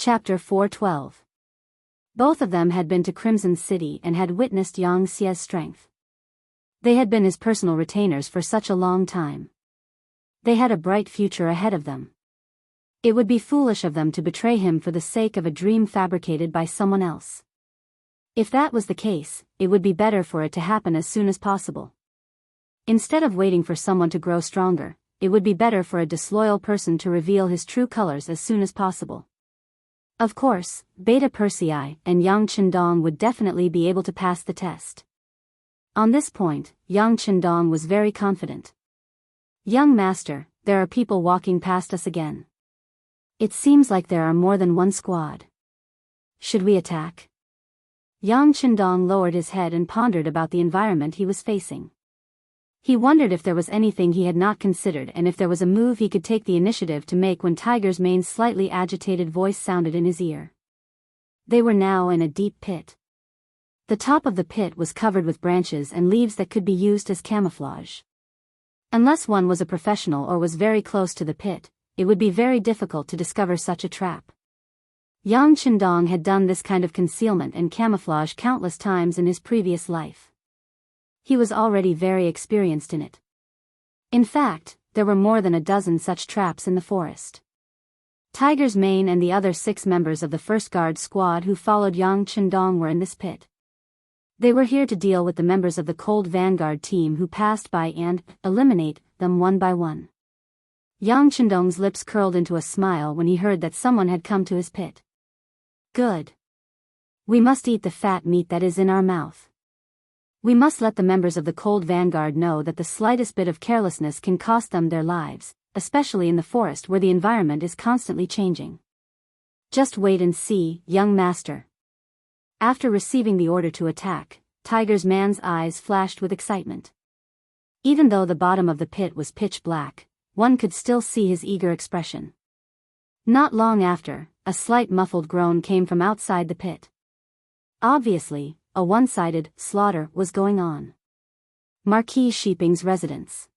Chapter 412. Both of them had been to Crimson City and had witnessed Yang Xia's strength. They had been his personal retainers for such a long time. They had a bright future ahead of them. It would be foolish of them to betray him for the sake of a dream fabricated by someone else. If that was the case, it would be better for it to happen as soon as possible. Instead of waiting for someone to grow stronger, it would be better for a disloyal person to reveal his true colors as soon as possible. Of course, Beta Persei and Yang Qindong would definitely be able to pass the test. On this point, Yang Qindong was very confident. "Young master, there are people walking past us again. It seems like there are more than one squad. Should we attack?" Yang Qindong lowered his head and pondered about the environment he was facing. He wondered if there was anything he had not considered and if there was a move he could take the initiative to make when Tiger's Mane's slightly agitated voice sounded in his ear. They were now in a deep pit. The top of the pit was covered with branches and leaves that could be used as camouflage. Unless one was a professional or was very close to the pit, it would be very difficult to discover such a trap. Yang Qindong had done this kind of concealment and camouflage countless times in his previous life. He was already very experienced in it. In fact, there were more than a dozen such traps in the forest. Tiger's Mane and the other 6 members of the first guard squad who followed Yang Qindong were in this pit. They were here to deal with the members of the Cold Vanguard team who passed by and eliminate them one by one. Yang Qindong's lips curled into a smile when he heard that someone had come to his pit. Good. We must eat the fat meat that is in our mouth. We must let the members of the Cold Vanguard know that the slightest bit of carelessness can cost them their lives, especially in the forest where the environment is constantly changing. Just wait and see, young master. After receiving the order to attack, Tiger's Man's eyes flashed with excitement. Even though the bottom of the pit was pitch black, one could still see his eager expression. Not long after, a slight muffled groan came from outside the pit. Obviously, a one-sided slaughter was going on. Marquis Shiping's residence.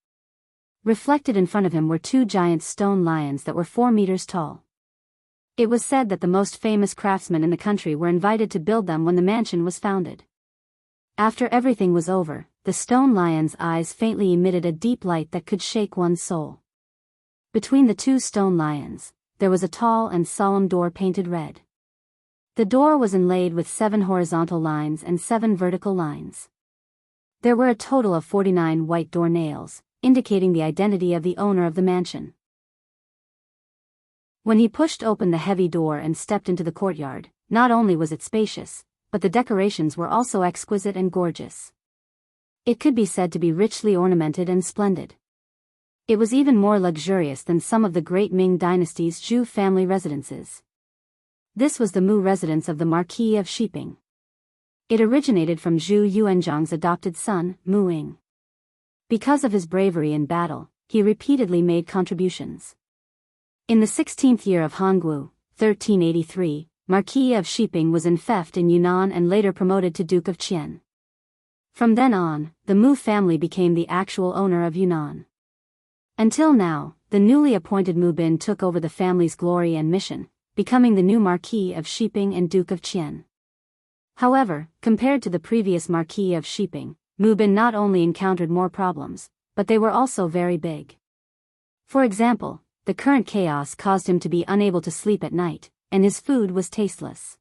Reflected in front of him were 2 giant stone lions that were 4 meters tall. It was said that the most famous craftsmen in the country were invited to build them when the mansion was founded. After everything was over, the stone lion's eyes faintly emitted a deep light that could shake one's soul. Between the 2 stone lions, there was a tall and solemn door painted red. The door was inlaid with 7 horizontal lines and 7 vertical lines. There were a total of 49 white door nails, indicating the identity of the owner of the mansion. When he pushed open the heavy door and stepped into the courtyard, not only was it spacious, but the decorations were also exquisite and gorgeous. It could be said to be richly ornamented and splendid. It was even more luxurious than some of the great Ming Dynasty's Zhou family residences. This was the Mu residence of the Marquis of Shiping. It originated from Zhu Yuanzhang's adopted son, Mu Ying. Because of his bravery in battle, he repeatedly made contributions. In the 16th year of Hongwu, 1383, Marquis of Shiping was in theft in Yunnan and later promoted to Duke of Qian. From then on, the Mu family became the actual owner of Yunnan. Until now, the newly appointed Mu Bin took over the family's glory and mission, becoming the new Marquis of Shiping and Duke of Qian. However, compared to the previous Marquis of Shiping, Mu Bin not only encountered more problems, but they were also very big. For example, the current chaos caused him to be unable to sleep at night, and his food was tasteless.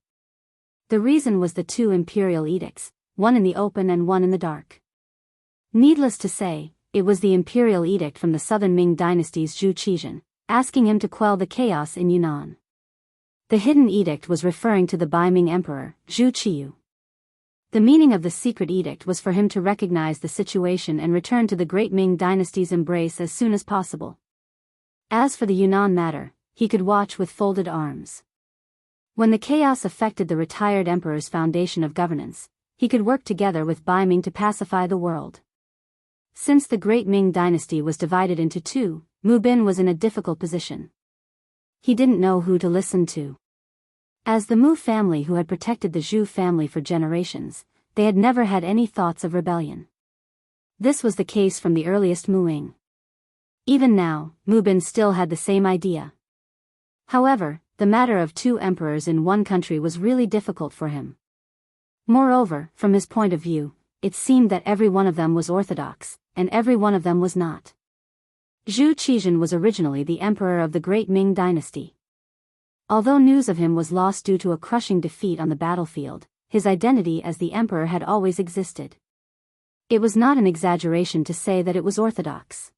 The reason was the 2 imperial edicts, one in the open and one in the dark. Needless to say, it was the imperial edict from the southern Ming Dynasty's Zhu Qizhen, asking him to quell the chaos in Yunnan. The hidden edict was referring to the Bai Ming Emperor, Zhu Qiyu. The meaning of the secret edict was for him to recognize the situation and return to the great Ming Dynasty's embrace as soon as possible. As for the Yunnan matter, he could watch with folded arms. When the chaos affected the retired emperor's foundation of governance, he could work together with Bai Ming to pacify the world. Since the great Ming Dynasty was divided into 2, Mu Bin was in a difficult position. He didn't know who to listen to. As the Mu family who had protected the Zhu family for generations, they had never had any thoughts of rebellion. This was the case from the earliest Mu Ying. Even now, Mu Bin still had the same idea. However, the matter of two emperors in one country was really difficult for him. Moreover, from his point of view, it seemed that every one of them was orthodox, and every one of them was not. Zhu Qizhan was originally the emperor of the Great Ming Dynasty. Although news of him was lost due to a crushing defeat on the battlefield, his identity as the emperor had always existed. It was not an exaggeration to say that it was orthodox.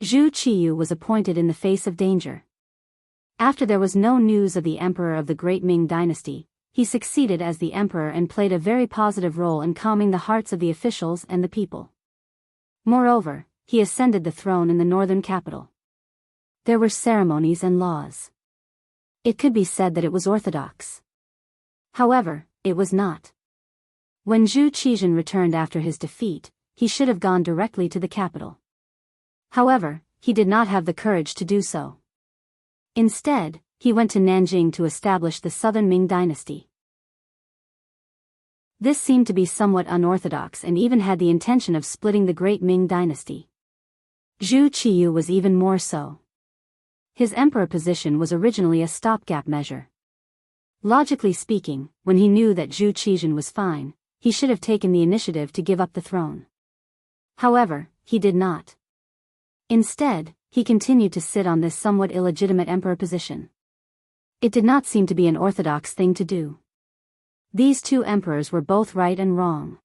Zhu Qiyu was appointed in the face of danger. After there was no news of the emperor of the Great Ming Dynasty, he succeeded as the emperor and played a very positive role in calming the hearts of the officials and the people. Moreover, he ascended the throne in the northern capital. There were ceremonies and laws. It could be said that it was orthodox. However, it was not. When Zhu Qizhan returned after his defeat, he should have gone directly to the capital. However, he did not have the courage to do so. Instead, he went to Nanjing to establish the Southern Ming Dynasty. This seemed to be somewhat unorthodox and even had the intention of splitting the Great Ming Dynasty. Zhu Qiyu was even more so. His emperor position was originally a stopgap measure. Logically speaking, when he knew that Zhu Qizhan was fine, he should have taken the initiative to give up the throne. However, he did not. Instead, he continued to sit on this somewhat illegitimate emperor position. It did not seem to be an orthodox thing to do. These two emperors were both right and wrong.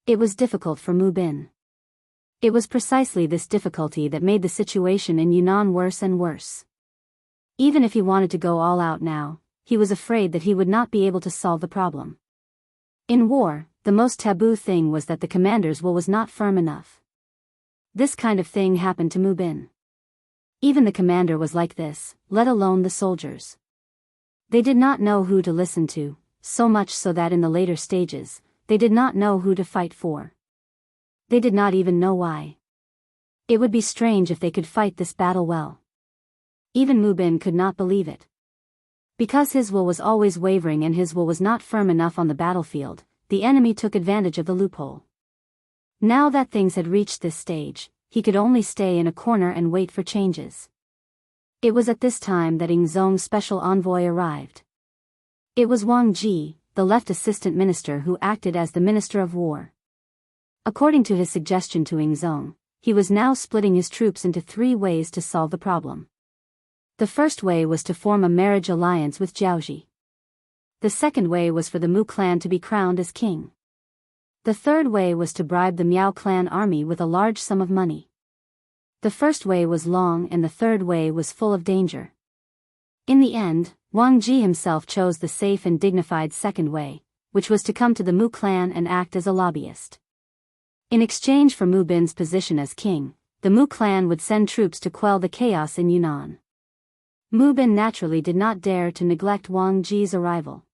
It was difficult for Mu Bin. It was precisely this difficulty that made the situation in Yunnan worse and worse. Even if he wanted to go all out now, he was afraid that he would not be able to solve the problem. In war, the most taboo thing was that the commander's will was not firm enough. This kind of thing happened to Mu Bin. Even the commander was like this, let alone the soldiers. They did not know who to listen to, so much so that in the later stages, they did not know who to fight for. They did not even know why. It would be strange if they could fight this battle well. Even Mu Bin could not believe it. Because his will was always wavering and his will was not firm enough on the battlefield, the enemy took advantage of the loophole. Now that things had reached this stage, he could only stay in a corner and wait for changes. It was at this time that Ingzong's special envoy arrived. It was Wang Ji, the left assistant minister who acted as the minister of war. According to his suggestion to Ingzong, he was now splitting his troops into 3 ways to solve the problem. The first way was to form a marriage alliance with Jiaoji. The second way was for the Mu clan to be crowned as king. The third way was to bribe the Miao clan army with a large sum of money. The first way was long and the third way was full of danger. In the end, Wang Ji himself chose the safe and dignified second way, which was to come to the Mu clan and act as a lobbyist. In exchange for Mu Bin's position as king, the Mu clan would send troops to quell the chaos in Yunnan. Mu Bin naturally did not dare to neglect Wang Ji's arrival.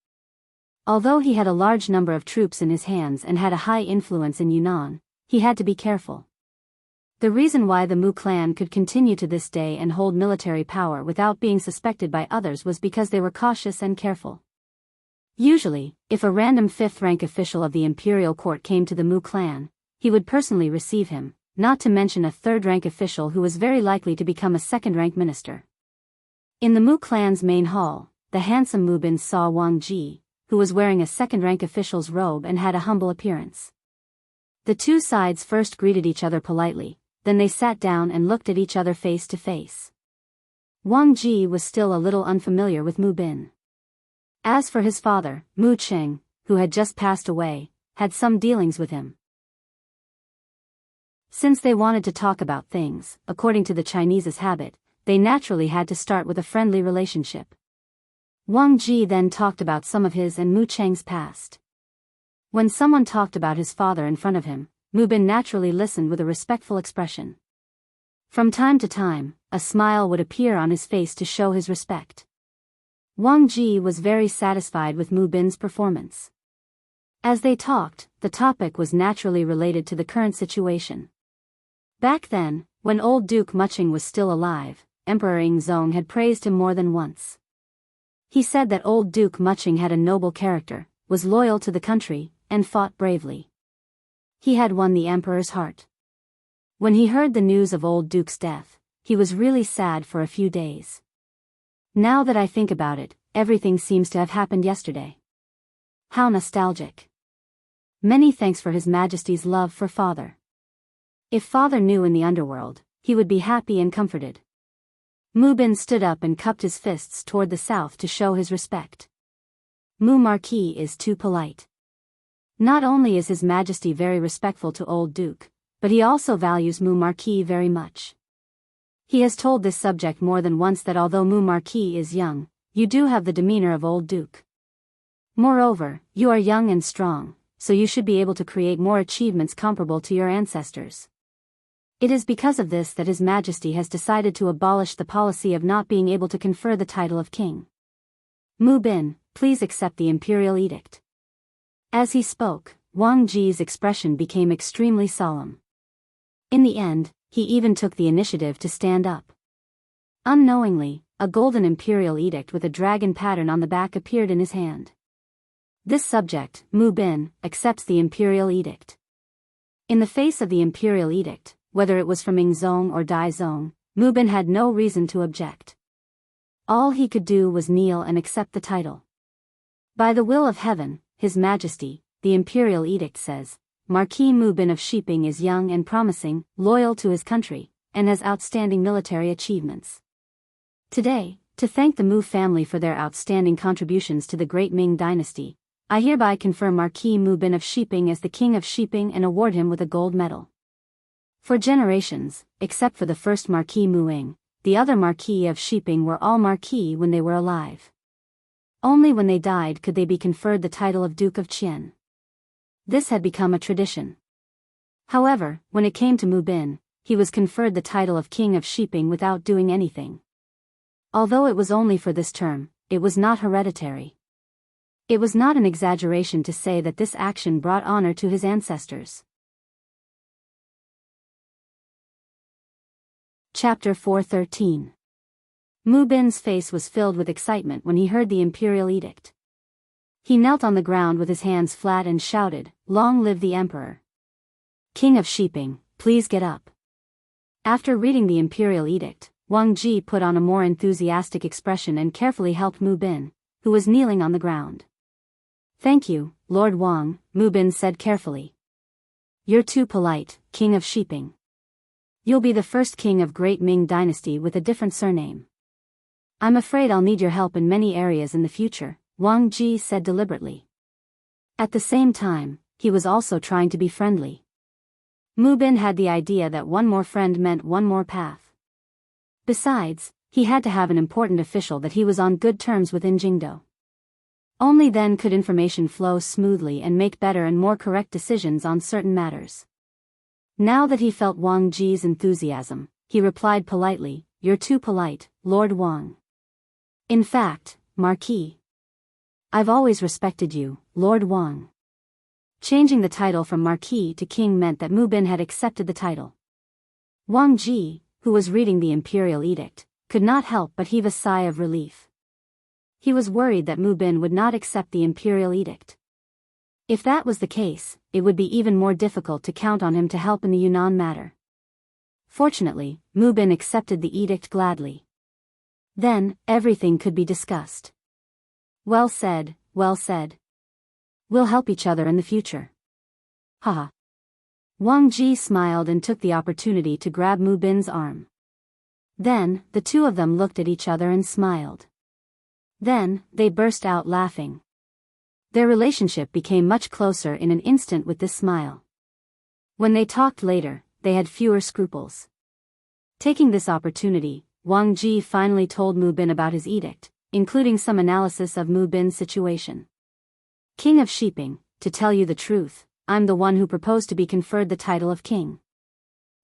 Although he had a large number of troops in his hands and had a high influence in Yunnan, he had to be careful. The reason why the Mu clan could continue to this day and hold military power without being suspected by others was because they were cautious and careful. Usually, if a random 5th-rank official of the imperial court came to the Mu clan, he would personally receive him, not to mention a 3rd-rank official who was very likely to become a 2nd-rank minister. In the Mu clan's main hall, the handsome Mu Bin saw Wang Ji, who was wearing a 2nd-rank official's robe and had a humble appearance. The two sides first greeted each other politely, then they sat down and looked at each other face to face. Wang Ji was still a little unfamiliar with Mu Bin. As for his father, Mu Cheng, who had just passed away, had some dealings with him. Since they wanted to talk about things, according to the Chinese's habit, they naturally had to start with a friendly relationship. Wang Ji then talked about some of his and Mu Cheng's past. When someone talked about his father in front of him, Mu Bin naturally listened with a respectful expression. From time to time, a smile would appear on his face to show his respect. Wang Ji was very satisfied with Mu Bin's performance. As they talked, the topic was naturally related to the current situation. Back then, when old Duke Muching was still alive, Emperor Ingzong had praised him more than once. He said that old Duke Muching had a noble character, was loyal to the country, and fought bravely. He had won the emperor's heart. When he heard the news of old Duke's death, he was really sad for a few days. Now that I think about it, everything seems to have happened yesterday. How nostalgic. Many thanks for His Majesty's love for father. If father knew in the underworld, he would be happy and comforted. Mu Bin stood up and cupped his fists toward the south to show his respect. Mu Marquis is too polite. Not only is His Majesty very respectful to Old Duke, but he also values Mu Marquis very much. He has told this subject more than once that although Mu Marquis is young, you do have the demeanor of Old Duke. Moreover, you are young and strong, so you should be able to create more achievements comparable to your ancestors. It is because of this that His Majesty has decided to abolish the policy of not being able to confer the title of king. Mu Bin, please accept the imperial edict. As he spoke, Wang Ji's expression became extremely solemn. In the end, he even took the initiative to stand up. Unknowingly, a golden imperial edict with a dragon pattern on the back appeared in his hand. This subject, Mu Bin, accepts the imperial edict. In the face of the imperial edict, whether it was from Mingzong or Daizong, Mu Bin had no reason to object. All he could do was kneel and accept the title. By the will of heaven, His Majesty, the imperial edict says, Marquis Mu Bin of Shiping is young and promising, loyal to his country, and has outstanding military achievements. Today, to thank the Mu family for their outstanding contributions to the great Ming dynasty, I hereby confer Marquis Mu Bin of Shiping as the King of Shiping and award him with a gold medal. For generations, except for the first Marquis Muing, the other Marquis of Shiping were all Marquis when they were alive. Only when they died could they be conferred the title of Duke of Qian. This had become a tradition. However, when it came to Mu Bin, he was conferred the title of King of Shiping without doing anything. Although it was only for this term, it was not hereditary. It was not an exaggeration to say that this action brought honor to his ancestors. Chapter 413. Mu Bin's face was filled with excitement when he heard the imperial edict. He knelt on the ground with his hands flat and shouted, "Long live the Emperor! King of Shiping, please get up." After reading the imperial edict, Wang Ji put on a more enthusiastic expression and carefully helped Mu Bin, who was kneeling on the ground. "Thank you, Lord Wang," Mu Bin said carefully. "You're too polite, King of Shiping. You'll be the first king of Great Ming Dynasty with a different surname. I'm afraid I'll need your help in many areas in the future," Wang Ji said deliberately. At the same time, he was also trying to be friendly. Mu Bin had the idea that one more friend meant one more path. Besides, he had to have an important official that he was on good terms with in Jingdo. Only then could information flow smoothly and make better and more correct decisions on certain matters. Now that he felt Wang Ji's enthusiasm, he replied politely, "You're too polite, Lord Wang. In fact, Marquis. I've always respected you, Lord Wang." Changing the title from Marquis to King meant that Mu Bin had accepted the title. Wang Ji, who was reading the imperial edict, could not help but heave a sigh of relief. He was worried that Mu Bin would not accept the imperial edict. If that was the case, it would be even more difficult to count on him to help in the Yunnan matter. Fortunately, Mu Bin accepted the edict gladly. Then, everything could be discussed. Well said, well said. We'll help each other in the future. Haha. Wang Ji smiled and took the opportunity to grab Mu Bin's arm. Then, the two of them looked at each other and smiled. Then, they burst out laughing. Their relationship became much closer in an instant with this smile. When they talked later, they had fewer scruples. Taking this opportunity, Wang Ji finally told Mu Bin about his edict, including some analysis of Mu Bin's situation. "King of Shiping, to tell you the truth, I'm the one who proposed to be conferred the title of king.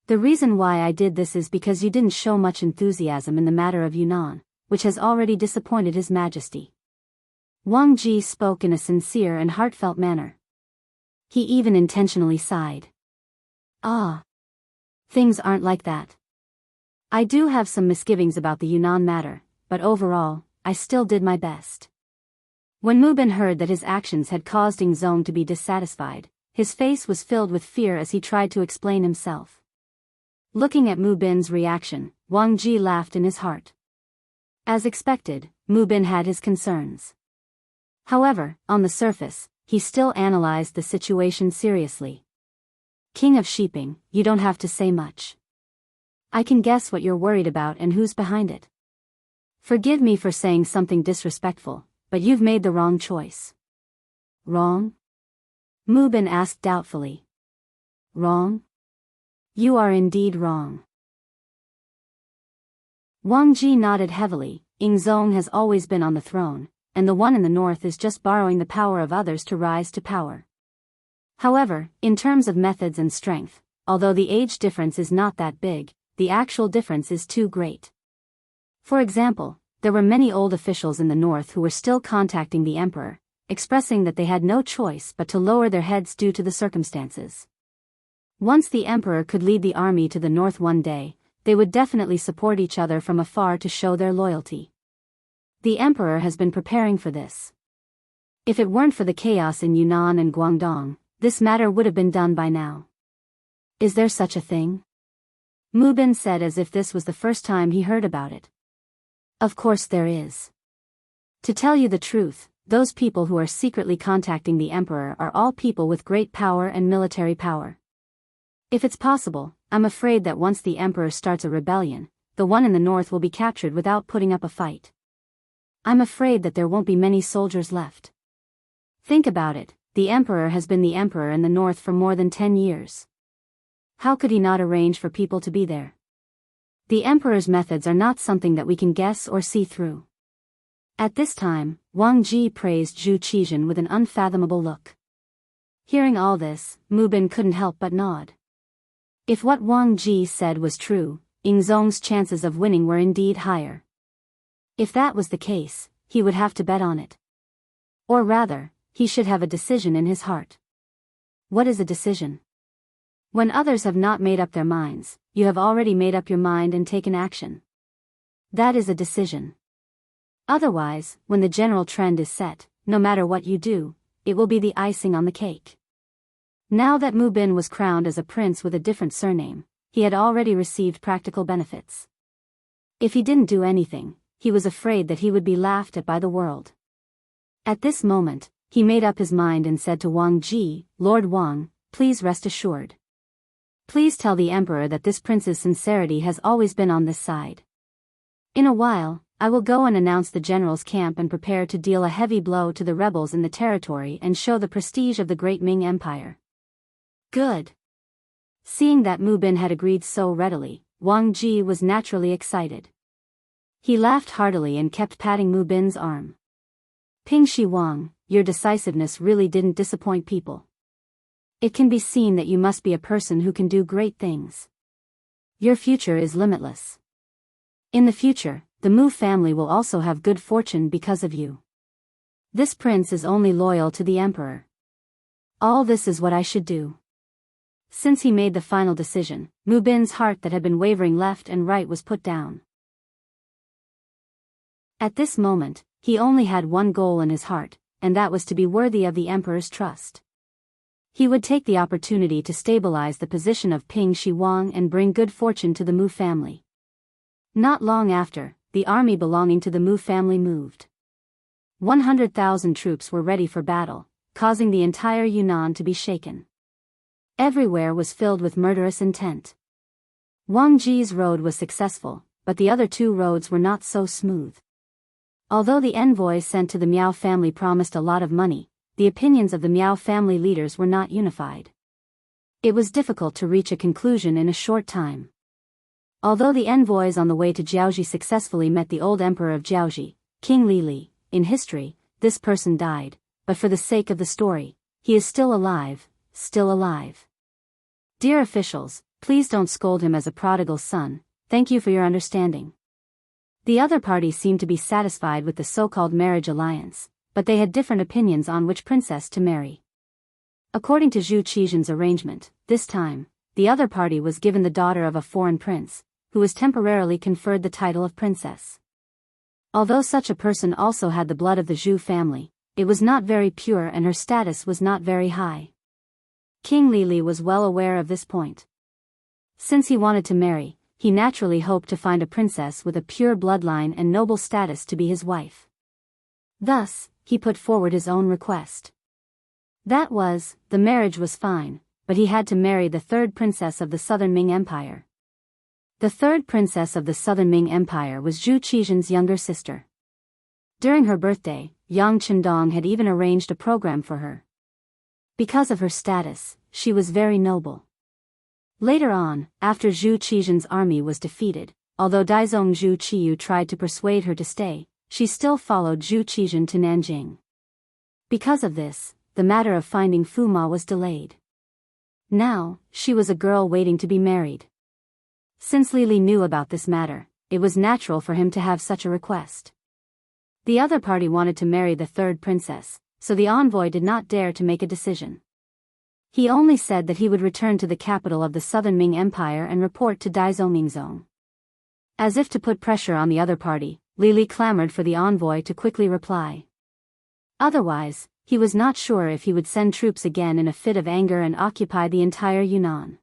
The reason why I did this is because you didn't show much enthusiasm in the matter of Yunnan, which has already disappointed His Majesty." Wang Ji spoke in a sincere and heartfelt manner. He even intentionally sighed. "Ah. Things aren't like that. I do have some misgivings about the Yunnan matter, but overall, I still did my best." When Mu Bin heard that his actions had caused Ingzong to be dissatisfied, his face was filled with fear as he tried to explain himself. Looking at Mu Bin's reaction, Wang Ji laughed in his heart. As expected, Mu Bin had his concerns. However, on the surface, he still analyzed the situation seriously. King of Sheeping, you don't have to say much. I can guess what you're worried about and who's behind it. Forgive me for saying something disrespectful, but you've made the wrong choice. Wrong? Mu Bin asked doubtfully. Wrong? You are indeed wrong. Wang Ji nodded heavily. Yingzong has always been on the throne, and the one in the north is just borrowing the power of others to rise to power. However, in terms of methods and strength, although the age difference is not that big, the actual difference is too great. For example, there were many old officials in the north who were still contacting the emperor, expressing that they had no choice but to lower their heads due to the circumstances. Once the emperor could lead the army to the north one day, they would definitely support each other from afar to show their loyalty. The emperor has been preparing for this. If it weren't for the chaos in Yunnan and Guangdong, this matter would have been done by now. Is there such a thing? Mu Bin said as if this was the first time he heard about it. Of course there is. To tell you the truth, those people who are secretly contacting the emperor are all people with great power and military power. If it's possible, I'm afraid that once the emperor starts a rebellion, the one in the north will be captured without putting up a fight. I'm afraid that there won't be many soldiers left. Think about it, the emperor has been the emperor in the north for more than 10 years. How could he not arrange for people to be there? The emperor's methods are not something that we can guess or see through. At this time, Wang Ji praised Zhu Qizhen with an unfathomable look. Hearing all this, Mu Bin couldn't help but nod. If what Wang Ji said was true, Yingzong's chances of winning were indeed higher. If that was the case, he would have to bet on it. Or rather, he should have a decision in his heart. What is a decision? When others have not made up their minds, you have already made up your mind and taken action. That is a decision. Otherwise, when the general trend is set, no matter what you do, it will be the icing on the cake. Now that Mu Bin was crowned as a prince with a different surname, he had already received practical benefits. If he didn't do anything, he was afraid that he would be laughed at by the world. At this moment, he made up his mind and said to Wang Ji, Lord Wang, please rest assured. Please tell the emperor that this prince's sincerity has always been on this side. In a while, I will go and announce the general's camp and prepare to deal a heavy blow to the rebels in the territory and show the prestige of the great Ming Empire. Good. Seeing that Mu Bin had agreed so readily, Wang Ji was naturally excited. He laughed heartily and kept patting Mu Bin's arm. Ping Shi Wang, your decisiveness really didn't disappoint people. It can be seen that you must be a person who can do great things. Your future is limitless. In the future, the Mu family will also have good fortune because of you. This prince is only loyal to the emperor. All this is what I should do. Since he made the final decision, Mu Bin's heart that had been wavering left and right was put down. At this moment, he only had one goal in his heart, and that was to be worthy of the emperor's trust. He would take the opportunity to stabilize the position of Ping Shi Wang and bring good fortune to the Mu family. Not long after, the army belonging to the Mu family moved. 100,000 troops were ready for battle, causing the entire Yunnan to be shaken. Everywhere was filled with murderous intent. Wang Ji's road was successful, but the other two roads were not so smooth. Although the envoys sent to the Miao family promised a lot of money, the opinions of the Miao family leaders were not unified. It was difficult to reach a conclusion in a short time. Although the envoys on the way to Jiaoji successfully met the old emperor of Jiaoji, King Li, in history, this person died, but for the sake of the story, he is still alive, still alive. Dear officials, please don't scold him as a prodigal son, thank you for your understanding. The other party seemed to be satisfied with the so-called marriage alliance, but they had different opinions on which princess to marry. According to Zhu Qizhen's arrangement, this time, the other party was given the daughter of a foreign prince, who was temporarily conferred the title of princess. Although such a person also had the blood of the Zhu family, it was not very pure and her status was not very high. King Li was well aware of this point. Since he wanted to marry, he naturally hoped to find a princess with a pure bloodline and noble status to be his wife. Thus, he put forward his own request. That was, the marriage was fine, but he had to marry the third princess of the Southern Ming Empire. The third princess of the Southern Ming Empire was Zhu Qizhen's younger sister. During her birthday, Yang Chendong had even arranged a program for her. Because of her status, she was very noble. Later on, after Zhu Qizhen's army was defeated, although Daizong Zhu Qiyu tried to persuade her to stay, she still followed Zhu Qizhen to Nanjing. Because of this, the matter of finding Fu Ma was delayed. Now, she was a girl waiting to be married. Since Li Li knew about this matter, it was natural for him to have such a request. The other party wanted to marry the third princess, so the envoy did not dare to make a decision. He only said that he would return to the capital of the Southern Ming Empire and report to Daizongmingzong. As if to put pressure on the other party, Li Li clamored for the envoy to quickly reply. Otherwise, he was not sure if he would send troops again in a fit of anger and occupy the entire Yunnan.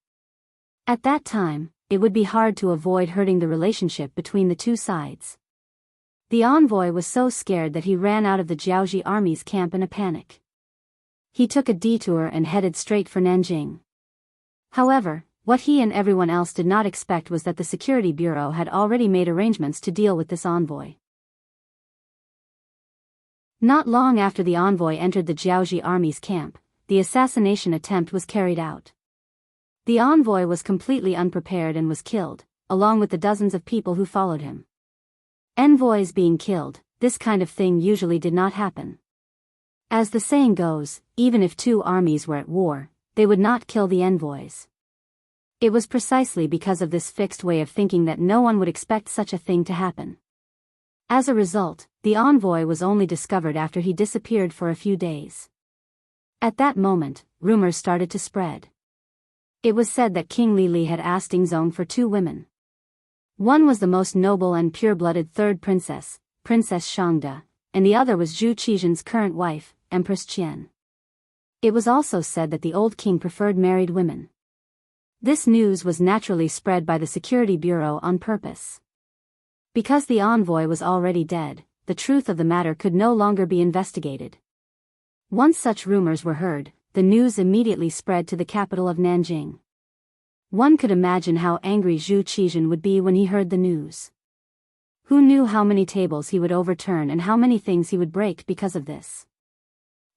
At that time, it would be hard to avoid hurting the relationship between the two sides. The envoy was so scared that he ran out of the Jiaoji army's camp in a panic. He took a detour and headed straight for Nanjing. However, what he and everyone else did not expect was that the Security Bureau had already made arrangements to deal with this envoy. Not long after the envoy entered the Jiaoji army's camp, the assassination attempt was carried out. The envoy was completely unprepared and was killed, along with the dozens of people who followed him. Envoys being killed, this kind of thing usually did not happen. As the saying goes, even if two armies were at war, they would not kill the envoys. It was precisely because of this fixed way of thinking that no one would expect such a thing to happen. As a result, the envoy was only discovered after he disappeared for a few days. At that moment, rumors started to spread. It was said that King Li Li had asked Dingzong for two women. One was the most noble and pure-blooded third princess, Princess Shangda, and the other was Zhu Qizhen's current wife, Empress Qian. It was also said that the old king preferred married women. This news was naturally spread by the Security Bureau on purpose. Because the envoy was already dead, the truth of the matter could no longer be investigated. Once such rumors were heard, the news immediately spread to the capital of Nanjing. One could imagine how angry Zhu Qizhen would be when he heard the news. Who knew how many tables he would overturn and how many things he would break because of this?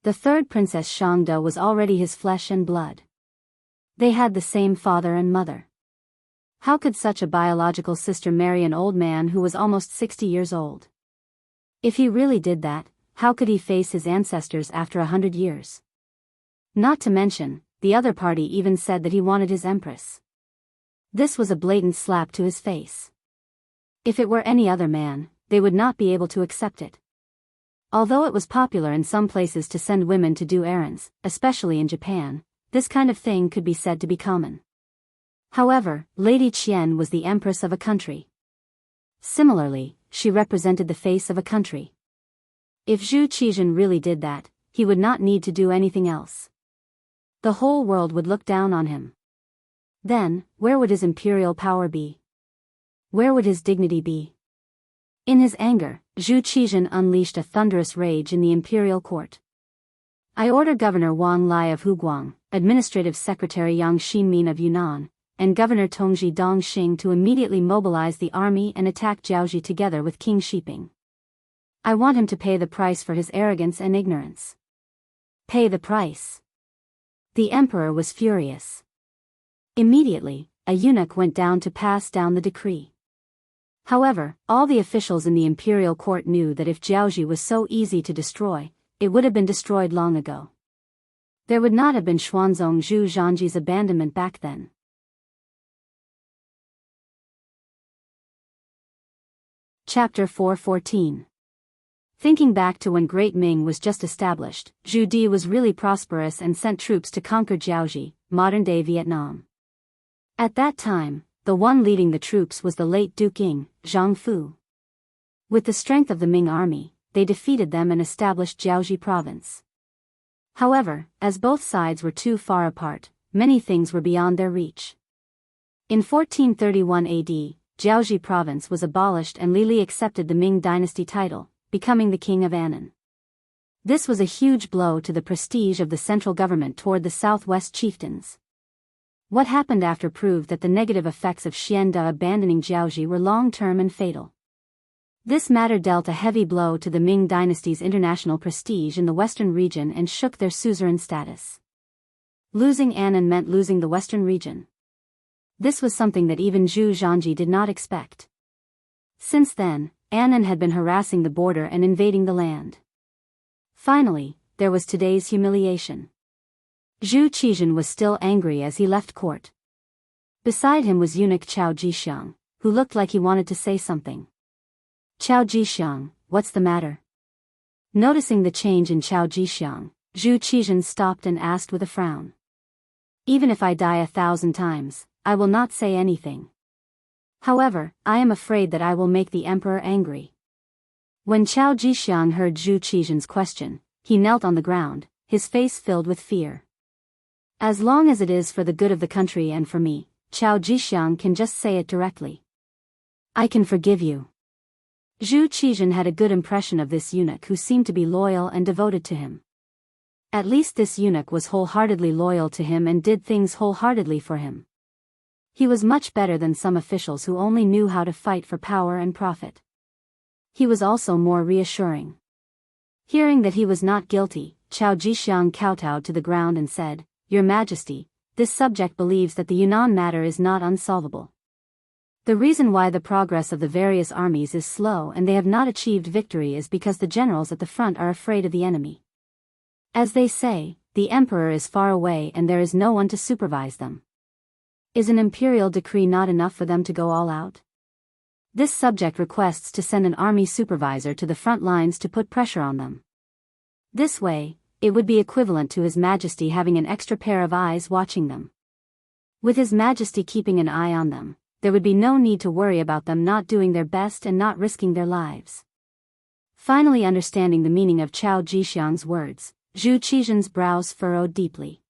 The third Princess Shangda was already his flesh and blood. They had the same father and mother. How could such a biological sister marry an old man who was almost 60 years old? If he really did that, how could he face his ancestors after 100 years? Not to mention, the other party even said that he wanted his empress. This was a blatant slap to his face. If it were any other man, they would not be able to accept it. Although it was popular in some places to send women to do errands, especially in Japan, this kind of thing could be said to be common. However, Lady Qian was the empress of a country. Similarly, she represented the face of a country. If Zhu Qizhen really did that, he would not need to do anything else. The whole world would look down on him. Then, where would his imperial power be? Where would his dignity be? In his anger, Zhu Qizhen unleashed a thunderous rage in the imperial court. I order Governor Wang Lai of Huguang, Administrative Secretary Yang Xinmin of Yunnan, and Governor Tongji Dongxing to immediately mobilize the army and attack Jiaoji together with King Shiping. I want him to pay the price for his arrogance and ignorance. Pay the price. The emperor was furious. Immediately, a eunuch went down to pass down the decree. However, all the officials in the imperial court knew that if Jiaoji was so easy to destroy, it would have been destroyed long ago. There would not have been Xuanzong Zhu Zhangji's abandonment back then. Chapter 414. Thinking back to when Great Ming was just established, Zhu Di was really prosperous and sent troops to conquer Jiaoji, modern-day Vietnam. At that time, the one leading the troops was the late Duke Ying, Zhang Fu. With the strength of the Ming army, they defeated them and established Jiaoji province. However, as both sides were too far apart, many things were beyond their reach. In 1431 AD, Jianghu province was abolished and Li Li accepted the Ming dynasty title, becoming the king of Annan. This was a huge blow to the prestige of the central government toward the southwest chieftains. What happened after proved that the negative effects of Xianda abandoning Jianghu were long-term and fatal. This matter dealt a heavy blow to the Ming dynasty's international prestige in the western region and shook their suzerain status. Losing Annan meant losing the western region. This was something that even Zhu Zhangji did not expect. Since then, Annan had been harassing the border and invading the land. Finally, there was today's humiliation. Zhu Qizhan was still angry as he left court. Beside him was eunuch Qiao Jixiang, who looked like he wanted to say something. Qiao Jixiang, what's the matter? Noticing the change in Qiao Jixiang, Zhu Qizhan stopped and asked with a frown. Even if I die 1,000 times, I will not say anything. However, I am afraid that I will make the emperor angry. When Qiao Jixiang heard Zhu Qizhan's question, he knelt on the ground, his face filled with fear. As long as it is for the good of the country and for me, Qiao Jixiang can just say it directly. I can forgive you. Zhu Qizhan had a good impression of this eunuch who seemed to be loyal and devoted to him. At least this eunuch was wholeheartedly loyal to him and did things wholeheartedly for him. He was much better than some officials who only knew how to fight for power and profit. He was also more reassuring. Hearing that he was not guilty, Qiao Jixiang kowtowed to the ground and said, Your Majesty, this subject believes that the Yunnan matter is not unsolvable. The reason why the progress of the various armies is slow and they have not achieved victory is because the generals at the front are afraid of the enemy. As they say, the emperor is far away and there is no one to supervise them. Is an imperial decree not enough for them to go all out? This subject requests to send an army supervisor to the front lines to put pressure on them. This way, it would be equivalent to His Majesty having an extra pair of eyes watching them. With His Majesty keeping an eye on them, there would be no need to worry about them not doing their best and not risking their lives. Finally understanding the meaning of Qiao Jixiang's words, Zhu Qizhan's brows furrowed deeply.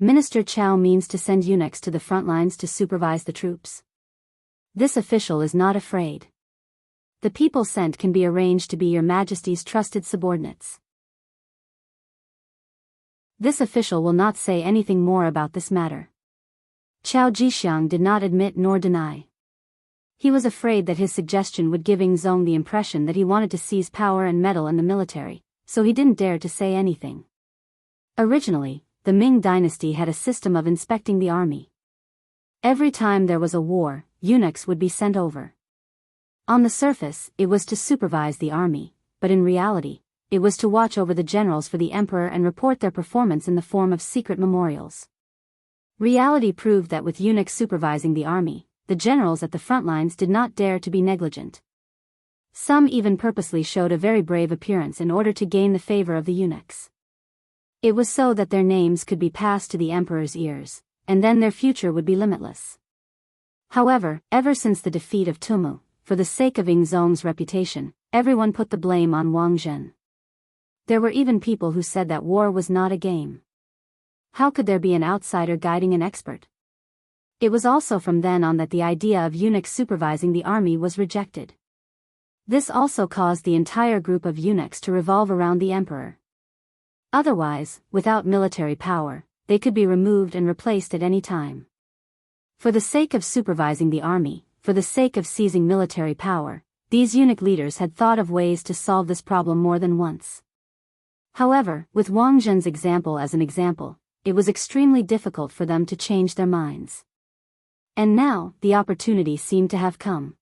Minister Qiao means to send eunuchs to the front lines to supervise the troops. This official is not afraid. The people sent can be arranged to be Your Majesty's trusted subordinates. This official will not say anything more about this matter. Qiao Jixiang did not admit nor deny. He was afraid that his suggestion would give Yingzong the impression that he wanted to seize power and meddle in the military, so he didn't dare to say anything. Originally, the Ming dynasty had a system of inspecting the army. Every time there was a war, eunuchs would be sent over. On the surface, it was to supervise the army, but in reality, it was to watch over the generals for the emperor and report their performance in the form of secret memorials. Reality proved that with eunuchs supervising the army, the generals at the front lines did not dare to be negligent. Some even purposely showed a very brave appearance in order to gain the favor of the eunuchs. It was so that their names could be passed to the emperor's ears, and then their future would be limitless. However, ever since the defeat of Tumu, for the sake of Yingzong's reputation, everyone put the blame on Wang Zhen. There were even people who said that war was not a game. How could there be an outsider guiding an expert? It was also from then on that the idea of eunuchs supervising the army was rejected. This also caused the entire group of eunuchs to revolve around the emperor. Otherwise, without military power, they could be removed and replaced at any time. For the sake of supervising the army, for the sake of seizing military power, these eunuch leaders had thought of ways to solve this problem more than once. However, with Wang Zhen's example as an example, it was extremely difficult for them to change their minds. And now, the opportunity seemed to have come.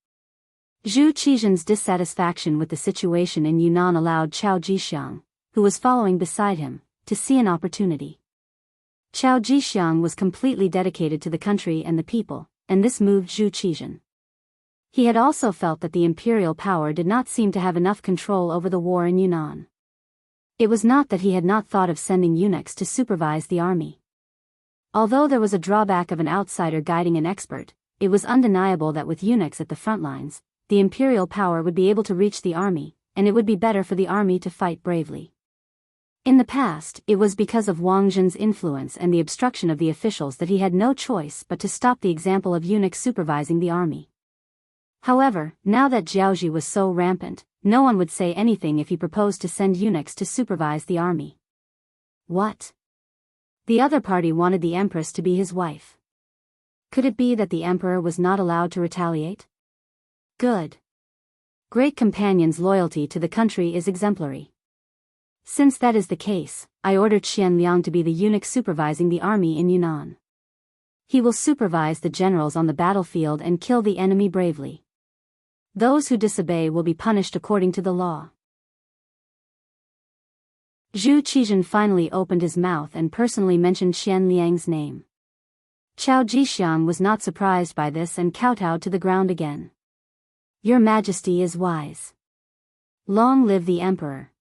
Zhu Qizhan's dissatisfaction with the situation in Yunnan allowed Qiao Jixiang, who was following beside him, to see an opportunity. Qiao Jixiang was completely dedicated to the country and the people, and this moved Zhu Qizhan. He had also felt that the imperial power did not seem to have enough control over the war in Yunnan. It was not that he had not thought of sending eunuchs to supervise the army. Although there was a drawback of an outsider guiding an expert, it was undeniable that with eunuchs at the front lines, the imperial power would be able to reach the army, and it would be better for the army to fight bravely. In the past, it was because of Wang Zhen's influence and the obstruction of the officials that he had no choice but to stop the example of eunuchs supervising the army. However, now that Jiaozhi was so rampant, no one would say anything if he proposed to send eunuchs to supervise the army. What? The other party wanted the empress to be his wife. Could it be that the emperor was not allowed to retaliate? Good. Great companion's loyalty to the country is exemplary. Since that is the case, I ordered Qian Liang to be the eunuch supervising the army in Yunnan. He will supervise the generals on the battlefield and kill the enemy bravely. Those who disobey will be punished according to the law. Zhu Qizhen finally opened his mouth and personally mentioned Qian Liang's name. Chao Jixiang was not surprised by this and kowtowed to the ground again. Your Majesty is wise. Long live the emperor.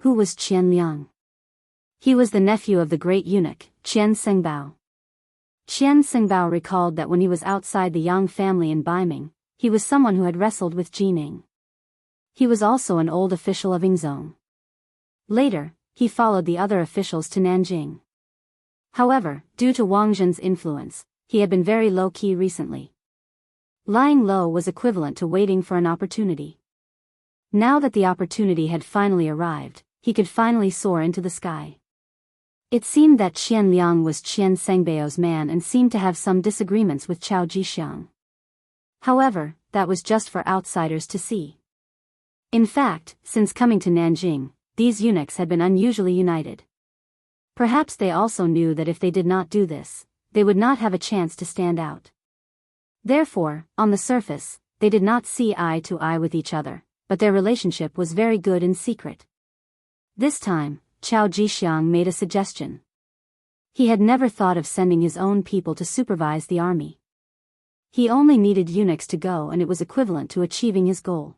Who was Qian Liang? He was the nephew of the great eunuch, Qian Sengbao. Qian Sengbao recalled that when he was outside the Yang family in Baiming, he was someone who had wrestled with Jining. He was also an old official of Yingzhong. Later, he followed the other officials to Nanjing. However, due to Wang Zhen's influence, he had been very low-key recently. Lying low was equivalent to waiting for an opportunity. Now that the opportunity had finally arrived, he could finally soar into the sky. It seemed that Qian Liang was Qian Sengbao's man and seemed to have some disagreements with Chao Jixiang. However, that was just for outsiders to see. In fact, since coming to Nanjing, these eunuchs had been unusually united. Perhaps they also knew that if they did not do this, they would not have a chance to stand out. Therefore, on the surface, they did not see eye to eye with each other, but their relationship was very good in secret. This time, Chao Jixiang made a suggestion. He had never thought of sending his own people to supervise the army. He only needed eunuchs to go and it was equivalent to achieving his goal.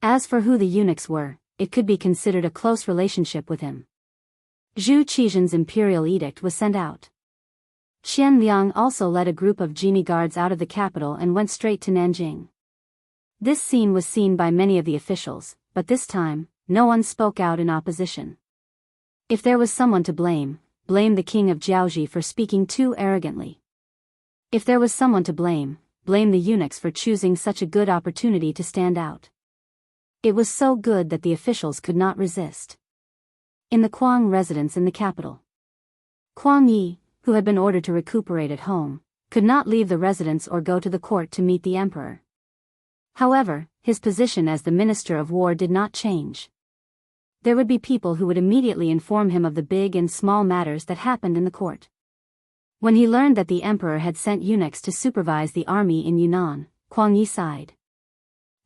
As for who the eunuchs were, it could be considered a close relationship with him. Zhu Qizhen's imperial edict was sent out. Qian Liang also led a group of genie guards out of the capital and went straight to Nanjing. This scene was seen by many of the officials, but this time, no one spoke out in opposition. If there was someone to blame, blame the king of Jiaozhi for speaking too arrogantly. If there was someone to blame the eunuchs for choosing such a good opportunity to stand out. It was so good that the officials could not resist. In the Kuang residence in the capital, Kuang Yi, who had been ordered to recuperate at home, could not leave the residence or go to the court to meet the emperor. However, his position as the Minister of War did not change. There would be people who would immediately inform him of the big and small matters that happened in the court. When he learned that the emperor had sent eunuchs to supervise the army in Yunnan, Kuang Yi sighed.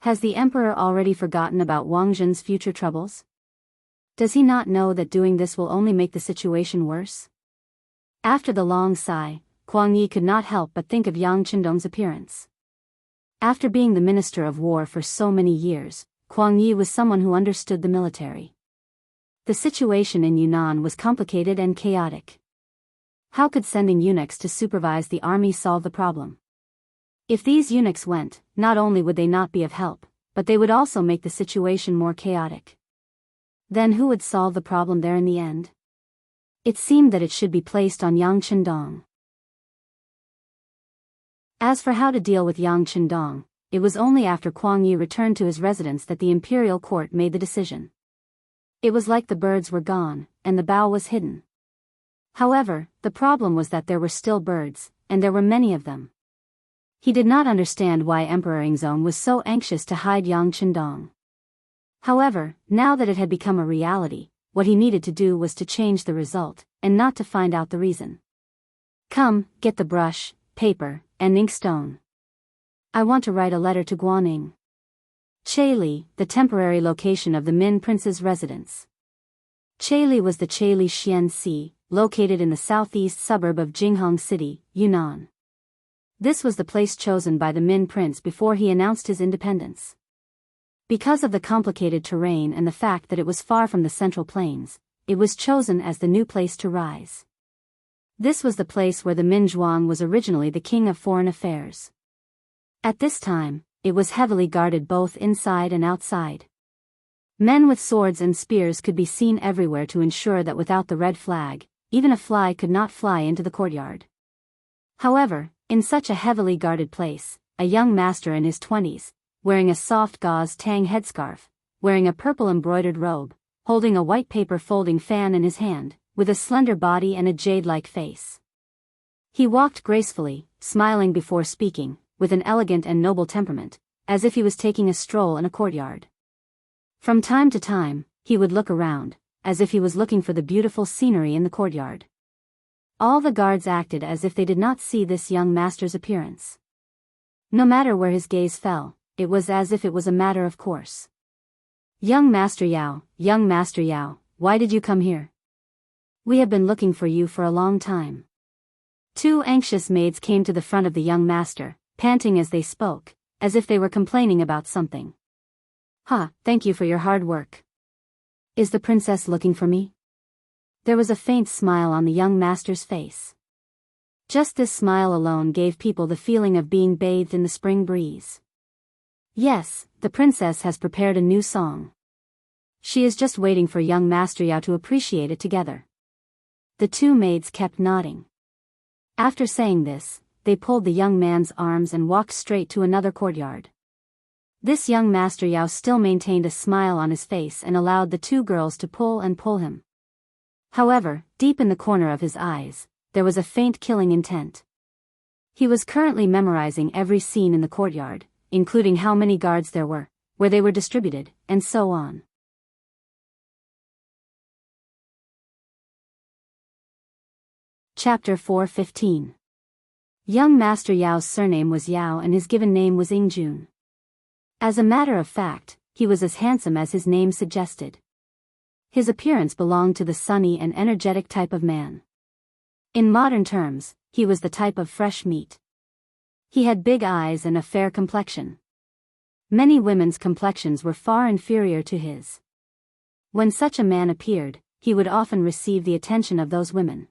Has the emperor already forgotten about Wang Zhen's future troubles? Does he not know that doing this will only make the situation worse? After the long sigh, Kuang Yi could not help but think of Yang Qindong's appearance. After being the Minister of War for so many years, Kuang Yi was someone who understood the military. The situation in Yunnan was complicated and chaotic. How could sending eunuchs to supervise the army solve the problem? If these eunuchs went, not only would they not be of help, but they would also make the situation more chaotic. Then who would solve the problem there in the end? It seemed that it should be placed on Yang Qindong. As for how to deal with Yang Qindong, it was only after Kuang Yi returned to his residence that the imperial court made the decision. It was like the birds were gone, and the bough was hidden. However, the problem was that there were still birds, and there were many of them. He did not understand why Emperor Yingzong was so anxious to hide Yang Qindong. However, now that it had become a reality, what he needed to do was to change the result, and not to find out the reason. Come, get the brush, paper, and inkstone. I want to write a letter to Guaning. Cheili, the temporary location of the Min prince's residence. Cheili was the Cheili Xianxia, located in the southeast suburb of Jinghong City, Yunnan. This was the place chosen by the Min prince before he announced his independence. Because of the complicated terrain and the fact that it was far from the central plains, it was chosen as the new place to rise. This was the place where the Min Zhuang was originally the king of foreign affairs. At this time, it was heavily guarded both inside and outside. Men with swords and spears could be seen everywhere to ensure that without the red flag, even a fly could not fly into the courtyard. However, in such a heavily guarded place, a young master in his 20s, wearing a soft gauze tang headscarf, wearing a purple embroidered robe, holding a white paper folding fan in his hand, with a slender body and a jade-like face. He walked gracefully, smiling before speaking, with an elegant and noble temperament, as if he was taking a stroll in a courtyard. From time to time, he would look around, as if he was looking for the beautiful scenery in the courtyard. All the guards acted as if they did not see this young master's appearance. No matter where his gaze fell, it was as if it was a matter of course. Young Master Yao, why did you come here? We have been looking for you for a long time. Two anxious maids came to the front of the young master, panting as they spoke, as if they were complaining about something. Thank you for your hard work. Is the princess looking for me? There was a faint smile on the young master's face. Just this smile alone gave people the feeling of being bathed in the spring breeze. Yes, the princess has prepared a new song. She is just waiting for young Master Yao to appreciate it together. The two maids kept nodding. After saying this, they pulled the young man's arms and walked straight to another courtyard. This young Master Yao still maintained a smile on his face and allowed the two girls to pull him. However, deep in the corner of his eyes, there was a faint killing intent. He was currently memorizing every scene in the courtyard, including how many guards there were, where they were distributed, and so on. Chapter 4:15. Young Master Yao's surname was Yao and his given name was Ingjun. As a matter of fact, he was as handsome as his name suggested. His appearance belonged to the sunny and energetic type of man. In modern terms, he was the type of fresh meat. He had big eyes and a fair complexion. Many women's complexions were far inferior to his. When such a man appeared, he would often receive the attention of those women.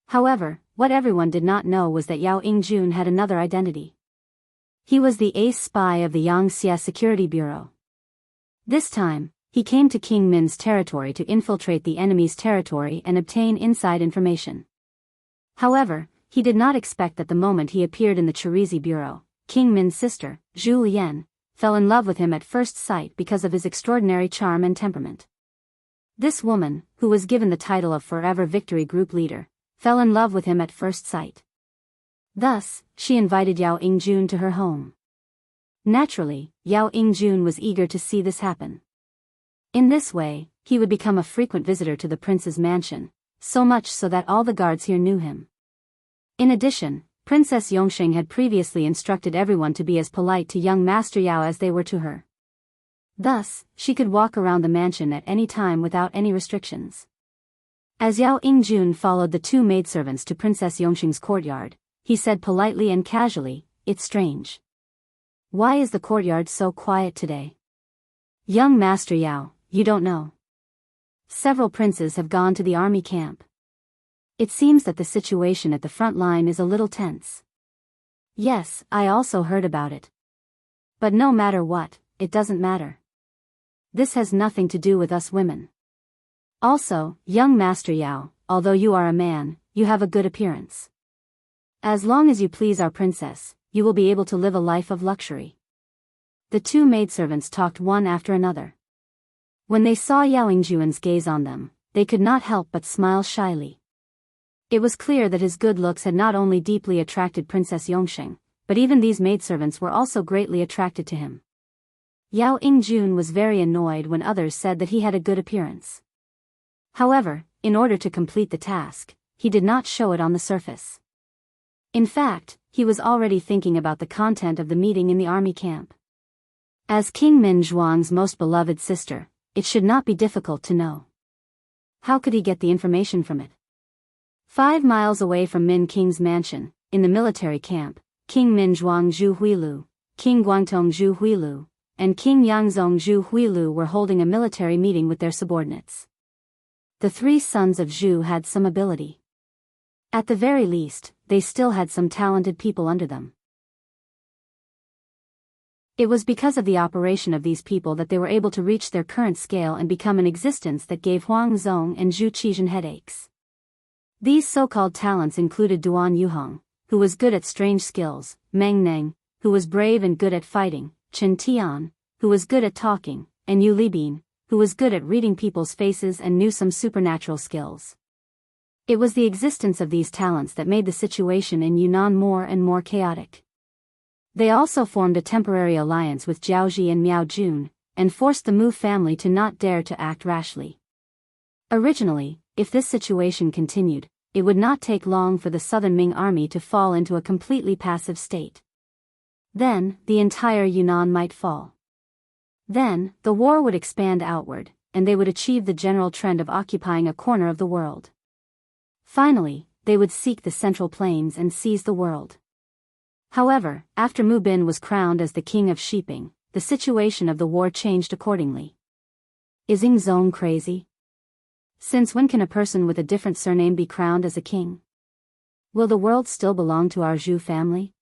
However, what everyone did not know was that Yao Ingjun had another identity. He was the ace spy of the Yangxia Security Bureau. This time, he came to King Min's territory to infiltrate the enemy's territory and obtain inside information. However, he did not expect that the moment he appeared in the Chirizi Bureau, King Min's sister, Zhu Lian, fell in love with him at first sight because of his extraordinary charm and temperament. This woman, who was given the title of Forever Victory Group Leader, fell in love with him at first sight. Thus, she invited Yao Ingjun to her home. Naturally, Yao Ingjun was eager to see this happen. In this way, he would become a frequent visitor to the prince's mansion, so much so that all the guards here knew him. In addition, Princess Yongxing had previously instructed everyone to be as polite to young Master Yao as they were to her. Thus, she could walk around the mansion at any time without any restrictions. As Yao Ingjun followed the two maidservants to Princess Yongxing's courtyard, he said politely and casually, "It's strange. Why is the courtyard so quiet today? Young Master Yao, you don't know. Several princes have gone to the army camp. It seems that the situation at the front line is a little tense." "Yes, I also heard about it. But no matter what, it doesn't matter. This has nothing to do with us women. Also, young Master Yao, although you are a man, you have a good appearance. As long as you please our princess, you will be able to live a life of luxury." The two maidservants talked one after another. When they saw Yao Ingjun's gaze on them, they could not help but smile shyly. It was clear that his good looks had not only deeply attracted Princess Yongxing, but even these maidservants were also greatly attracted to him. Yao Ingjun was very annoyed when others said that he had a good appearance. However, in order to complete the task, he did not show it on the surface. In fact, he was already thinking about the content of the meeting in the army camp. As King Min Zhuang's most beloved sister, it should not be difficult to know. How could he get the information from it? 5 miles away from Min King's mansion, in the military camp, King Min Zhuang Zhu Huilu, King Guangtong Zhu Huilu, and King Yangzong Zhu Huilu were holding a military meeting with their subordinates. The 3 sons of Zhu had some ability. At the very least, they still had some talented people under them. It was because of the operation of these people that they were able to reach their current scale and become an existence that gave Huang Zong and Zhu Qizhen headaches. These so-called talents included Duan Yuhong, who was good at strange skills, Meng Neng, who was brave and good at fighting, Chen Tian, who was good at talking, and Yu Libin, who was good at reading people's faces and knew some supernatural skills. It was the existence of these talents that made the situation in Yunnan more and more chaotic. They also formed a temporary alliance with Jiaoji and Miao Jun, and forced the Mu family to not dare to act rashly. Originally, if this situation continued, it would not take long for the southern Ming army to fall into a completely passive state. Then, the entire Yunnan might fall. Then, the war would expand outward, and they would achieve the general trend of occupying a corner of the world. Finally, they would seek the Central Plains and seize the world. However, after Mu Bin was crowned as the king of Shiping, the situation of the war changed accordingly. Is Ying Zong crazy? Since when can a person with a different surname be crowned as a king? Will the world still belong to our Zhu family?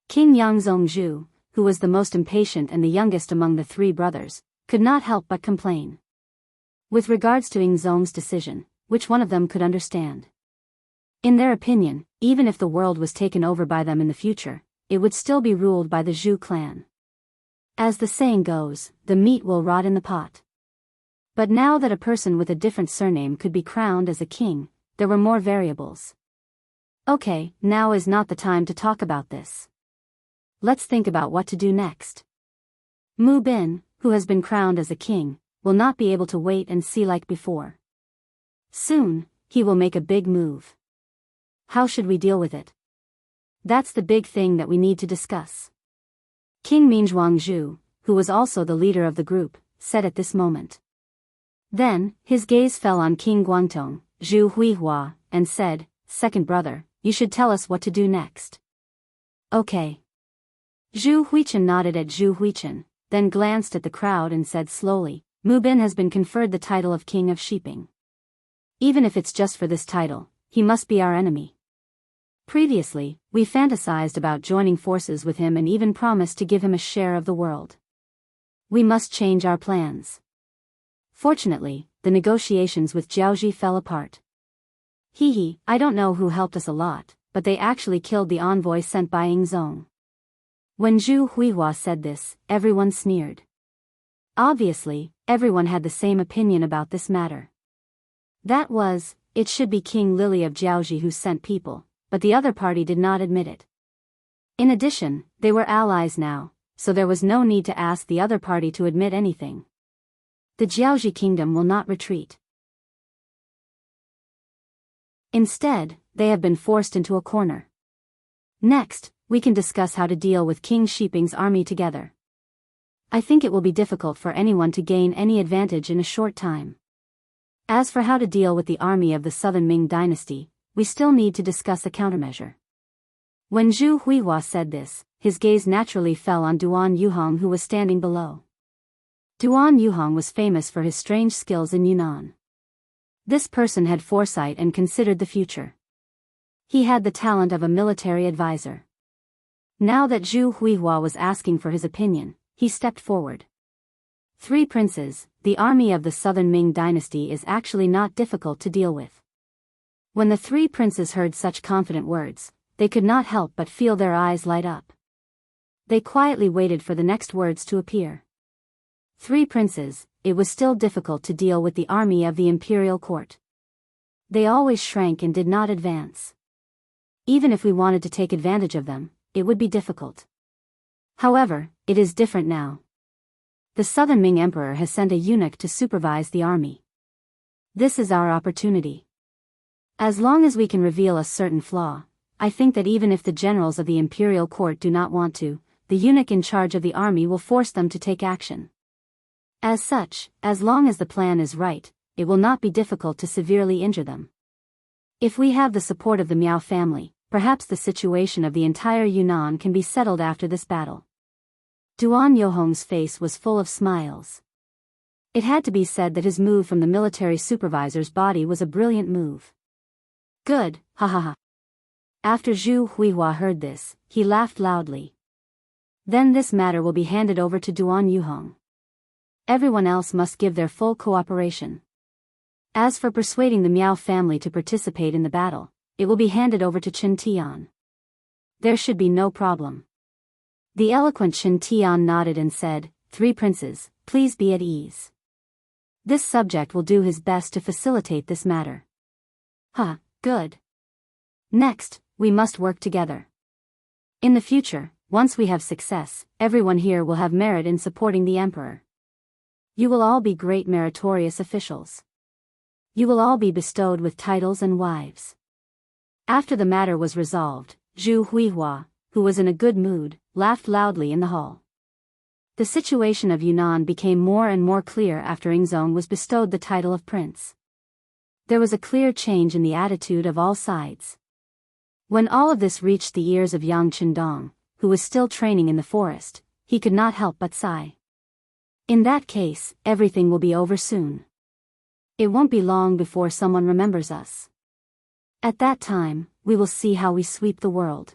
King Yangzong Zhu, who was the most impatient and the youngest among the three brothers, could not help but complain. With regards to Ying Zong's decision, which one of them could understand? In their opinion, even if the world was taken over by them in the future, it would still be ruled by the Zhu clan. As the saying goes, the meat will rot in the pot. But now that a person with a different surname could be crowned as a king, there were more variables. Okay, now is not the time to talk about this. Let's think about what to do next. Mu Bin, who has been crowned as a king, will not be able to wait and see like before. Soon, he will make a big move. How should we deal with it? That's the big thing that we need to discuss. King Minzhuang Zhu, who was also the leader of the group, said at this moment. Then, his gaze fell on King Guangtong, Zhu Huihua, and said, "Second brother, you should tell us what to do next." Okay. Zhu Huichen nodded at Zhu Huichen, then glanced at the crowd and said slowly, Mu Bin has been conferred the title of King of Shiping. Even if it's just for this title, he must be our enemy. Previously, we fantasized about joining forces with him and even promised to give him a share of the world. We must change our plans. Fortunately, the negotiations with Jiaoji fell apart. I don't know who helped us a lot, but they actually killed the envoy sent by Ying Zong. When Zhu Huihua said this, everyone sneered. Obviously, everyone had the same opinion about this matter. That was, it should be King Lily of Jiaoji who sent people, but the other party did not admit it. In addition, they were allies now, so there was no need to ask the other party to admit anything. The Jiaoji kingdom will not retreat. Instead, they have been forced into a corner. Next, we can discuss how to deal with King Shiping's army together. I think it will be difficult for anyone to gain any advantage in a short time. As for how to deal with the army of the Southern Ming dynasty, we still need to discuss a countermeasure. When Zhu Huihua said this, his gaze naturally fell on Duan Yuhong who was standing below. Duan Yuhong was famous for his strange skills in Yunnan. This person had foresight and considered the future. He had the talent of a military advisor. Now that Zhu Huihua was asking for his opinion, he stepped forward. Three princes, the army of the Southern Ming dynasty is actually not difficult to deal with. When the three princes heard such confident words, they could not help but feel their eyes light up. They quietly waited for the next words to appear. Three princes, it was still difficult to deal with the army of the imperial court. They always shrank and did not advance. Even if we wanted to take advantage of them, it would be difficult. However, it is different now. The Southern Ming Emperor has sent a eunuch to supervise the army. This is our opportunity. As long as we can reveal a certain flaw, I think that even if the generals of the imperial court do not want to, the eunuch in charge of the army will force them to take action. As such, as long as the plan is right, it will not be difficult to severely injure them. If we have the support of the Miao family, perhaps the situation of the entire Yunnan can be settled after this battle. Duan Yuhong's face was full of smiles. It had to be said that his move from the military supervisor's body was a brilliant move. Good, ha ha ha. After Zhu Huihua heard this, he laughed loudly. Then this matter will be handed over to Duan Yuhong. Everyone else must give their full cooperation. As for persuading the Miao family to participate in the battle, it will be handed over to Chen Tian. There should be no problem. The eloquent Chen Tian nodded and said, 3 princes, please be at ease. This subject will do his best to facilitate this matter. Good. Next, we must work together. In the future, once we have success, everyone here will have merit in supporting the emperor. You will all be great meritorious officials. You will all be bestowed with titles and wives. After the matter was resolved, Zhu Huihua, who was in a good mood, laughed loudly in the hall. The situation of Yunnan became more and more clear after Yingzong was bestowed the title of prince. There was a clear change in the attitude of all sides. When all of this reached the ears of Yang Qindong, who was still training in the forest, he could not help but sigh. In that case, everything will be over soon. It won't be long before someone remembers us. At that time, we will see how we sweep the world.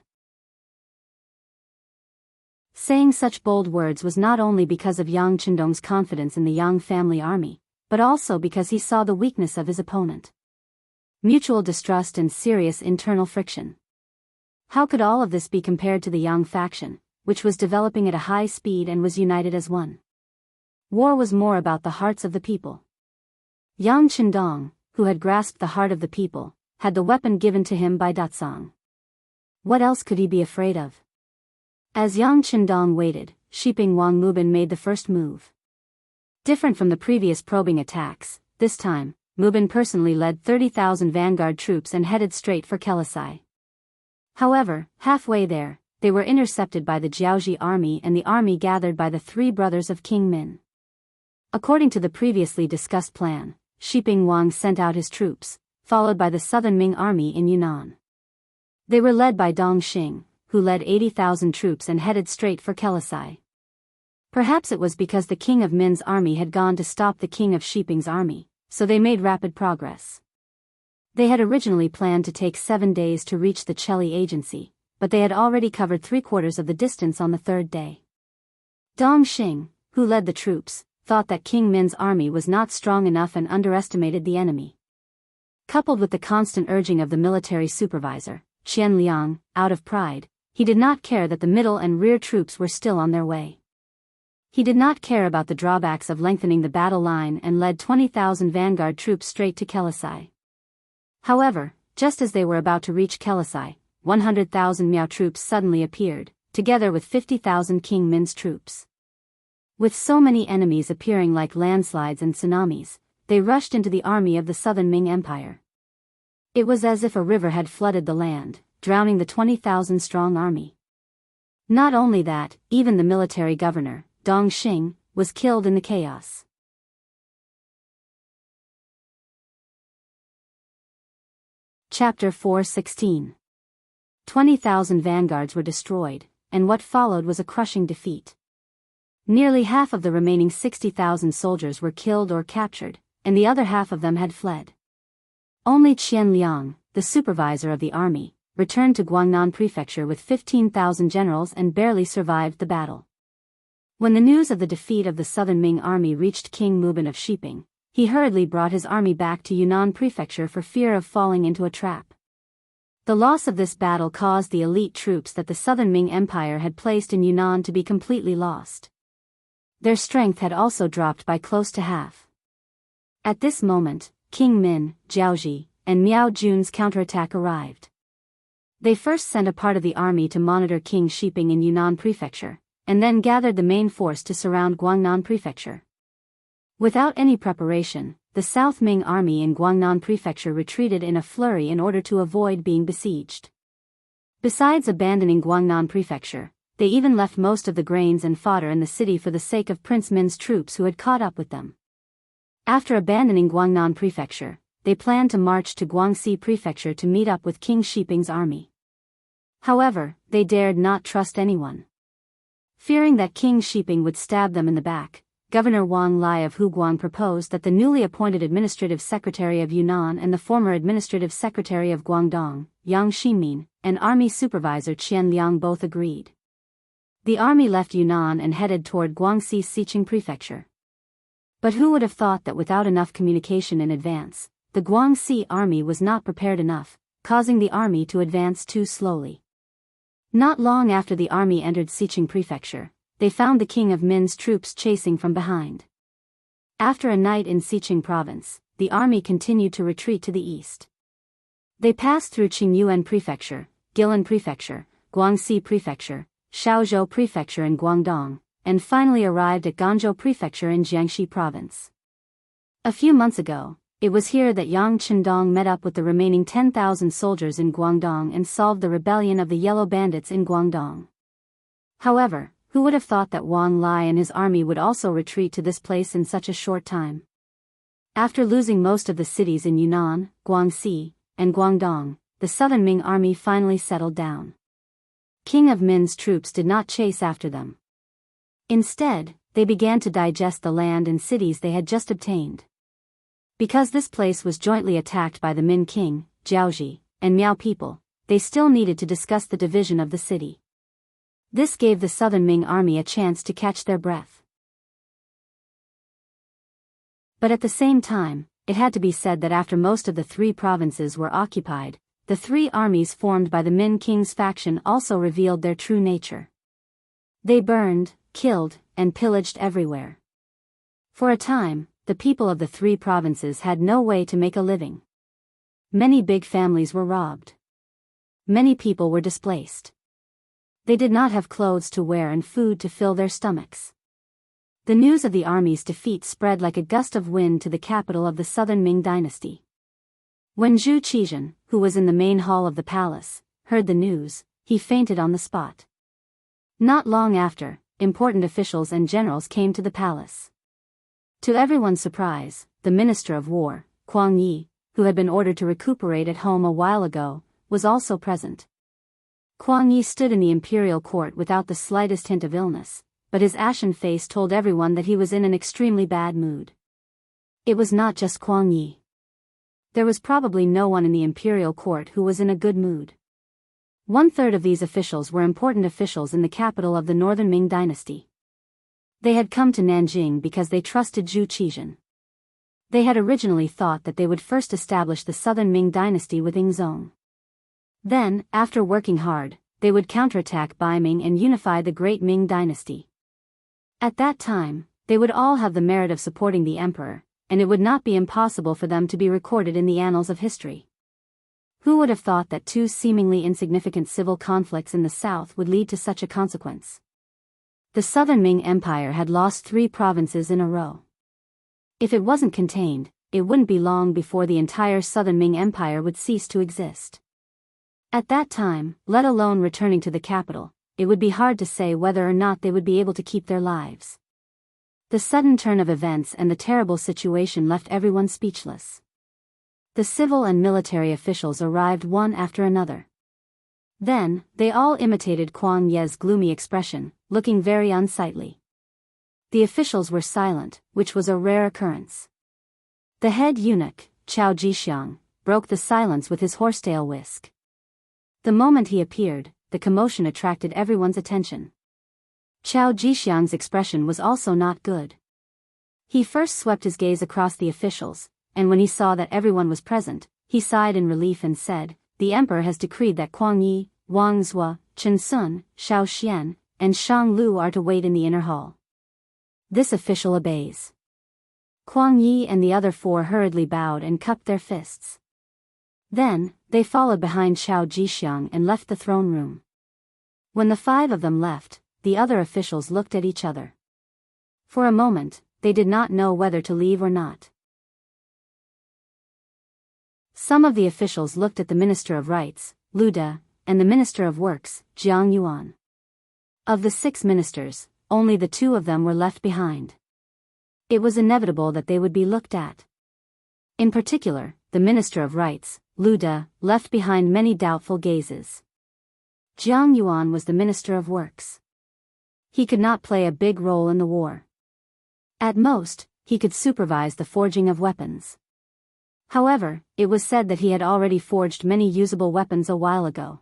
Saying such bold words was not only because of Yang Qindong's confidence in the Yang family army, but also because he saw the weakness of his opponent. Mutual distrust and serious internal friction. How could all of this be compared to the Yang faction, which was developing at a high speed and was united as one? War was more about the hearts of the people. Yang Qindong, who had grasped the heart of the people, had the weapon given to him by Datsang. What else could he be afraid of? As Yang Qindong waited, Shiping Wang Mubin made the first move. Different from the previous probing attacks, this time, Mubin personally led 30,000 vanguard troops and headed straight for Kelisai. However, halfway there, they were intercepted by the Jiaoji army and the army gathered by the 3 brothers of King Min. According to the previously discussed plan, Shiping Wang sent out his troops, followed by the Southern Ming army in Yunnan. They were led by Dong Xing, who led 80,000 troops and headed straight for Kelisai. Perhaps it was because the king of Min's army had gone to stop the king of Shiping's army, so they made rapid progress. They had originally planned to take 7 days to reach the Cheli agency, but they had already covered 3/4 of the distance on the 3rd day. Dong Xing, who led the troops, thought that King Min's army was not strong enough and underestimated the enemy. Coupled with the constant urging of the military supervisor, Qian Liang, out of pride, he did not care that the middle and rear troops were still on their way. He did not care about the drawbacks of lengthening the battle line and led 20,000 vanguard troops straight to Kelisai. However, just as they were about to reach Kelisai, 100,000 Miao troops suddenly appeared, together with 50,000 King Min's troops. With so many enemies appearing like landslides and tsunamis, they rushed into the army of the Southern Ming Empire. It was as if a river had flooded the land, drowning the 20,000-strong army. Not only that, even the military governor, Dong Xing, was killed in the chaos. Chapter 4:16. 20,000 vanguards were destroyed, and what followed was a crushing defeat. Nearly half of the remaining 60,000 soldiers were killed or captured, and the other half of them had fled. Only Qian Liang, the supervisor of the army, returned to Guangnan Prefecture with 15,000 generals and barely survived the battle. When the news of the defeat of the Southern Ming army reached King Mubin of Shiping, he hurriedly brought his army back to Yunnan Prefecture for fear of falling into a trap. The loss of this battle caused the elite troops that the Southern Ming Empire had placed in Yunnan to be completely lost. Their strength had also dropped by close to half. At this moment, King Min, Jiaoji, and Miao Jun's counterattack arrived. They first sent a part of the army to monitor King Shiping in Yunnan Prefecture, and then gathered the main force to surround Guangnan Prefecture. Without any preparation, the South Ming army in Guangnan Prefecture retreated in a flurry in order to avoid being besieged. Besides abandoning Guangnan Prefecture, they even left most of the grains and fodder in the city for the sake of Prince Min's troops who had caught up with them. After abandoning Guangnan Prefecture, they planned to march to Guangxi Prefecture to meet up with King Shiping's army. However, they dared not trust anyone. Fearing that King Shiping would stab them in the back, Governor Wang Lai of Huguang proposed that the newly appointed Administrative Secretary of Yunnan and the former Administrative Secretary of Guangdong, Yang Ximin, and Army Supervisor Qian Liang both agreed. The army left Yunnan and headed toward Guangxi's Xiqing prefecture. But who would have thought that without enough communication in advance, the Guangxi army was not prepared enough, causing the army to advance too slowly. Not long after the army entered Xiqing prefecture, they found the king of Min's troops chasing from behind. After a night in Xiqing province, the army continued to retreat to the east. They passed through Qingyuan prefecture, Guilin prefecture, Guangxi prefecture, Shaozhou prefecture in Guangdong, and finally arrived at Ganzhou prefecture in Jiangxi province. A few months ago, it was here that Yang Chendong met up with the remaining 10,000 soldiers in Guangdong and solved the rebellion of the Yellow Bandits in Guangdong. However, who would have thought that Wang Lai and his army would also retreat to this place in such a short time? After losing most of the cities in Yunnan, Guangxi, and Guangdong, the southern Ming army finally settled down. King of Min's troops did not chase after them. Instead, they began to digest the land and cities they had just obtained. Because this place was jointly attacked by the Min king, Jiaoji, and Miao people, they still needed to discuss the division of the city. This gave the southern Ming army a chance to catch their breath. But at the same time, it had to be said that after most of the three provinces were occupied, the three armies formed by the Min king's faction also revealed their true nature. They burned, killed, and pillaged everywhere. For a time, the people of the three provinces had no way to make a living. Many big families were robbed. Many people were displaced. They did not have clothes to wear and food to fill their stomachs. The news of the army's defeat spread like a gust of wind to the capital of the southern Ming dynasty. When Zhu Qizhen, who was in the main hall of the palace, heard the news, he fainted on the spot. Not long after, important officials and generals came to the palace. To everyone's surprise, the Minister of War, Kuang Yi, who had been ordered to recuperate at home a while ago, was also present. Kuang Yi stood in the imperial court without the slightest hint of illness, but his ashen face told everyone that he was in an extremely bad mood. It was not just Kuang Yi. There was probably no one in the imperial court who was in a good mood. 1/3 of these officials were important officials in the capital of the northern Ming dynasty. They had come to Nanjing because they trusted Zhu Qizhen. They had originally thought that they would first establish the southern Ming dynasty with Yingzong. Then, after working hard, they would counterattack Baiming and unify the great Ming dynasty. At that time, they would all have the merit of supporting the emperor, and it would not be impossible for them to be recorded in the annals of history. Who would have thought that two seemingly insignificant civil conflicts in the south would lead to such a consequence? The southern Ming Empire had lost 3 provinces in a row. If it wasn't contained, it wouldn't be long before the entire southern Ming Empire would cease to exist. At that time, let alone returning to the capital, it would be hard to say whether or not they would be able to keep their lives. The sudden turn of events and the terrible situation left everyone speechless. The civil and military officials arrived one after another. Then, they all imitated Kuang Ye's gloomy expression, looking very unsightly. The officials were silent, which was a rare occurrence. The head eunuch, Chao Jixiang, broke the silence with his horsetail whisk. The moment he appeared, the commotion attracted everyone's attention. Chao Jixiang's expression was also not good. He first swept his gaze across the officials, and when he saw that everyone was present, he sighed in relief and said, "The emperor has decreed that Kuang Yi, Wang Zhua, Chen Sun, Shao Xian, and Shang Lu are to wait in the inner hall." This official obeys. Kuang Yi and the other 4 hurriedly bowed and cupped their fists. Then, they followed behind Chao Jixiang and left the throne room. When the 5 of them left, the other officials looked at each other. For a moment, they did not know whether to leave or not. Some of the officials looked at the Minister of Rights, Lu De, and the Minister of Works, Jiang Yuan. Of the 6 ministers, only the 2 of them were left behind. It was inevitable that they would be looked at. In particular, the Minister of Rights, Lu De, left behind many doubtful gazes. Jiang Yuan was the Minister of Works. He could not play a big role in the war. At most, he could supervise the forging of weapons. However, it was said that he had already forged many usable weapons a while ago.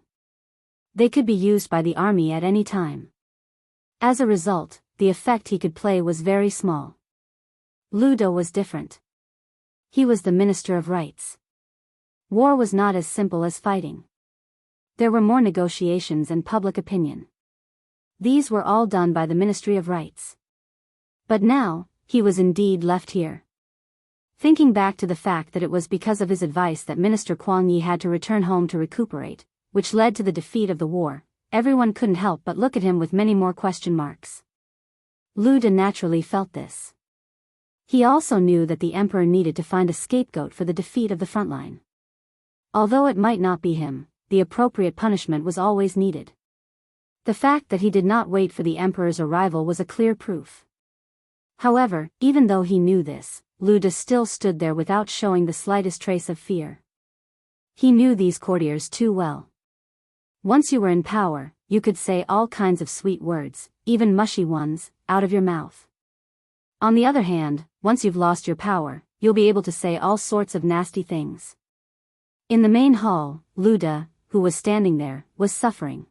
They could be used by the army at any time. As a result, the effect he could play was very small. Lu De was different. He was the Minister of Rights. War was not as simple as fighting. There were more negotiations and public opinion. These were all done by the Ministry of Rights. But now, he was indeed left here. Thinking back to the fact that it was because of his advice that Minister Kuang Yi had to return home to recuperate, which led to the defeat of the war, everyone couldn't help but look at him with many more question marks. Lu De naturally felt this. He also knew that the emperor needed to find a scapegoat for the defeat of the frontline. Although it might not be him, the appropriate punishment was always needed. The fact that he did not wait for the emperor's arrival was a clear proof. However, even though he knew this, Lu De still stood there without showing the slightest trace of fear. He knew these courtiers too well. Once you were in power, you could say all kinds of sweet words, even mushy ones, out of your mouth. On the other hand, once you've lost your power, you'll be able to say all sorts of nasty things. In the main hall, Lu De, who was standing there, was suffering.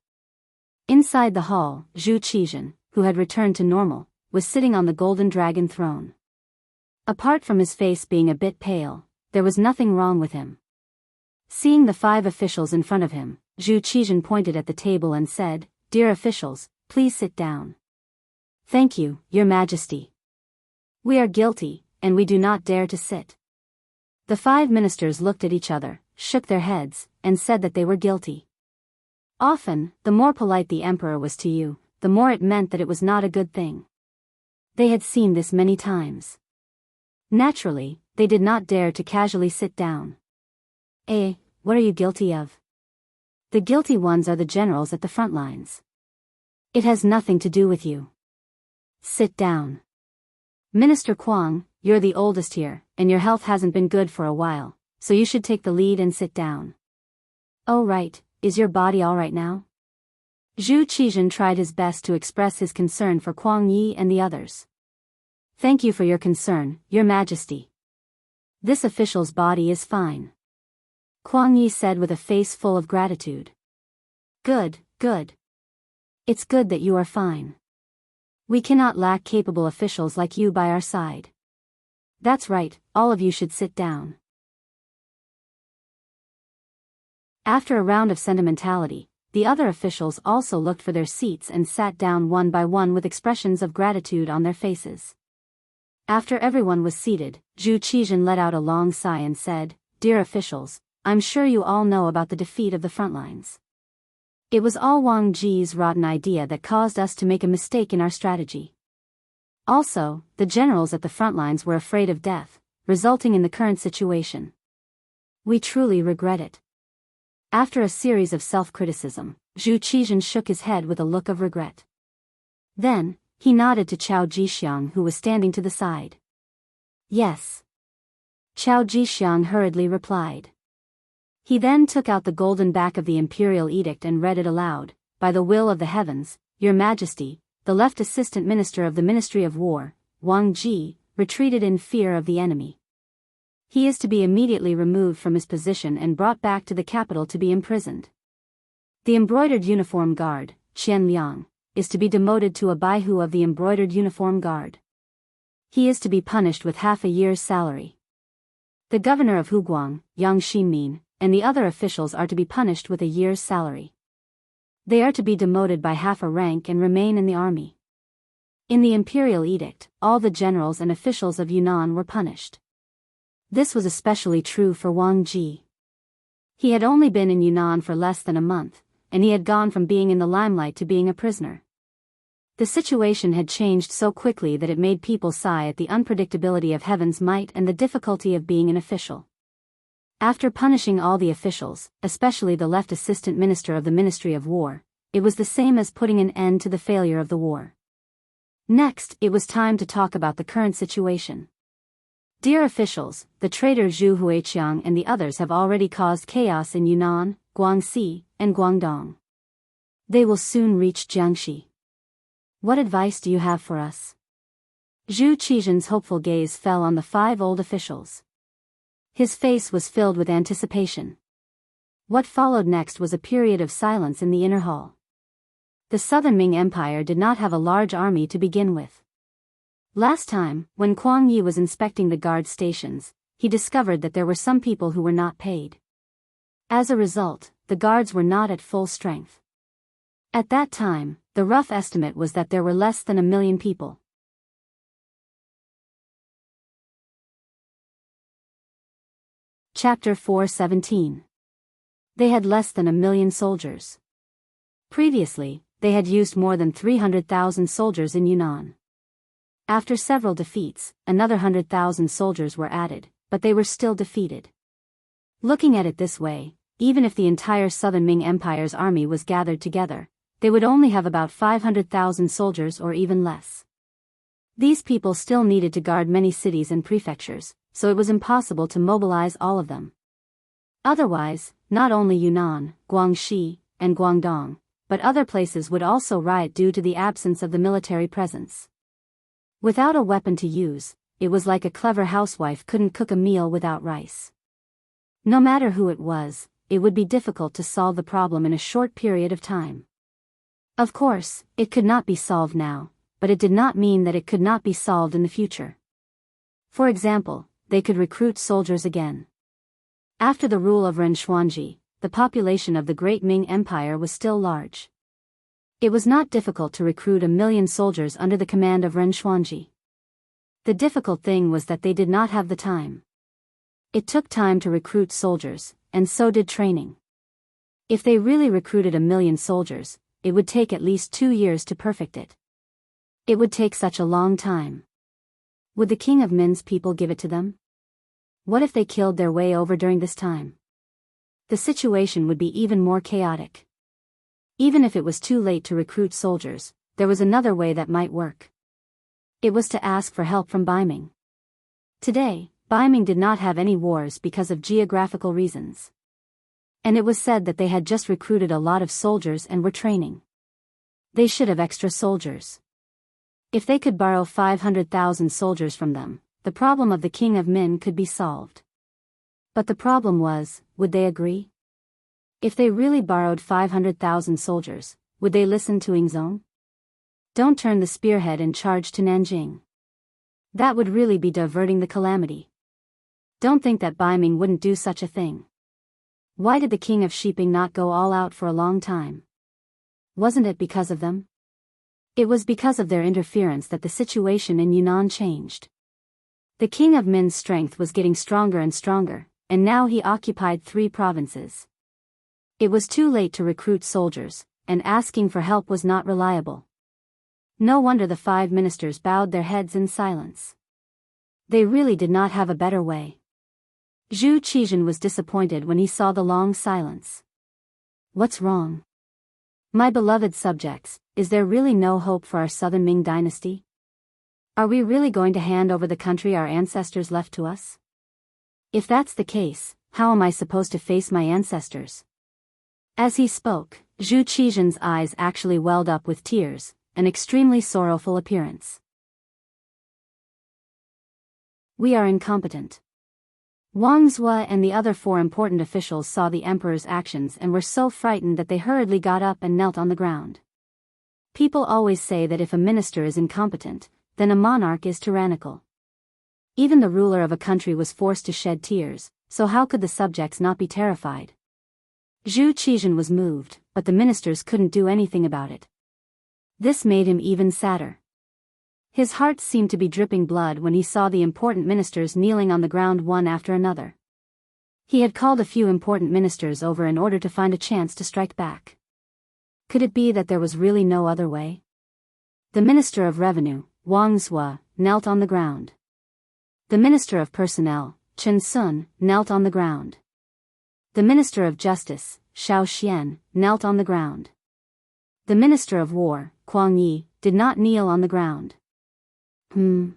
Inside the hall, Zhu Qizhen, who had returned to normal, was sitting on the golden dragon throne. Apart from his face being a bit pale, there was nothing wrong with him. Seeing the 5 officials in front of him, Zhu Qizhen pointed at the table and said, "Dear officials, please sit down." "Thank you, Your Majesty. We are guilty, and we do not dare to sit." The 5 ministers looked at each other, shook their heads, and said that they were guilty. Often, the more polite the emperor was to you, the more it meant that it was not a good thing. They had seen this many times. Naturally, they did not dare to casually sit down. What are you guilty of?" "The guilty ones are the generals at the front lines. It has nothing to do with you. Sit down. Minister Kuang, you're the oldest here, and your health hasn't been good for a while, so you should take the lead and sit down." "Oh right, is your body all right now?" Zhu Qizhen tried his best to express his concern for Kuang Yi and the others. "Thank you for your concern, Your Majesty. This official's body is fine," Kuang Yi said with a face full of gratitude. Good. It's good that you are fine. We cannot lack capable officials like you by our side. That's right, all of you should sit down." After a round of sentimentality, the other officials also looked for their seats and sat down one by one with expressions of gratitude on their faces. After everyone was seated, Zhu Qizhen let out a long sigh and said, "Dear officials, I'm sure you all know about the defeat of the front lines. It was all Wang Ji's rotten idea that caused us to make a mistake in our strategy. Also, the generals at the front lines were afraid of death, resulting in the current situation. We truly regret it." After a series of self-criticism, Zhu Qizhen shook his head with a look of regret. Then, he nodded to Cao Jixiang who was standing to the side. "Yes." Cao Jixiang hurriedly replied. He then took out the golden back of the imperial edict and read it aloud. "By the will of the heavens, Your Majesty, the left assistant minister of the Ministry of War, Wang Ji, retreated in fear of the enemy. He is to be immediately removed from his position and brought back to the capital to be imprisoned. The embroidered uniform guard, Qian Liang, is to be demoted to a baihu of the embroidered uniform guard. He is to be punished with half a year's salary. The governor of Huguang, Yang Xinmin, and the other officials are to be punished with a year's salary. They are to be demoted by half a rank and remain in the army." In the imperial edict, all the generals and officials of Yunnan were punished. This was especially true for Wang Ji. He had only been in Yunnan for less than a month, and he had gone from being in the limelight to being a prisoner. The situation had changed so quickly that it made people sigh at the unpredictability of heaven's might and the difficulty of being an official. After punishing all the officials, especially the left assistant minister of the Ministry of War, it was the same as putting an end to the failure of the war. Next, it was time to talk about the current situation. "Dear officials, the traitor Zhu Huiqiang and the others have already caused chaos in Yunnan, Guangxi, and Guangdong. They will soon reach Jiangxi. What advice do you have for us?" Zhu Qizhen's hopeful gaze fell on the 5 old officials. His face was filled with anticipation. What followed next was a period of silence in the inner hall. The Southern Ming Empire did not have a large army to begin with. Last time, when Kuang Yi was inspecting the guard stations, he discovered that there were some people who were not paid. As a result, the guards were not at full strength. At that time, the rough estimate was that there were less than 1 million people. Chapter 4:17. They had less than 1 million soldiers. Previously, they had used more than 300,000 soldiers in Yunnan. After several defeats, another 100,000 soldiers were added, but they were still defeated. Looking at it this way, even if the entire Southern Ming Empire's army was gathered together, they would only have about 500,000 soldiers or even less. These people still needed to guard many cities and prefectures, so it was impossible to mobilize all of them. Otherwise, not only Yunnan, Guangxi, and Guangdong, but other places would also riot due to the absence of the military presence. Without a weapon to use, it was like a clever housewife couldn't cook a meal without rice. No matter who it was, it would be difficult to solve the problem in a short period of time. Of course, it could not be solved now, but it did not mean that it could not be solved in the future. For example, they could recruit soldiers again. After the rule of Ren Xuanji, the population of the Great Ming Empire was still large. It was not difficult to recruit 1 million soldiers under the command of Ren Xuanji. The difficult thing was that they did not have the time. It took time to recruit soldiers, and so did training. If they really recruited 1 million soldiers, it would take at least 2 years to perfect it. It would take such a long time. Would the king of Min's people give it to them? What if they killed their way over during this time? The situation would be even more chaotic. Even if it was too late to recruit soldiers, there was another way that might work. It was to ask for help from Baiming. Today, Baiming did not have any wars because of geographical reasons. And it was said that they had just recruited a lot of soldiers and were training. They should have extra soldiers. If they could borrow 500,000 soldiers from them, the problem of the king of Min could be solved. But the problem was, would they agree? If they really borrowed 500,000 soldiers, would they listen to Yingzong? Don't turn the spearhead and charge to Nanjing. That would really be diverting the calamity. Don't think that Baiming wouldn't do such a thing. Why did the king of Shiping not go all out for a long time? Wasn't it because of them? It was because of their interference that the situation in Yunnan changed. The king of Min's strength was getting stronger and stronger, and now he occupied 3 provinces. It was too late to recruit soldiers, and asking for help was not reliable. No wonder the 5 ministers bowed their heads in silence. They really did not have a better way. Zhu Qizhen was disappointed when he saw the long silence. What's wrong? My beloved subjects, is there really no hope for our Southern Ming dynasty? Are we really going to hand over the country our ancestors left to us? If that's the case, how am I supposed to face my ancestors? As he spoke, Zhu Qizhen's eyes actually welled up with tears, an extremely sorrowful appearance. We are incompetent. Wang Zhua and the other 4 important officials saw the emperor's actions and were so frightened that they hurriedly got up and knelt on the ground. People always say that if a minister is incompetent, then a monarch is tyrannical. Even the ruler of a country was forced to shed tears, so how could the subjects not be terrified? Zhu Qizhen was moved, but the ministers couldn't do anything about it. This made him even sadder. His heart seemed to be dripping blood when he saw the important ministers kneeling on the ground one after another. He had called a few important ministers over in order to find a chance to strike back. Could it be that there was really no other way? The Minister of Revenue, Wang Zhua, knelt on the ground. The Minister of Personnel, Chen Sun, knelt on the ground. The Minister of Justice, Xiao Xian, knelt on the ground. The Minister of War, Kuang Yi, did not kneel on the ground. Zhu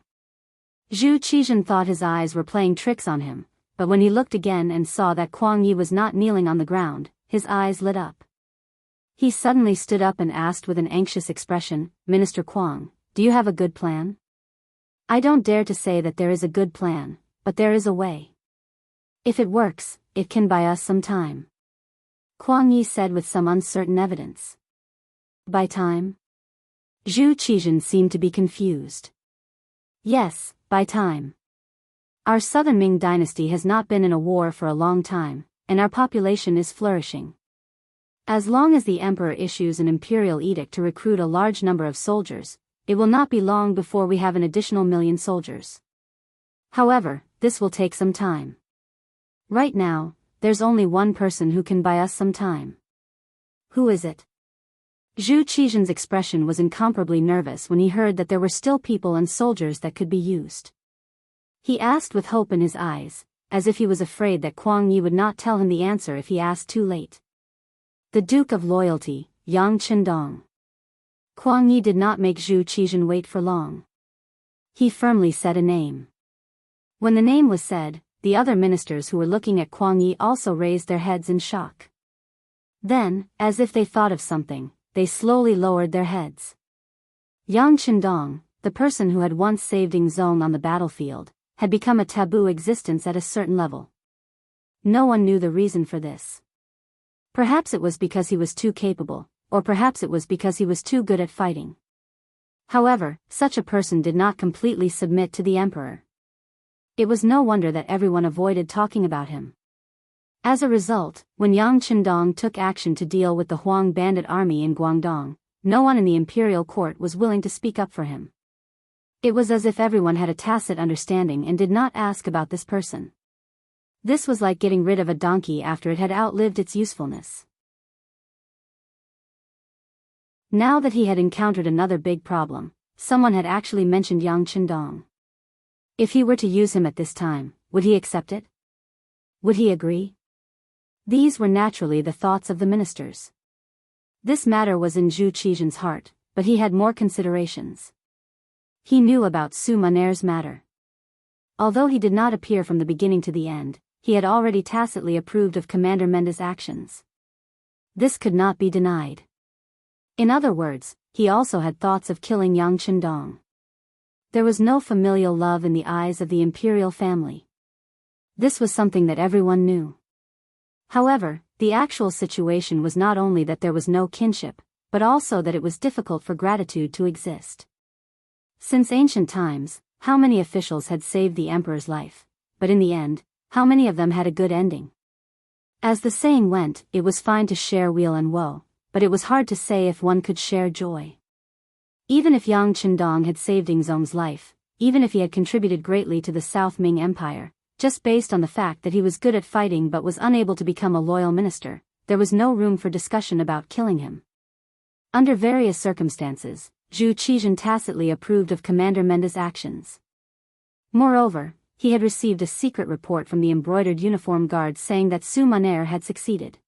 Qizhen thought his eyes were playing tricks on him, but when he looked again and saw that Kuang Yi was not kneeling on the ground, his eyes lit up. He suddenly stood up and asked with an anxious expression, Minister Kuang, do you have a good plan? I don't dare to say that there is a good plan, but there is a way. If it works, it can buy us some time. Kuang Yi said with some uncertain evidence. By time? Zhu Qizhen seemed to be confused. Yes, by time. Our southern Ming dynasty has not been in a war for a long time, and our population is flourishing. As long as the emperor issues an imperial edict to recruit a large number of soldiers, it will not be long before we have an additional 1,000,000 soldiers. However, this will take some time. Right now, there's only one person who can buy us some time. Who is it? Zhu Qizhen's expression was incomparably nervous when he heard that there were still people and soldiers that could be used. He asked with hope in his eyes, as if he was afraid that Kuang Yi would not tell him the answer if he asked too late. The Duke of Loyalty, Yang Qindong. Kuang Yi did not make Zhu Qizhen wait for long. He firmly said a name. When the name was said, the other ministers who were looking at Kuang Yi also raised their heads in shock. Then, as if they thought of something, they slowly lowered their heads. Yang Qindong, the person who had once saved Yingzong on the battlefield, had become a taboo existence at a certain level. No one knew the reason for this. Perhaps it was because he was too capable, or perhaps it was because he was too good at fighting. However, such a person did not completely submit to the emperor. It was no wonder that everyone avoided talking about him. As a result, when Yang Qindong took action to deal with the Huang bandit army in Guangdong, no one in the imperial court was willing to speak up for him. It was as if everyone had a tacit understanding and did not ask about this person. This was like getting rid of a donkey after it had outlived its usefulness. Now that he had encountered another big problem, someone had actually mentioned Yang Qindong. If he were to use him at this time, would he accept it? Would he agree? These were naturally the thoughts of the ministers. This matter was in Zhu Qizhen's heart, but he had more considerations. He knew about Su Maner's matter. Although he did not appear from the beginning to the end, he had already tacitly approved of Commander Menda's actions. This could not be denied. In other words, he also had thoughts of killing Yang Qindong. There was no familial love in the eyes of the imperial family. This was something that everyone knew. However, the actual situation was not only that there was no kinship, but also that it was difficult for gratitude to exist. Since ancient times, how many officials had saved the emperor's life, but in the end, how many of them had a good ending? As the saying went, it was fine to share weal and woe, but it was hard to say if one could share joy. Even if Yang Qindong had saved Yingzong's life, even if he had contributed greatly to the South Ming Empire, just based on the fact that he was good at fighting but was unable to become a loyal minister, there was no room for discussion about killing him. Under various circumstances, Zhu Qizhen tacitly approved of Commander Menda's actions. Moreover, he had received a secret report from the embroidered uniform guards saying that Su Maner had succeeded.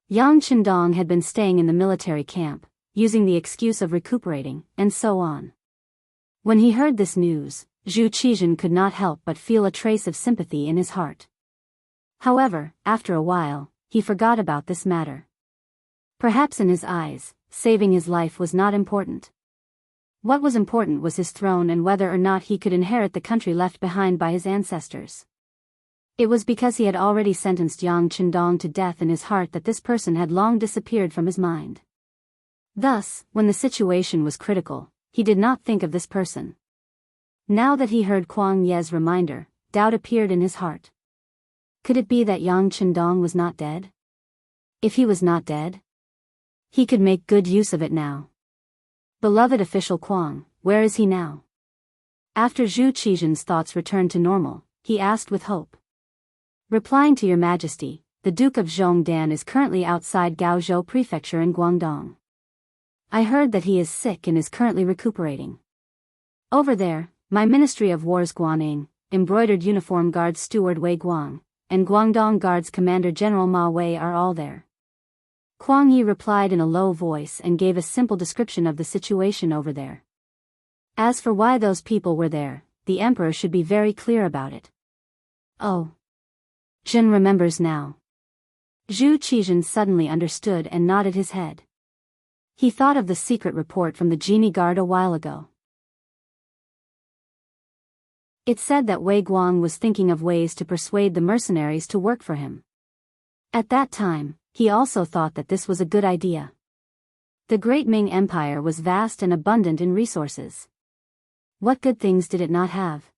Yang Qindong had been staying in the military camp, using the excuse of recuperating, and so on. When he heard this news, Zhu Qizhen could not help but feel a trace of sympathy in his heart. However, after a while, he forgot about this matter. Perhaps in his eyes, saving his life was not important. What was important was his throne and whether or not he could inherit the country left behind by his ancestors. It was because he had already sentenced Yang Qindong to death in his heart that this person had long disappeared from his mind. Thus, when the situation was critical, he did not think of this person. Now that he heard Kuang Ye's reminder, doubt appeared in his heart. Could it be that Yang Qindong was not dead? If he was not dead, he could make good use of it now. Beloved official Kuang, where is he now? After Zhu Qizhen's thoughts returned to normal, he asked with hope. Replying to Your Majesty, the Duke of Zhongdan is currently outside Gaozhou Prefecture in Guangdong. I heard that he is sick and is currently recuperating. Over there, my Ministry of War's Guaning, embroidered uniform guards steward Wei Guang, and Guangdong Guards Commander General Ma Wei are all there. Kuang Yi replied in a low voice and gave a simple description of the situation over there. As for why those people were there, the emperor should be very clear about it. Oh. Jin remembers now. Zhu Qizhen suddenly understood and nodded his head. He thought of the secret report from the genie guard a while ago. It said that Wei Guang was thinking of ways to persuade the mercenaries to work for him. At that time, he also thought that this was a good idea. The great Ming Empire was vast and abundant in resources. What good things did it not have?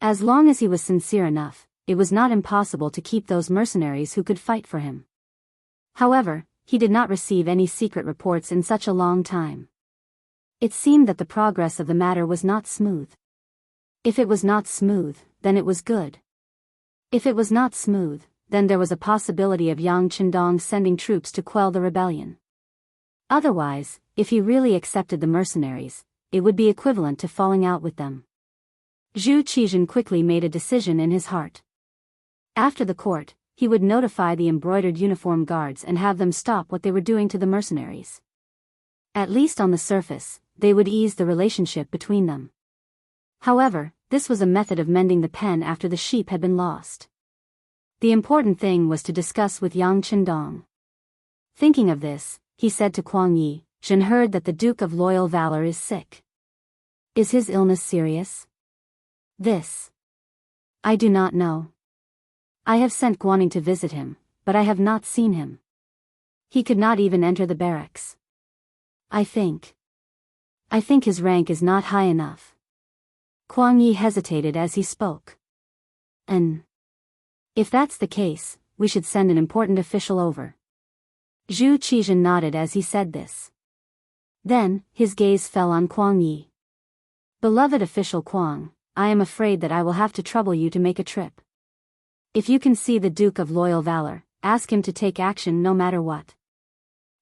As long as he was sincere enough, it was not impossible to keep those mercenaries who could fight for him. However, he did not receive any secret reports in such a long time. It seemed that the progress of the matter was not smooth. If it was not smooth, then it was good. If it was not smooth, then there was a possibility of Yang Qindong sending troops to quell the rebellion. Otherwise, if he really accepted the mercenaries, it would be equivalent to falling out with them. Zhu Qizhen quickly made a decision in his heart. After the court, he would notify the embroidered uniform guards and have them stop what they were doing to the mercenaries. At least on the surface, they would ease the relationship between them. However, this was a method of mending the pen after the sheep had been lost. The important thing was to discuss with Yang Qindong. Thinking of this, he said to Kuang Yi, "Zhen heard that the Duke of Loyal Valor is sick. Is his illness serious?" "This. I do not know. I have sent Guaning to visit him, but I have not seen him. He could not even enter the barracks. I think his rank is not high enough." Kuang Yi hesitated as he spoke. If that's the case, we should send an important official over." Zhu Qizhen nodded as he said this. Then, his gaze fell on Kuang Yi. "Beloved official Kuang, I am afraid that I will have to trouble you to make a trip. If you can see the Duke of Loyal Valor, ask him to take action no matter what.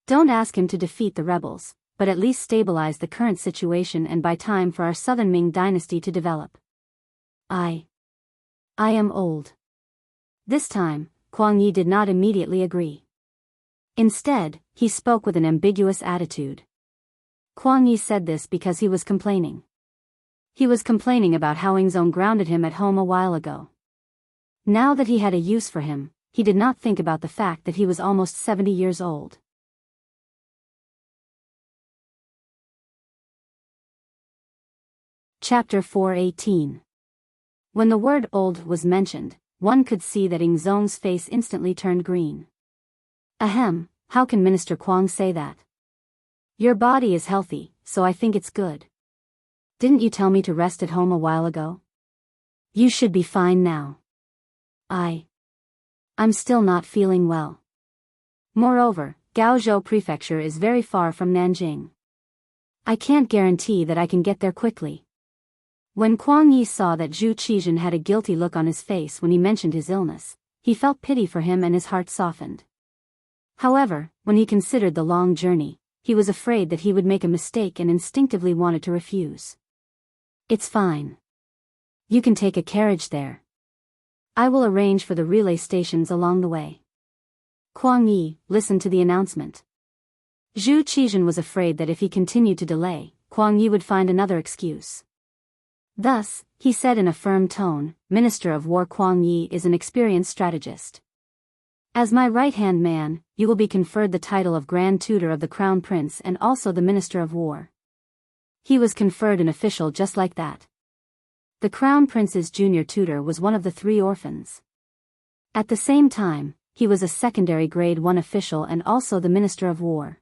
Don't ask him to defeat the rebels, but at least stabilize the current situation and buy time for our Southern Ming dynasty to develop. I am old." This time, Kuang Yi did not immediately agree. Instead, he spoke with an ambiguous attitude. Kuang Yi said this because he was complaining. He was complaining about how Ingzong grounded him at home a while ago. Now that he had a use for him, he did not think about the fact that he was almost 70 years old. Chapter 418. When the word old was mentioned, one could see that Ingzong's face instantly turned green. "Ahem, how can Minister Kuang say that? Your body is healthy, so I think it's good. Didn't you tell me to rest at home a while ago? You should be fine now." I'm still not feeling well. Moreover, Gaozhou Prefecture is very far from Nanjing. I can't guarantee that I can get there quickly." When Kuang Yi saw that Zhu Qizhen had a guilty look on his face when he mentioned his illness, he felt pity for him and his heart softened. However, when he considered the long journey, he was afraid that he would make a mistake and instinctively wanted to refuse. "It's fine. You can take a carriage there. I will arrange for the relay stations along the way." Kuang Yi listened to the announcement. Zhu Qizhen was afraid that if he continued to delay, Kuang Yi would find another excuse. Thus, he said in a firm tone, "Minister of War Kuang Yi is an experienced strategist. As my right-hand man, you will be conferred the title of Grand Tutor of the Crown Prince and also the Minister of War." He was conferred an official just like that. The Crown Prince's junior tutor was one of the 3 orphans. At the same time, he was a secondary grade 1 official and also the Minister of War.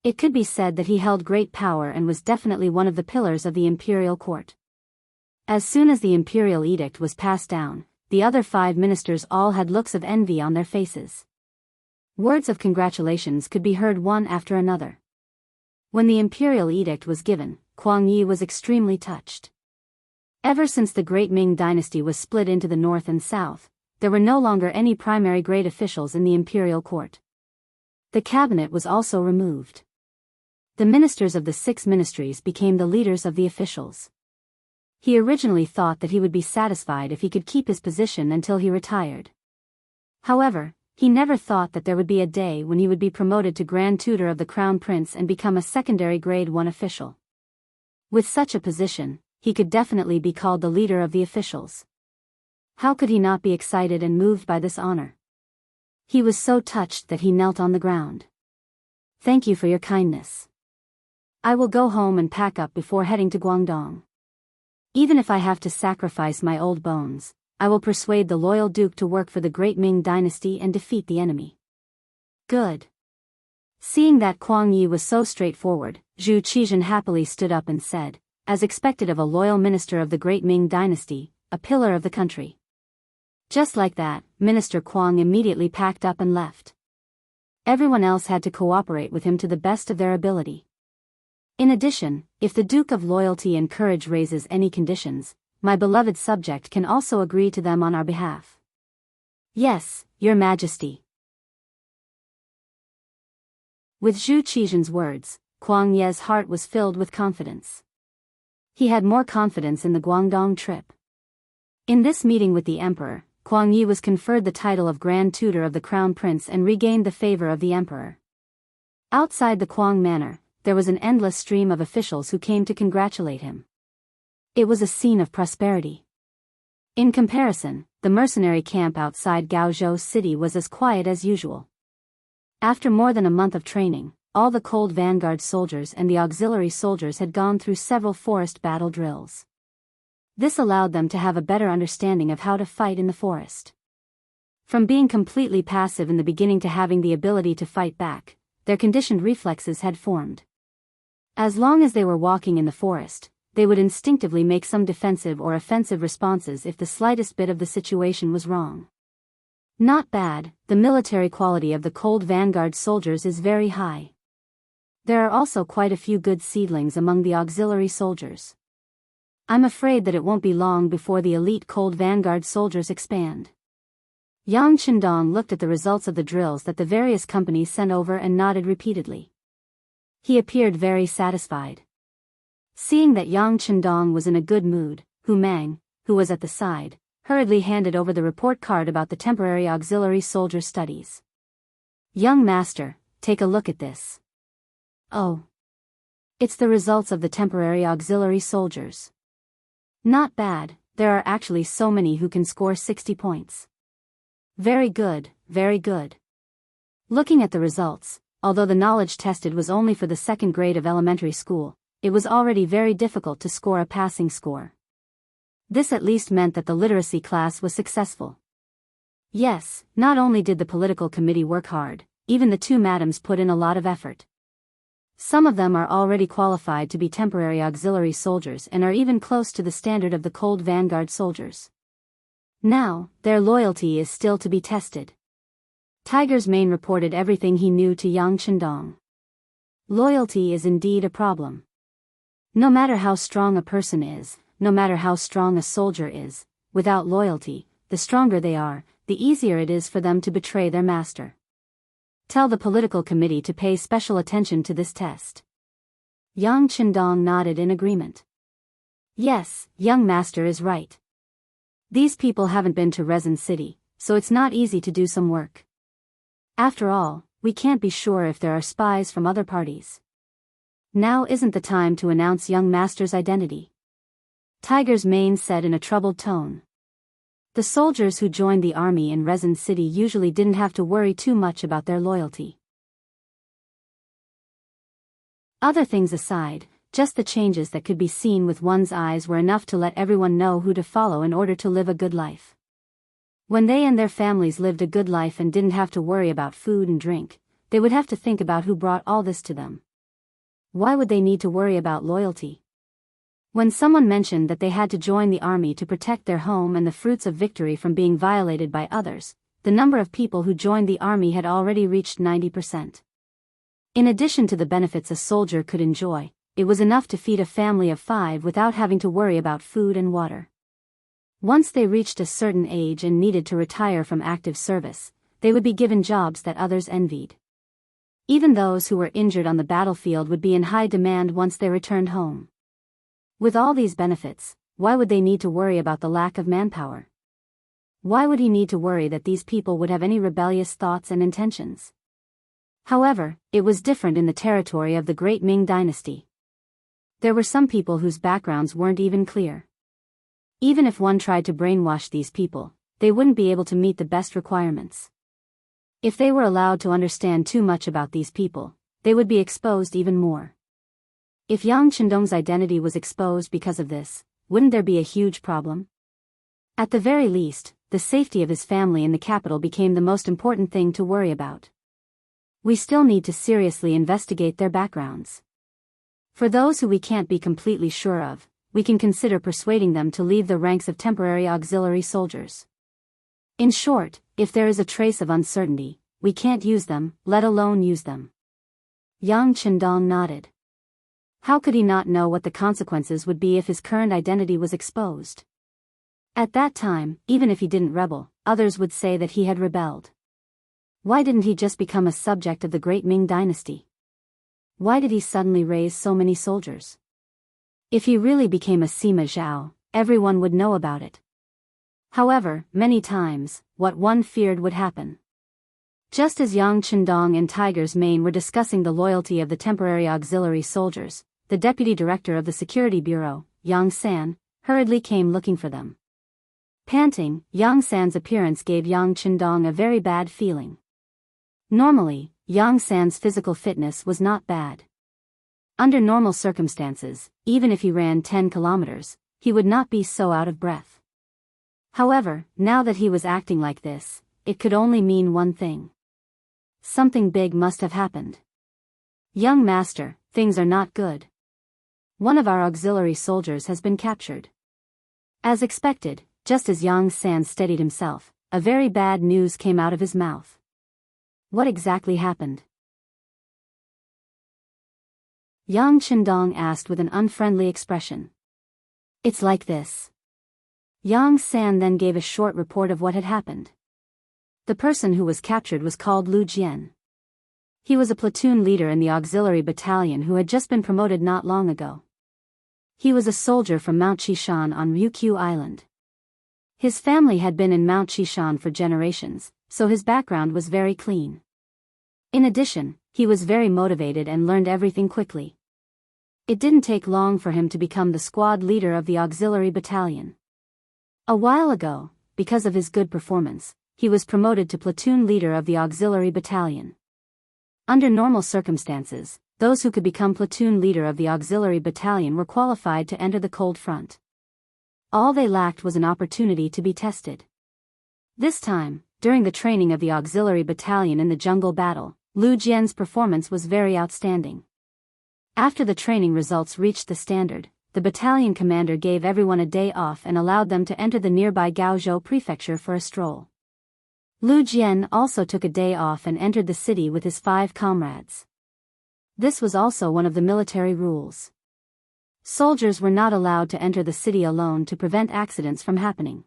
It could be said that he held great power and was definitely one of the pillars of the imperial court. As soon as the imperial edict was passed down, the other 5 ministers all had looks of envy on their faces. Words of congratulations could be heard one after another. When the imperial edict was given, Kuang Yi was extremely touched. Ever since the Great Ming dynasty was split into the north and south, there were no longer any primary grade officials in the imperial court. The cabinet was also removed. The ministers of the 6 ministries became the leaders of the officials. He originally thought that he would be satisfied if he could keep his position until he retired. However, he never thought that there would be a day when he would be promoted to Grand Tutor of the Crown Prince and become a secondary grade 1 official. With such a position, he could definitely be called the leader of the officials. How could he not be excited and moved by this honor? He was so touched that he knelt on the ground. "Thank you for your kindness. I will go home and pack up before heading to Guangdong. Even if I have to sacrifice my old bones, I will persuade the loyal duke to work for the Great Ming dynasty and defeat the enemy." "Good. Seeing that Kuang Yi was so straightforward, Zhu Qizhen happily stood up and said, as expected of a loyal minister of the great Ming dynasty, a pillar of the country. Just like that, Minister Kuang immediately packed up and left. Everyone else had to cooperate with him to the best of their ability. In addition, if the Duke of Loyalty and Courage raises any conditions, my beloved subject can also agree to them on our behalf. Yes, Your Majesty. With Zhu Qizhen's words, Kuang Ye's heart was filled with confidence. He had more confidence in the Guangdong trip. In this meeting with the emperor, Kuang Yi was conferred the title of Grand Tutor of the Crown Prince and regained the favor of the emperor. Outside the Kuang Manor, there was an endless stream of officials who came to congratulate him. It was a scene of prosperity. In comparison, the mercenary camp outside Gaozhou City was as quiet as usual. After more than a month of training, all the cold vanguard soldiers and the auxiliary soldiers had gone through several forest battle drills. This allowed them to have a better understanding of how to fight in the forest. From being completely passive in the beginning to having the ability to fight back, their conditioned reflexes had formed. As long as they were walking in the forest, they would instinctively make some defensive or offensive responses if the slightest bit of the situation was wrong. Not bad, the military quality of the cold vanguard soldiers is very high. There are also quite a few good seedlings among the auxiliary soldiers. I'm afraid that it won't be long before the elite cold vanguard soldiers expand. Yang Qindong looked at the results of the drills that the various companies sent over and nodded repeatedly. He appeared very satisfied. Seeing that Yang Qindong was in a good mood, Hu Mang, who was at the side, hurriedly handed over the report card about the temporary auxiliary soldier studies. Young master, take a look at this. Oh. It's the results of the temporary auxiliary soldiers. Not bad, there are actually so many who can score 60 points. Very good, very good. Looking at the results, although the knowledge tested was only for the second grade of elementary school, it was already very difficult to score a passing score. This at least meant that the literacy class was successful. Yes, not only did the political committee work hard, even the two madams put in a lot of effort. Some of them are already qualified to be temporary auxiliary soldiers and are even close to the standard of the cold vanguard soldiers. Now, their loyalty is still to be tested. Tiger's Mane reported everything he knew to Yang Qindong. Loyalty is indeed a problem. No matter how strong a person is, no matter how strong a soldier is, without loyalty, the stronger they are, the easier it is for them to betray their master. Tell the political committee to pay special attention to this test. Yang Qindong nodded in agreement. Yes, young master is right. These people haven't been to Resin City, so it's not easy to do some work. After all, we can't be sure if there are spies from other parties. Now isn't the time to announce young master's identity. Tiger's Mane said in a troubled tone. The soldiers who joined the army in Resin City usually didn't have to worry too much about their loyalty. Other things aside, just the changes that could be seen with one's eyes were enough to let everyone know who to follow in order to live a good life. When they and their families lived a good life and didn't have to worry about food and drink, they would have to think about who brought all this to them. Why would they need to worry about loyalty? When someone mentioned that they had to join the army to protect their home and the fruits of victory from being violated by others, the number of people who joined the army had already reached 90%. In addition to the benefits a soldier could enjoy, it was enough to feed a family of 5 without having to worry about food and water. Once they reached a certain age and needed to retire from active service, they would be given jobs that others envied. Even those who were injured on the battlefield would be in high demand once they returned home. With all these benefits, why would they need to worry about the lack of manpower? Why would he need to worry that these people would have any rebellious thoughts and intentions? However, it was different in the territory of the Great Ming Dynasty. There were some people whose backgrounds weren't even clear. Even if one tried to brainwash these people, they wouldn't be able to meet the best requirements. If they were allowed to understand too much about these people, they would be exposed even more. If Yang Qindong's identity was exposed because of this, wouldn't there be a huge problem? At the very least, the safety of his family in the capital became the most important thing to worry about. We still need to seriously investigate their backgrounds. For those who we can't be completely sure of, we can consider persuading them to leave the ranks of temporary auxiliary soldiers. In short, if there is a trace of uncertainty, we can't use them, let alone use them. Yang Chendong nodded. How could he not know what the consequences would be if his current identity was exposed? At that time, even if he didn't rebel, others would say that he had rebelled. Why didn't he just become a subject of the great Ming dynasty? Why did he suddenly raise so many soldiers? If he really became a Sima Zhao, everyone would know about it. However, many times, what one feared would happen. Just as Yang Chendong and Tiger's Mane were discussing the loyalty of the temporary auxiliary soldiers, the deputy director of the security bureau, Yang San, hurriedly came looking for them. Panting, Yang San's appearance gave Yang Chendong a very bad feeling. Normally, Yang San's physical fitness was not bad. Under normal circumstances, even if he ran 10 kilometers, he would not be so out of breath. However, now that he was acting like this, it could only mean one thing. Something big must have happened. Young master, things are not good. One of our auxiliary soldiers has been captured. As expected, just as Yang San steadied himself, a very bad news came out of his mouth. What exactly happened? Yang Chendong asked with an unfriendly expression. It's like this. Yang San then gave a short report of what had happened. The person who was captured was called Lu Jian. He was a platoon leader in the auxiliary battalion who had just been promoted not long ago. He was a soldier from Mount Qishan on Ryukyu Island. His family had been in Mount Qishan for generations, so his background was very clean. In addition, he was very motivated and learned everything quickly. It didn't take long for him to become the squad leader of the auxiliary battalion. A while ago, because of his good performance, he was promoted to platoon leader of the auxiliary battalion. Under normal circumstances, those who could become platoon leader of the auxiliary battalion were qualified to enter the cold front. All they lacked was an opportunity to be tested. This time, during the training of the auxiliary battalion in the jungle battle, Lu Jian's performance was very outstanding. After the training results reached the standard, the battalion commander gave everyone a day off and allowed them to enter the nearby Gaozhou prefecture for a stroll. Lu Jian also took a day off and entered the city with his 5 comrades. This was also one of the military rules. Soldiers were not allowed to enter the city alone to prevent accidents from happening.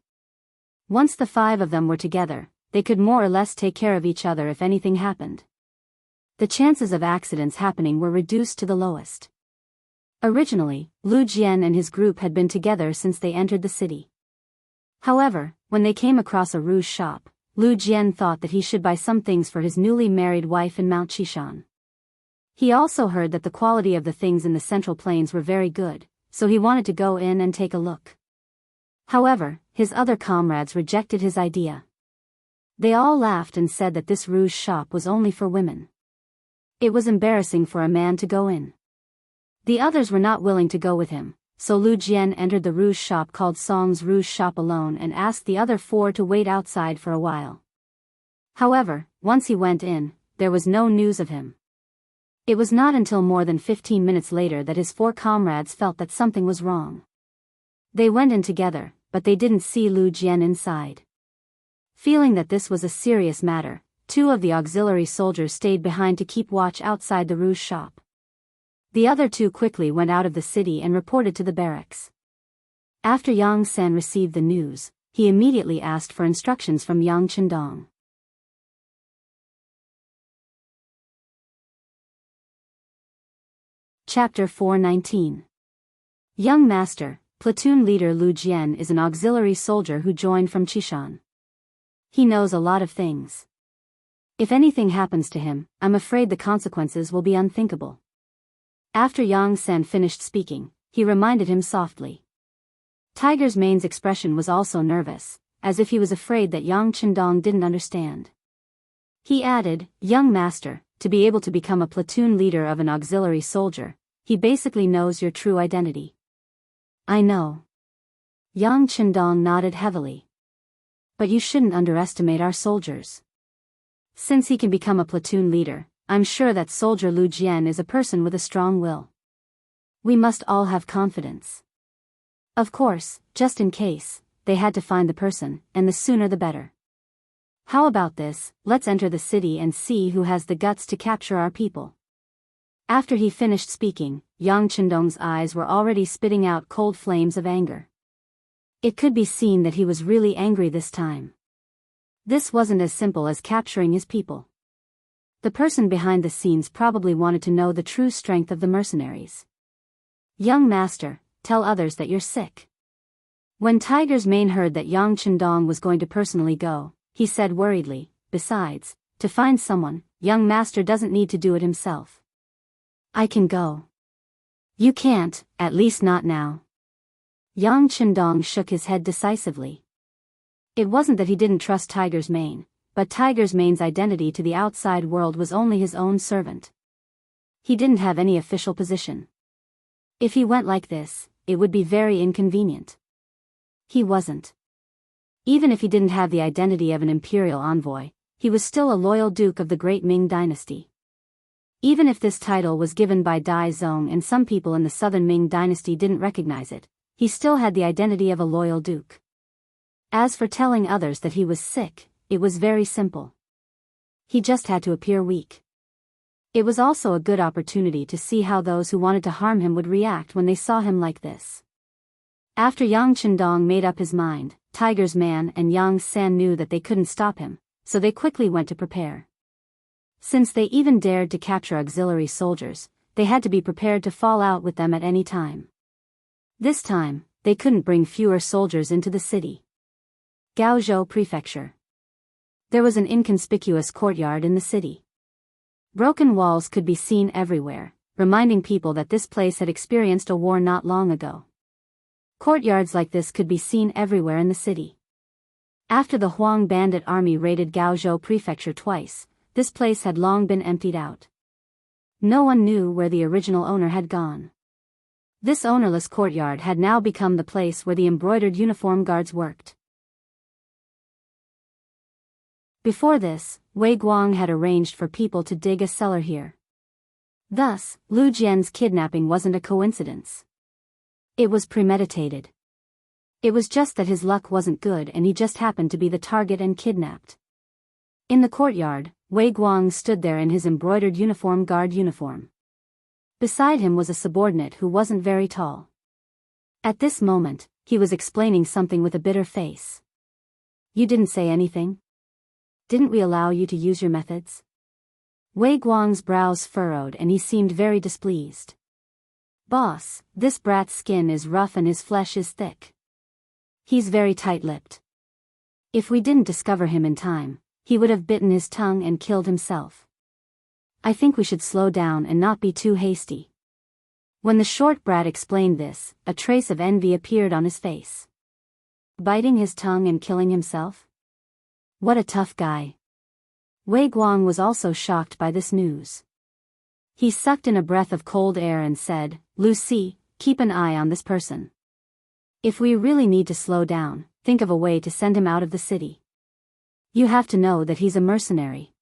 Once the 5 of them were together, they could more or less take care of each other if anything happened. The chances of accidents happening were reduced to the lowest. Originally, Lu Jian and his group had been together since they entered the city. However, when they came across a rouge shop, Lu Jian thought that he should buy some things for his newly married wife in Mount Qishan. He also heard that the quality of the things in the Central Plains were very good, so he wanted to go in and take a look. However, his other comrades rejected his idea. They all laughed and said that this rouge shop was only for women. It was embarrassing for a man to go in. The others were not willing to go with him, so Lu Jian entered the rouge shop called Song's Rouge Shop alone and asked the other 4 to wait outside for a while. However, once he went in, there was no news of him. It was not until more than 15 minutes later that his 4 comrades felt that something was wrong. They went in together, but they didn't see Lu Jian inside. Feeling that this was a serious matter, 2 of the auxiliary soldiers stayed behind to keep watch outside the rouge shop. The other 2 quickly went out of the city and reported to the barracks. After Yang San received the news, he immediately asked for instructions from Yang Chendong. Chapter 419. Young Master, platoon leader Lu Jian is an auxiliary soldier who joined from Qishan. He knows a lot of things. If anything happens to him, I'm afraid the consequences will be unthinkable. After Yang San finished speaking, he reminded him softly. Tiger's Mane's expression was also nervous, as if he was afraid that Yang Chendong didn't understand. He added, Young Master, to be able to become a platoon leader of an auxiliary soldier, he basically knows your true identity. I know. Yang Chendong nodded heavily. But you shouldn't underestimate our soldiers. Since he can become a platoon leader, I'm sure that soldier Lu Jian is a person with a strong will. We must all have confidence. Of course, just in case, they had to find the person, and the sooner the better. How about this, let's enter the city and see who has the guts to capture our people. After he finished speaking, Yang Chendong's eyes were already spitting out cold flames of anger. It could be seen that he was really angry this time. This wasn't as simple as capturing his people. The person behind the scenes probably wanted to know the true strength of the mercenaries. Young master, tell others that you're sick. When Tiger's Mane heard that Yang Chendong was going to personally go, he said worriedly, besides, to find someone, young master doesn't need to do it himself. I can go. You can't, at least not now. Yang Chendong shook his head decisively. It wasn't that he didn't trust Tiger's Mane, but Tiger's Mane's identity to the outside world was only his own servant. He didn't have any official position. If he went like this, it would be very inconvenient. He wasn't. Even if he didn't have the identity of an imperial envoy, he was still a loyal duke of the great Ming dynasty. Even if this title was given by Dai Zong and some people in the southern Ming dynasty didn't recognize it, he still had the identity of a loyal duke. As for telling others that he was sick, it was very simple. He just had to appear weak. It was also a good opportunity to see how those who wanted to harm him would react when they saw him like this. After Yang Chendong made up his mind, Tiger's Man and Yang San knew that they couldn't stop him, so they quickly went to prepare. Since they even dared to capture auxiliary soldiers, they had to be prepared to fall out with them at any time. This time, they couldn't bring fewer soldiers into the city. Gaozhou Prefecture. There was an inconspicuous courtyard in the city. Broken walls could be seen everywhere, reminding people that this place had experienced a war not long ago. Courtyards like this could be seen everywhere in the city. After the Huang bandit army raided Gaozhou Prefecture twice, this place had long been emptied out. No one knew where the original owner had gone. This ownerless courtyard had now become the place where the embroidered uniform guards worked. Before this, Wei Guang had arranged for people to dig a cellar here. Thus, Lu Jian's kidnapping wasn't a coincidence. It was premeditated. It was just that his luck wasn't good and he just happened to be the target and kidnapped. In the courtyard, Wei Guang stood there in his embroidered uniform guard uniform. Beside him was a subordinate who wasn't very tall. At this moment, he was explaining something with a bitter face. You didn't say anything? Didn't we allow you to use your methods? Wei Guang's brows furrowed and he seemed very displeased. Boss, this brat's skin is rough and his flesh is thick. He's very tight-lipped. If we didn't discover him in time, he would have bitten his tongue and killed himself. I think we should slow down and not be too hasty. When the short brat explained this, a trace of envy appeared on his face. Biting his tongue and killing himself? What a tough guy. Wei Guang was also shocked by this news. He sucked in a breath of cold air and said, Lucy, keep an eye on this person. If we really need to slow down, think of a way to send him out of the city. You have to know that he's a mercenary.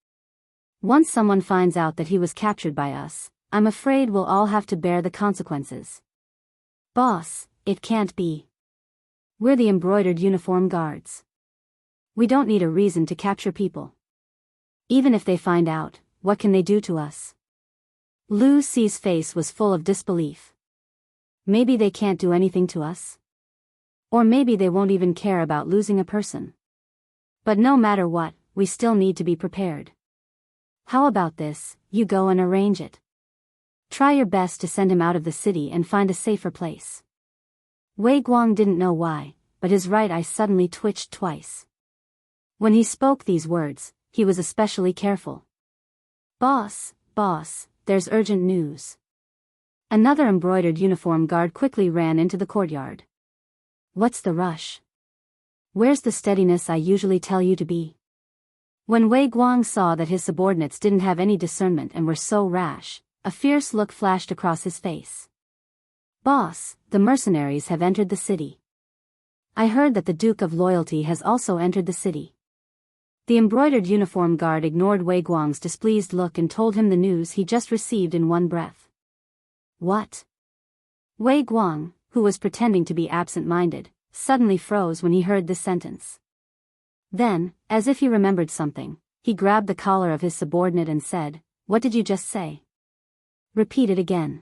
Once someone finds out that he was captured by us, I'm afraid we'll all have to bear the consequences. Boss, it can't be. We're the embroidered uniform guards. We don't need a reason to capture people. Even if they find out, what can they do to us? Lu Ci's face was full of disbelief. Maybe they can't do anything to us? Or maybe they won't even care about losing a person. But no matter what, we still need to be prepared. How about this, you go and arrange it. Try your best to send him out of the city and find a safer place. Wei Guang didn't know why, but his right eye suddenly twitched twice. When he spoke these words, he was especially careful. Boss, there's urgent news. Another embroidered uniform guard quickly ran into the courtyard. What's the rush? Where's the steadiness I usually tell you to be? When Wei Guang saw that his subordinates didn't have any discernment and were so rash, a fierce look flashed across his face. Boss, the mercenaries have entered the city. I heard that the Duke of Loyalty has also entered the city. The embroidered uniform guard ignored Wei Guang's displeased look and told him the news he just received in one breath. What? Wei Guang, who was pretending to be absent-minded, suddenly froze when he heard this sentence. Then, as if he remembered something, he grabbed the collar of his subordinate and said, "What did you just say? Repeat it again."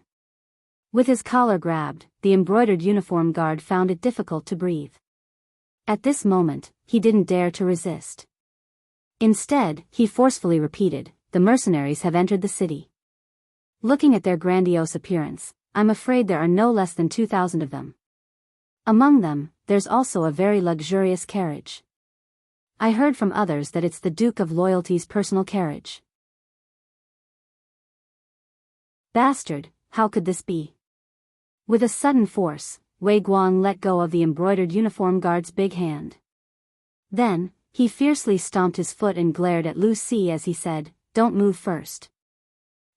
With his collar grabbed, the embroidered uniform guard found it difficult to breathe. At this moment, he didn't dare to resist. Instead, he forcefully repeated, "The mercenaries have entered the city. Looking at their grandiose appearance, I'm afraid there are no less than 2,000 of them. Among them, there's also a very luxurious carriage. I heard from others that it's the Duke of Loyalty's personal carriage." Bastard, how could this be? With a sudden force, Wei Guang let go of the embroidered uniform guard's big hand. Then, he fiercely stomped his foot and glared at Lu Si as he said, "Don't move first.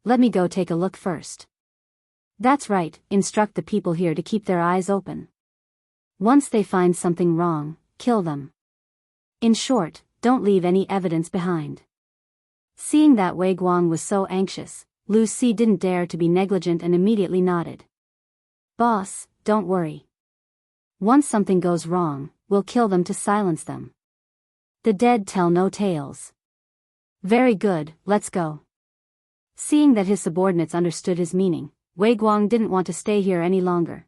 Let me go take a look first. That's right, instruct the people here to keep their eyes open. Once they find something wrong, kill them. In short, don't leave any evidence behind." Seeing that Wei Guang was so anxious, Lu Si didn't dare to be negligent and immediately nodded. "Boss, don't worry. Once something goes wrong, we'll kill them to silence them. The dead tell no tales." "Very good, let's go." Seeing that his subordinates understood his meaning, Wei Guang didn't want to stay here any longer.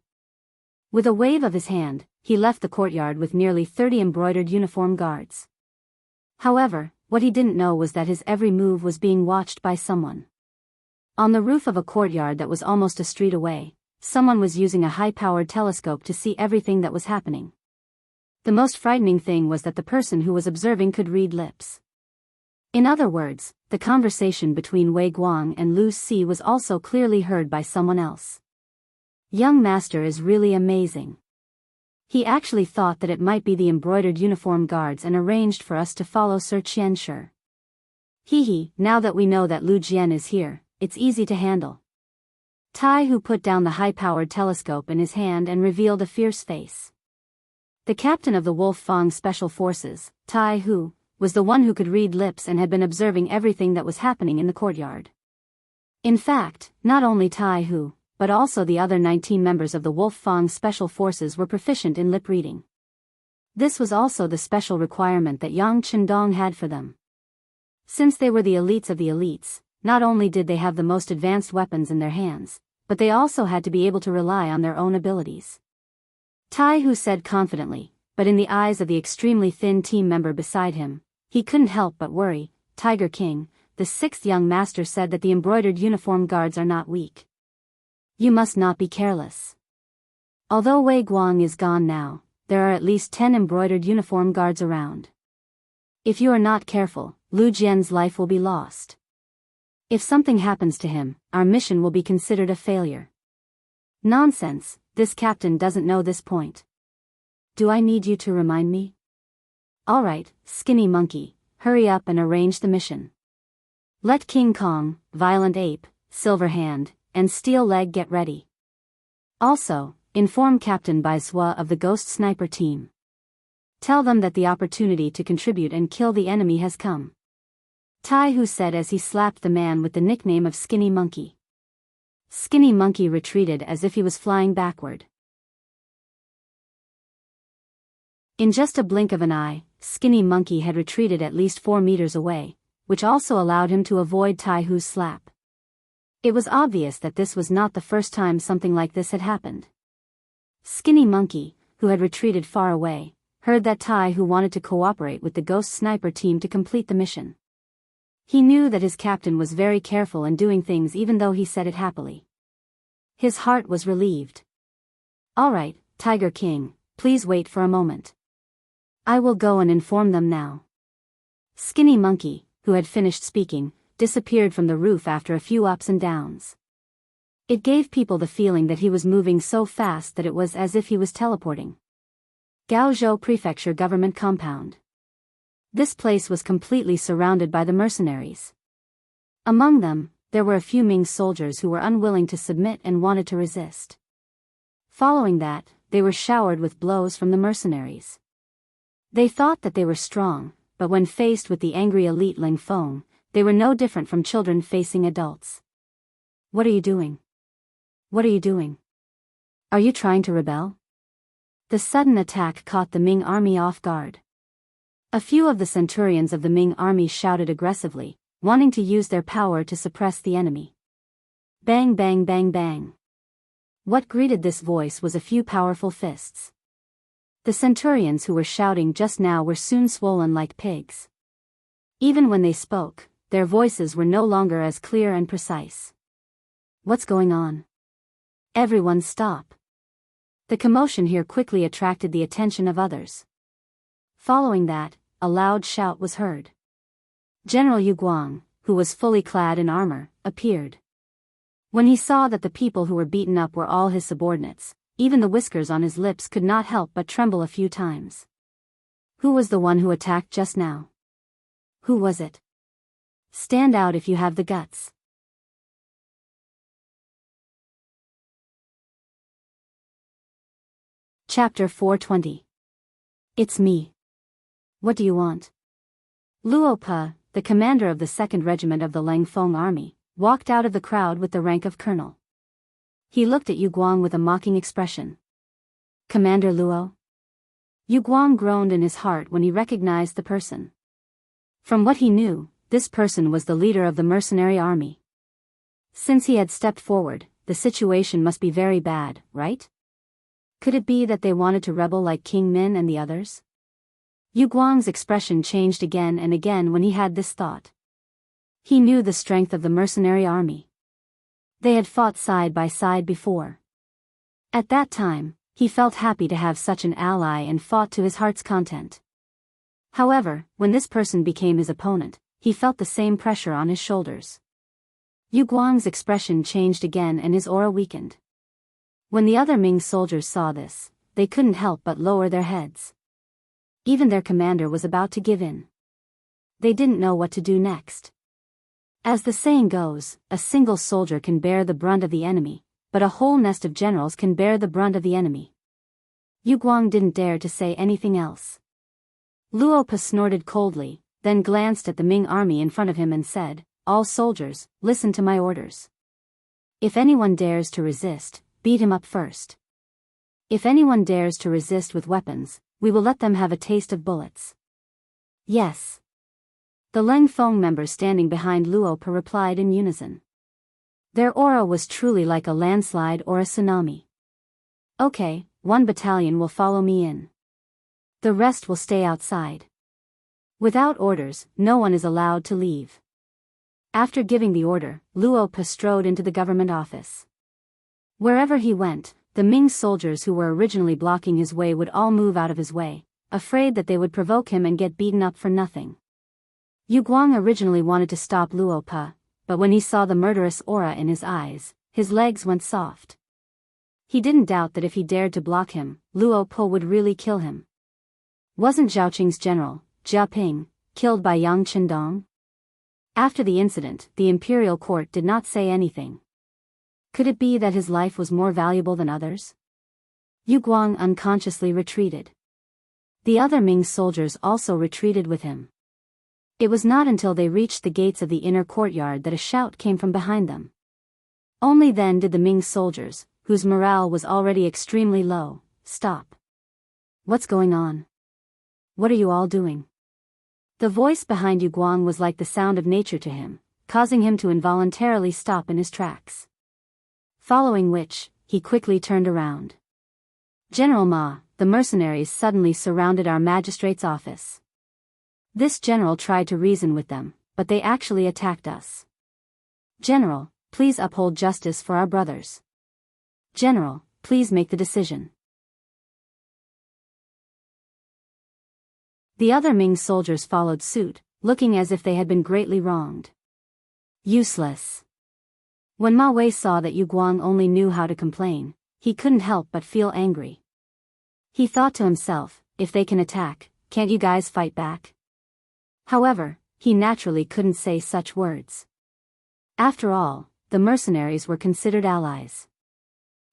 With a wave of his hand, he left the courtyard with nearly 30 embroidered uniform guards. However, what he didn't know was that his every move was being watched by someone. On the roof of a courtyard that was almost a street away, someone was using a high-powered telescope to see everything that was happening. The most frightening thing was that the person who was observing could read lips. In other words, the conversation between Wei Guang and Lu Si was also clearly heard by someone else. "Young master is really amazing. He actually thought that it might be the embroidered uniform guards and arranged for us to follow Sir Qianshi. Hee, now that we know that Lu Jian is here, it's easy to handle." Tai Hu put down the high-powered telescope in his hand and revealed a fierce face. The captain of the Wolf Fang Special Forces, Tai Hu, was the one who could read lips and had been observing everything that was happening in the courtyard. In fact, not only Tai Hu, but also the other 19 members of the Wolf Fang Special Forces were proficient in lip reading. This was also the special requirement that Yang Chendong had for them. Since they were the elites of the elites, not only did they have the most advanced weapons in their hands, but they also had to be able to rely on their own abilities. Tai Hu said confidently, but in the eyes of the extremely thin team member beside him, he couldn't help but worry. "Tiger King, the 6th young master said that the embroidered uniform guards are not weak. You must not be careless. Although Wei Guang is gone now, there are at least 10 embroidered uniform guards around. If you are not careful, Lu Jian's life will be lost. If something happens to him, our mission will be considered a failure." "Nonsense, this captain doesn't know this point. Do I need you to remind me? Alright, Skinny Monkey, hurry up and arrange the mission. Let King Kong, Violent Ape, Silver Hand, and Steel Leg get ready. Also, inform Captain Baisua of the Ghost Sniper team. Tell them that the opportunity to contribute and kill the enemy has come." Tai Hu said as he slapped the man with the nickname of Skinny Monkey. Skinny Monkey retreated as if he was flying backward. In just a blink of an eye, Skinny Monkey had retreated at least 4 meters away, which also allowed him to avoid Tai Hu's slap. It was obvious that this was not the first time something like this had happened. Skinny Monkey, who had retreated far away, heard that Tai Hu wanted to cooperate with the Ghost Sniper team to complete the mission. He knew that his captain was very careful in doing things even though he said it happily. His heart was relieved. "Alright, Tiger King, please wait for a moment. I will go and inform them now." Skinny Monkey, who had finished speaking, disappeared from the roof after a few ups and downs. It gave people the feeling that he was moving so fast that it was as if he was teleporting. Gaozhou Prefecture Government Compound. This place was completely surrounded by the mercenaries. Among them, there were a few Ming soldiers who were unwilling to submit and wanted to resist. Following that, they were showered with blows from the mercenaries. They thought that they were strong, but when faced with the angry elite Ling Feng, they were no different from children facing adults. What are you doing? What are you doing? Are you trying to rebel? The sudden attack caught the Ming army off guard. A few of the centurions of the Ming army shouted aggressively, wanting to use their power to suppress the enemy. Bang bang bang bang. What greeted this voice was a few powerful fists. The centurions who were shouting just now were soon swollen like pigs. Even when they spoke, their voices were no longer as clear and precise. What's going on? Everyone stop. The commotion here quickly attracted the attention of others. Following that, a loud shout was heard. General Yu Guang, who was fully clad in armor, appeared. When he saw that the people who were beaten up were all his subordinates, even the whiskers on his lips could not help but tremble a few times. Who was the one who attacked just now? Who was it? Stand out if you have the guts. Chapter 420. It's me. What do you want? Luo Pe, the commander of the 2nd Regiment of the Lang Feng Army, walked out of the crowd with the rank of colonel. He looked at Yu Guang with a mocking expression. Commander Luo? Yu Guang groaned in his heart when he recognized the person. From what he knew, this person was the leader of the mercenary army. Since he had stepped forward, the situation must be very bad, right? Could it be that they wanted to rebel like King Min and the others? Yu Guang's expression changed again and again when he had this thought. He knew the strength of the mercenary army. They had fought side by side before. At that time, he felt happy to have such an ally and fought to his heart's content. However, when this person became his opponent, he felt the same pressure on his shoulders. Yu Guang's expression changed again and his aura weakened. When the other Ming soldiers saw this, they couldn't help but lower their heads. Even their commander was about to give in. They didn't know what to do next. As the saying goes, a single soldier can bear the brunt of the enemy, but a whole nest of generals can bear the brunt of the enemy. Yu Guang didn't dare to say anything else. Luo Pe snorted coldly, then glanced at the Ming army in front of him and said, "All soldiers, listen to my orders. If anyone dares to resist, beat him up first. If anyone dares to resist with weapons, we will let them have a taste of bullets." Yes. The Lang Feng members standing behind Luo Pe replied in unison. Their aura was truly like a landslide or a tsunami. Okay, 1 battalion will follow me in. The rest will stay outside. Without orders, no one is allowed to leave. After giving the order, Luo Pe strode into the government office. Wherever he went, the Ming soldiers who were originally blocking his way would all move out of his way, afraid that they would provoke him and get beaten up for nothing. Yu Guang originally wanted to stop Luo Pe, but when he saw the murderous aura in his eyes, his legs went soft. He didn't doubt that if he dared to block him, Luo Pe would really kill him. Wasn't Zhaoqing's general, Jia Ping, killed by Yang Qindong? After the incident, the imperial court did not say anything. Could it be that his life was more valuable than others? Yu Guang unconsciously retreated. The other Ming soldiers also retreated with him. It was not until they reached the gates of the inner courtyard that a shout came from behind them. Only then did the Ming soldiers, whose morale was already extremely low, stop. What's going on? What are you all doing? The voice behind Yu Guang was like the sound of nature to him, causing him to involuntarily stop in his tracks. Following which, he quickly turned around. General Ma, the mercenaries suddenly surrounded our magistrate's office. This general tried to reason with them, but they actually attacked us. General, please uphold justice for our brothers. General, please make the decision. The other Ming soldiers followed suit, looking as if they had been greatly wronged. Useless. When Ma Wei saw that Yu Guang only knew how to complain, he couldn't help but feel angry. He thought to himself, if they can attack, can't you guys fight back? However, he naturally couldn't say such words. After all, the mercenaries were considered allies.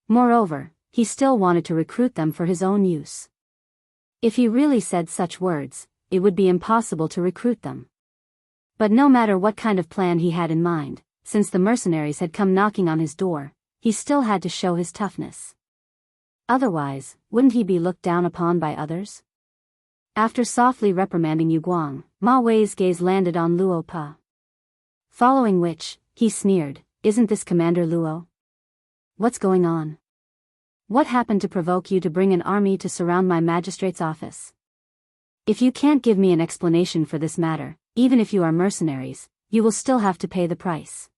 Moreover, he still wanted to recruit them for his own use. If he really said such words, it would be impossible to recruit them. But no matter what kind of plan he had in mind, since the mercenaries had come knocking on his door, he still had to show his toughness. Otherwise, wouldn't he be looked down upon by others? After softly reprimanding Yu Guang, Ma Wei's gaze landed on Luo Pa. Following which, he sneered, "Isn't this Commander Luo? What's going on? What happened to provoke you to bring an army to surround my magistrate's office? If you can't give me an explanation for this matter, even if you are mercenaries, you will still have to pay the price."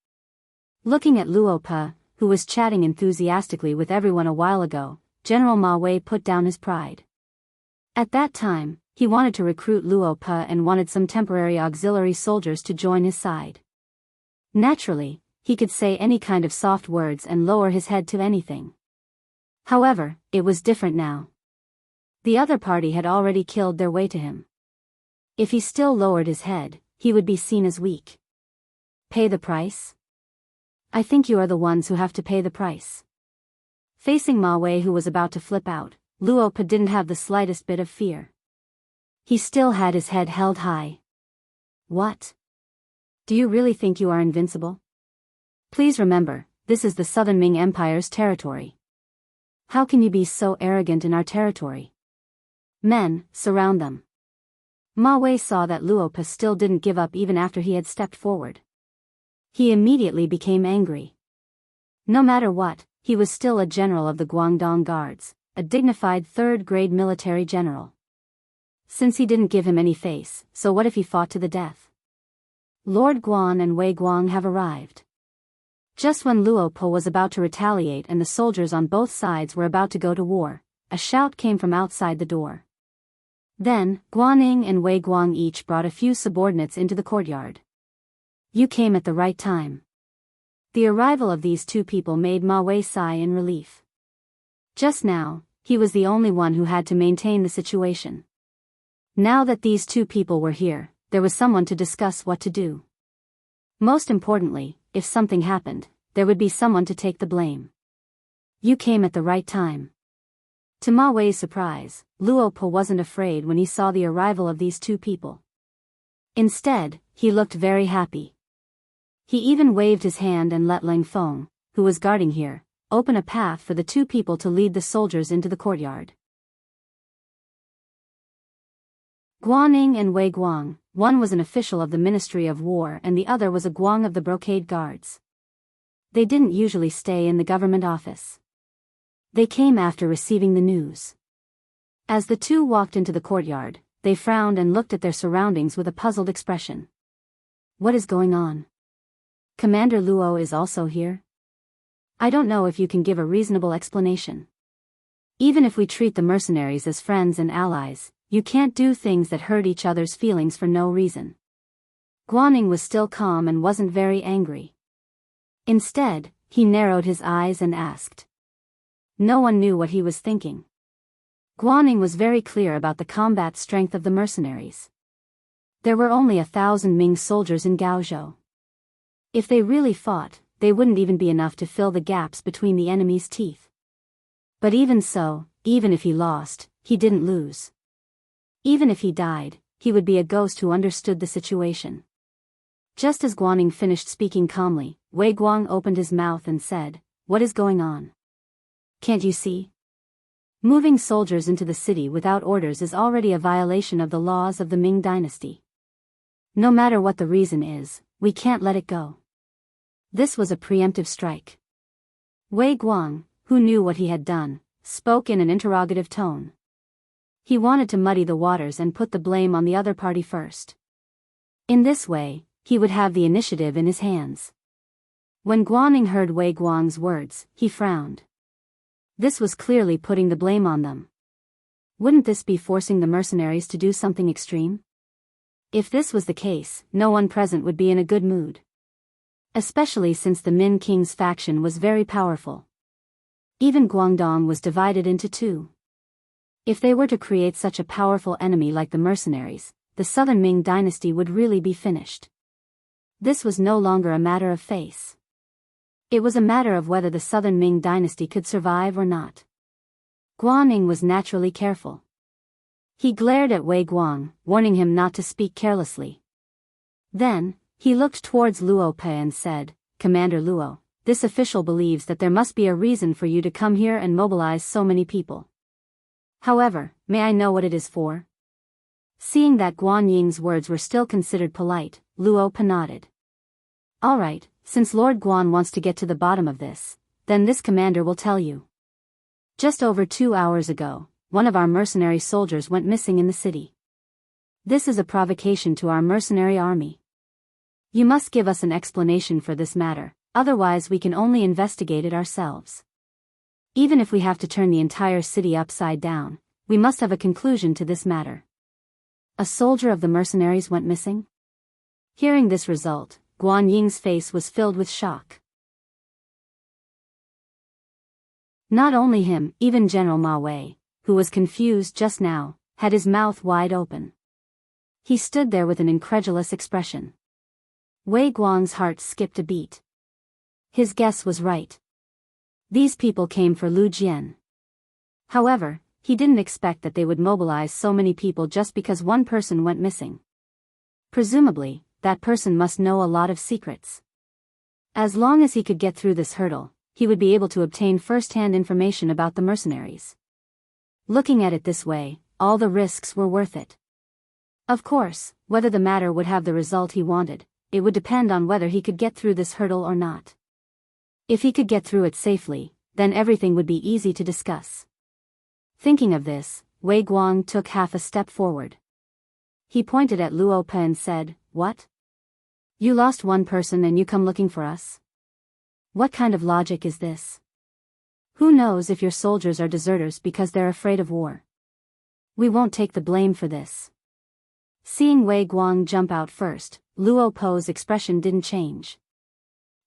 Looking at Luo Pa, who was chatting enthusiastically with everyone a while ago, General Ma Wei put down his pride. At that time, he wanted to recruit Luo Pa and wanted some temporary auxiliary soldiers to join his side. Naturally, he could say any kind of soft words and lower his head to anything. However, it was different now. The other party had already killed their way to him. If he still lowered his head, he would be seen as weak. Pay the price? I think you are the ones who have to pay the price. Facing Ma Wei, who was about to flip out, Luo Pa didn't have the slightest bit of fear. He still had his head held high. What? Do you really think you are invincible? Please remember, this is the Southern Ming Empire's territory. How can you be so arrogant in our territory? Men, surround them. Ma Wei saw that Luo Pa still didn't give up even after he had stepped forward. He immediately became angry. No matter what, he was still a general of the Guangdong Guards, a dignified third-grade military general. Since he didn't give him any face, so what if he fought to the death? Lord Guan and Wei Guang have arrived. Just when Luo Pa was about to retaliate and the soldiers on both sides were about to go to war, a shout came from outside the door. Then, Guaning and Wei Guang each brought a few subordinates into the courtyard. You came at the right time. The arrival of these two people made Ma Wei sigh in relief. Just now, he was the only one who had to maintain the situation. Now that these two people were here, there was someone to discuss what to do. Most importantly, if something happened, there would be someone to take the blame. You came at the right time. To Ma Wei's surprise, Luo Pa wasn't afraid when he saw the arrival of these two people. Instead, he looked very happy. He even waved his hand and let Lang Feng, who was guarding here, open a path for the two people to lead the soldiers into the courtyard. Guaning and Wei Guang, one was an official of the Ministry of War and the other was a Guang of the Brocade Guards. They didn't usually stay in the government office. They came after receiving the news. As the two walked into the courtyard, they frowned and looked at their surroundings with a puzzled expression. What is going on? Commander Luo is also here? I don't know if you can give a reasonable explanation. Even if we treat the mercenaries as friends and allies, you can't do things that hurt each other's feelings for no reason. Guaning was still calm and wasn't very angry. Instead, he narrowed his eyes and asked. No one knew what he was thinking. Guaning was very clear about the combat strength of the mercenaries. There were only 1,000 Ming soldiers in Gaozhou. If they really fought, they wouldn't even be enough to fill the gaps between the enemy's teeth. But even so, even if he lost, he didn't lose. Even if he died, he would be a ghost who understood the situation. Just as Guaning finished speaking calmly, Wei Guang opened his mouth and said, "What is going on? Can't you see? Moving soldiers into the city without orders is already a violation of the laws of the Ming dynasty. No matter what the reason is, we can't let it go." This was a preemptive strike. Wei Guang, who knew what he had done, spoke in an interrogative tone. He wanted to muddy the waters and put the blame on the other party first. In this way, he would have the initiative in his hands. When Guaning heard Wei Guang's words, he frowned. This was clearly putting the blame on them. Wouldn't this be forcing the mercenaries to do something extreme? If this was the case, no one present would be in a good mood. Especially since the Min King's faction was very powerful. Even Guangdong was divided into two. If they were to create such a powerful enemy like the mercenaries, the Southern Ming dynasty would really be finished. This was no longer a matter of face. It was a matter of whether the Southern Ming dynasty could survive or not. Guaning was naturally careful. He glared at Wei Guang, warning him not to speak carelessly. Then, he looked towards Luo Pe and said, Commander Luo, this official believes that there must be a reason for you to come here and mobilize so many people. However, may I know what it is for? Seeing that Guan Ying's words were still considered polite, Luo Pe nodded. All right, since Lord Guan wants to get to the bottom of this, then this commander will tell you. Just over 2 hours ago, one of our mercenary soldiers went missing in the city. This is a provocation to our mercenary army. You must give us an explanation for this matter, otherwise we can only investigate it ourselves. Even if we have to turn the entire city upside down, we must have a conclusion to this matter. A soldier of the mercenaries went missing? Hearing this result, Guan Ying's face was filled with shock. Not only him, even General Ma Wei, who was confused just now, had his mouth wide open. He stood there with an incredulous expression. Wei Guang's heart skipped a beat. His guess was right. These people came for Lu Jian. However, he didn't expect that they would mobilize so many people just because one person went missing. Presumably, that person must know a lot of secrets. As long as he could get through this hurdle, he would be able to obtain first-hand information about the mercenaries. Looking at it this way, all the risks were worth it. Of course, whether the matter would have the result he wanted, it would depend on whether he could get through this hurdle or not. If he could get through it safely, then everything would be easy to discuss. Thinking of this, Wei Guang took half a step forward. He pointed at Luo Pe and said, What? You lost one person and you come looking for us? What kind of logic is this? Who knows if your soldiers are deserters because they're afraid of war? We won't take the blame for this. Seeing Wei Guang jump out first, Luo Pe's expression didn't change.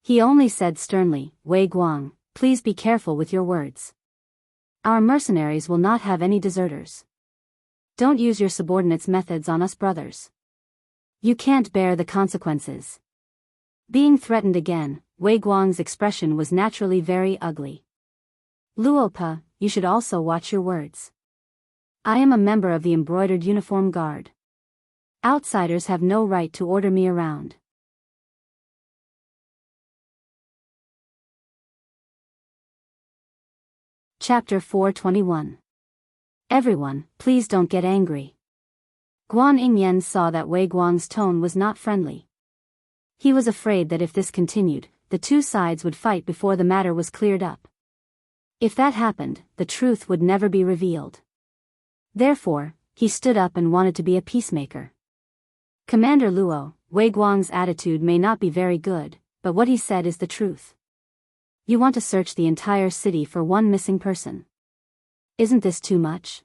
He only said sternly, Wei Guang, please be careful with your words. Our mercenaries will not have any deserters. Don't use your subordinates' methods on us brothers. You can't bear the consequences. Being threatened again, Wei Guang's expression was naturally very ugly. Luo Pe, you should also watch your words. I am a member of the embroidered uniform guard. Outsiders have no right to order me around. Chapter 421. Everyone, please don't get angry. Guan Yingyan saw that Wei Guang's tone was not friendly. He was afraid that if this continued, the two sides would fight before the matter was cleared up. If that happened, the truth would never be revealed. Therefore, he stood up and wanted to be a peacemaker. Commander Luo, Wei Guang's attitude may not be very good, but what he said is the truth. You want to search the entire city for one missing person. Isn't this too much?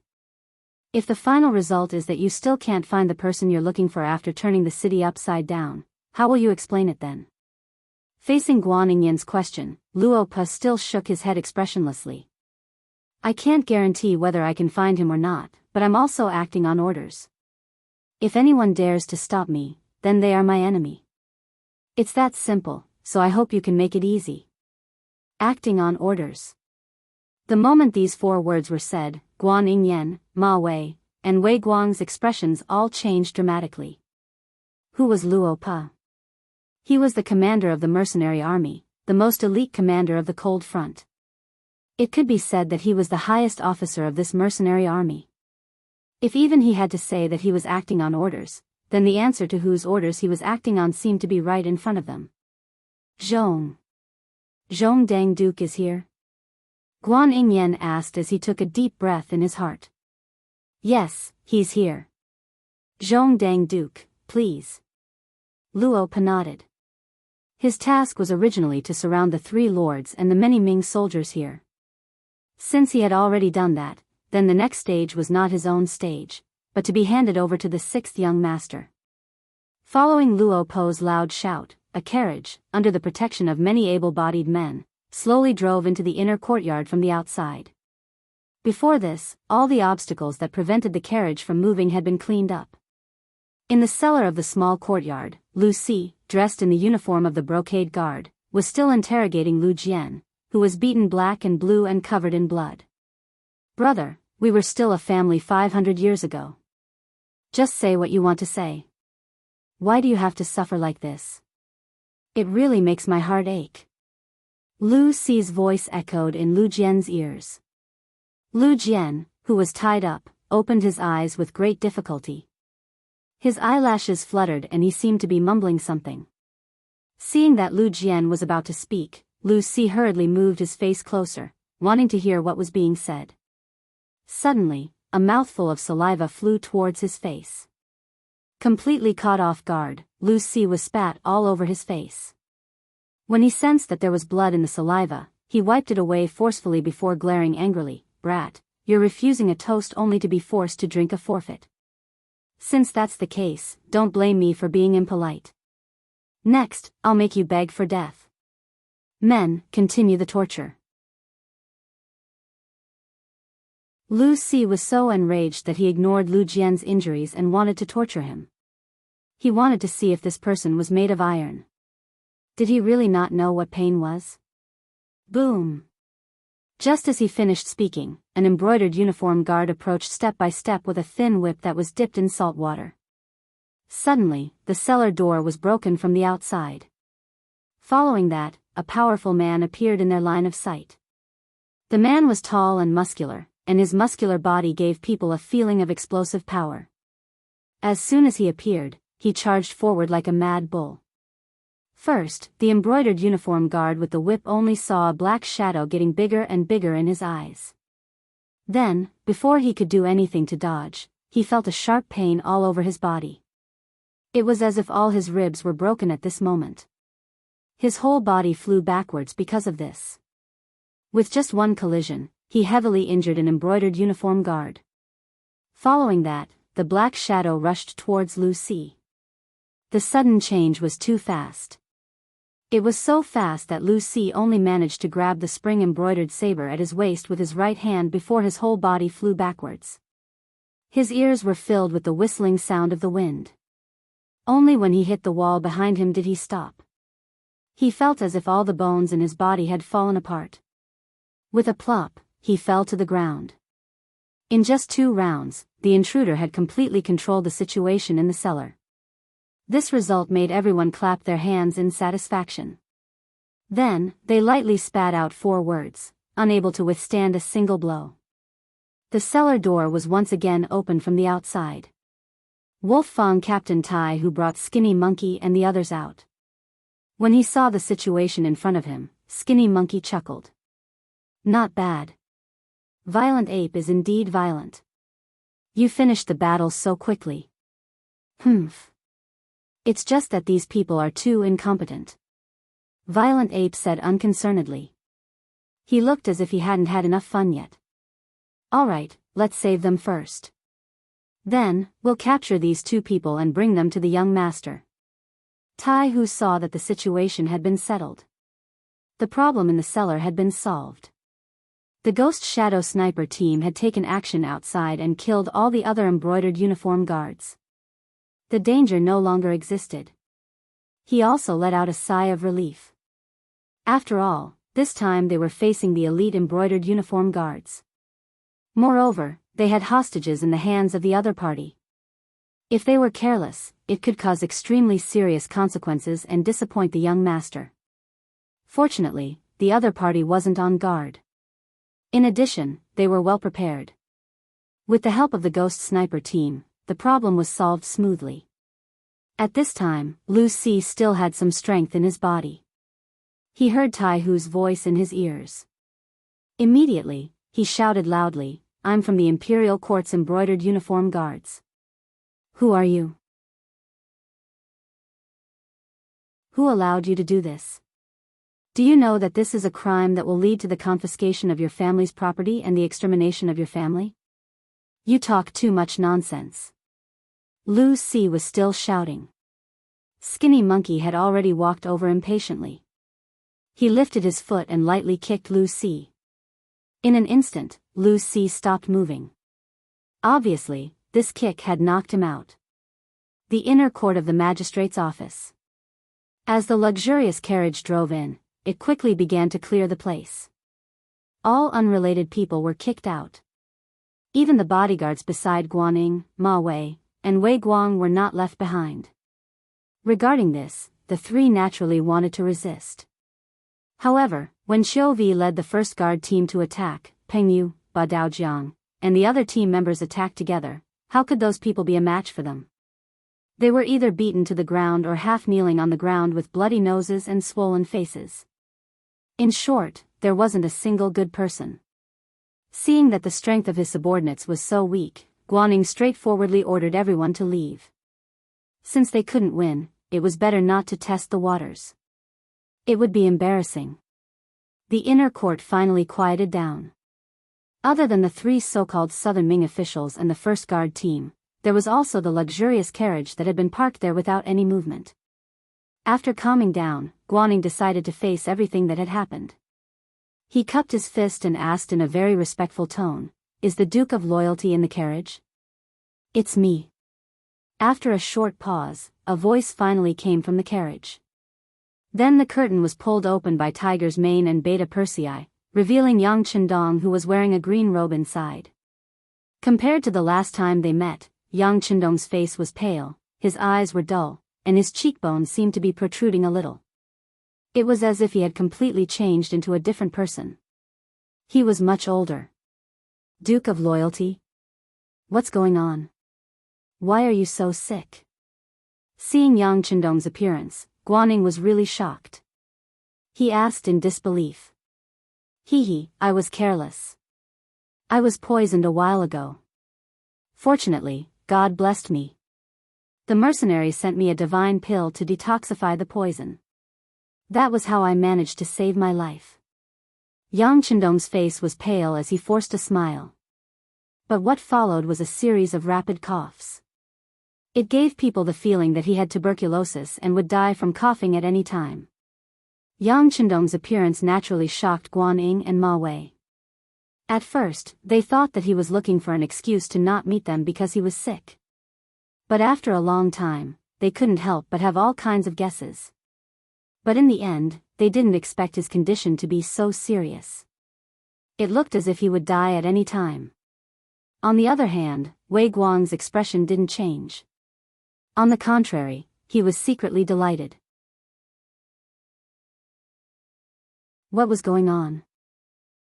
If the final result is that you still can't find the person you're looking for after turning the city upside down, how will you explain it then? Facing Guan Yingyan's question, Luo Pe still shook his head expressionlessly. I can't guarantee whether I can find him or not, but I'm also acting on orders. If anyone dares to stop me, then they are my enemy. It's that simple, so I hope you can make it easy. Acting on orders. The moment these 4 words were said, Guan Yingyan, Ma Wei, and Wei Guang's expressions all changed dramatically. Who was Luo Pe? He was the commander of the mercenary army, the most elite commander of the Cold Front. It could be said that he was the highest officer of this mercenary army. If even he had to say that he was acting on orders, then the answer to whose orders he was acting on seemed to be right in front of them. Zhong Dang Duke is here? Guan Yingyan asked as he took a deep breath in his heart. Yes, he's here. Zhong Dang Duke, please. Luo Pe nodded. His task was originally to surround the 3 lords and the many Ming soldiers here. Since he had already done that, then the next stage was not his own stage, but to be handed over to the 6th young master. Following Luo Pe's loud shout, a carriage, under the protection of many able-bodied men, slowly drove into the inner courtyard from the outside. Before this, all the obstacles that prevented the carriage from moving had been cleaned up. In the cellar of the small courtyard, Lu Si, dressed in the uniform of the brocade guard, was still interrogating Lu Jian, who was beaten black and blue and covered in blood. Brother, we were still a family 500 years ago. Just say what you want to say. Why do you have to suffer like this? It really makes my heart ache. Lu Ci's voice echoed in Lu Jian's ears. Lu Jian, who was tied up, opened his eyes with great difficulty. His eyelashes fluttered and he seemed to be mumbling something. Seeing that Lu Jian was about to speak, Lu Ci hurriedly moved his face closer, wanting to hear what was being said. Suddenly, a mouthful of saliva flew towards his face. Completely caught off guard, Lu Ci was spat all over his face. When he sensed that there was blood in the saliva, he wiped it away forcefully before glaring angrily, "Brat, you're refusing a toast only to be forced to drink a forfeit. Since that's the case, don't blame me for being impolite. Next, I'll make you beg for death. Men, continue the torture." Lu Ci was so enraged that he ignored Lu Jian's injuries and wanted to torture him. He wanted to see if this person was made of iron. Did he really not know what pain was? Boom! Just as he finished speaking, an embroidered uniform guard approached step by step with a thin whip that was dipped in salt water. Suddenly, the cellar door was broken from the outside. Following that, a powerful man appeared in their line of sight. The man was tall and muscular, and his muscular body gave people a feeling of explosive power. As soon as he appeared, he charged forward like a mad bull. First, the embroidered uniform guard with the whip only saw a black shadow getting bigger and bigger in his eyes. Then, before he could do anything to dodge, he felt a sharp pain all over his body. It was as if all his ribs were broken at this moment. His whole body flew backwards because of this. With just one collision, he heavily injured an embroidered uniform guard. Following that, the black shadow rushed towards Lu Ci. The sudden change was too fast. It was so fast that Lu Ci only managed to grab the spring-embroidered saber at his waist with his right hand before his whole body flew backwards. His ears were filled with the whistling sound of the wind. Only when he hit the wall behind him did he stop. He felt as if all the bones in his body had fallen apart. With a plop, he fell to the ground. In just 2 rounds, the intruder had completely controlled the situation in the cellar. This result made everyone clap their hands in satisfaction. Then, they lightly spat out 4 words, unable to withstand a single blow. The cellar door was once again opened from the outside. Wolf Fang Captain Tai who brought Skinny Monkey and the others out. When he saw the situation in front of him, Skinny Monkey chuckled. Not bad. Violent Ape is indeed violent. You finished the battle so quickly. Humph. It's just that these people are too incompetent. Violent Ape said unconcernedly. He looked as if he hadn't had enough fun yet. Alright, let's save them first. Then, we'll capture these 2 people and bring them to the young master. Tai Hu saw that the situation had been settled. The problem in the cellar had been solved. The Ghost Shadow Sniper team had taken action outside and killed all the other embroidered uniform guards. The danger no longer existed. He also let out a sigh of relief. After all, this time they were facing the elite embroidered uniform guards. Moreover, they had hostages in the hands of the other party. If they were careless, it could cause extremely serious consequences and disappoint the young master. Fortunately, the other party wasn't on guard. In addition, they were well prepared. With the help of the Ghost Sniper team, the problem was solved smoothly. At this time, Lu Ci still had some strength in his body. He heard Tai Hu's voice in his ears. Immediately, he shouted loudly, "I'm from the Imperial Court's embroidered uniform guards. Who are you? Who allowed you to do this? Do you know that this is a crime that will lead to the confiscation of your family's property and the extermination of your family? You talk too much nonsense." Lu Ci was still shouting. Skinny Monkey had already walked over impatiently. He lifted his foot and lightly kicked Lu Ci. In an instant, Lu Ci stopped moving. Obviously, this kick had knocked him out. The inner court of the magistrate's office. As the luxurious carriage drove in, it quickly began to clear the place. All unrelated people were kicked out. Even the bodyguards beside Guaning, Ma Wei, and Wei Guang were not left behind. Regarding this, the three naturally wanted to resist. However, when Xiu Vi led the first guard team to attack, Peng Yu, Ba Daojiang, and the other team members attacked together, how could those people be a match for them? They were either beaten to the ground or half kneeling on the ground with bloody noses and swollen faces. In short, there wasn't a single good person. Seeing that the strength of his subordinates was so weak, Guaning straightforwardly ordered everyone to leave. Since they couldn't win, it was better not to test the waters. It would be embarrassing. The inner court finally quieted down. Other than the three so-called Southern Ming officials and the first guard team, there was also the luxurious carriage that had been parked there without any movement. After calming down, Guaning decided to face everything that had happened. He cupped his fist and asked in a very respectful tone, "Is the Duke of Loyalty in the carriage?" "It's me." After a short pause, a voice finally came from the carriage. Then the curtain was pulled open by Tiger's Mane and Beta Persei, revealing Yang Qindong, who was wearing a green robe inside. Compared to the last time they met, Yang Qindong's face was pale, his eyes were dull, and his cheekbones seemed to be protruding a little. It was as if he had completely changed into a different person. He was much older. "Duke of Loyalty? What's going on? Why are you so sick?" Seeing Yang Qindong's appearance, Guaning was really shocked. He asked in disbelief. "Hee, I was careless. I was poisoned a while ago. Fortunately, God blessed me. The mercenaries sent me a divine pill to detoxify the poison. That was how I managed to save my life." Yang Qindong's face was pale as he forced a smile. But what followed was a series of rapid coughs. It gave people the feeling that he had tuberculosis and would die from coughing at any time. Yang Qindong's appearance naturally shocked Guaning and Ma Wei. At first, they thought that he was looking for an excuse to not meet them because he was sick. But after a long time, they couldn't help but have all kinds of guesses. But in the end, they didn't expect his condition to be so serious. It looked as if he would die at any time. On the other hand, Wei Guang's expression didn't change. On the contrary, he was secretly delighted. What was going on?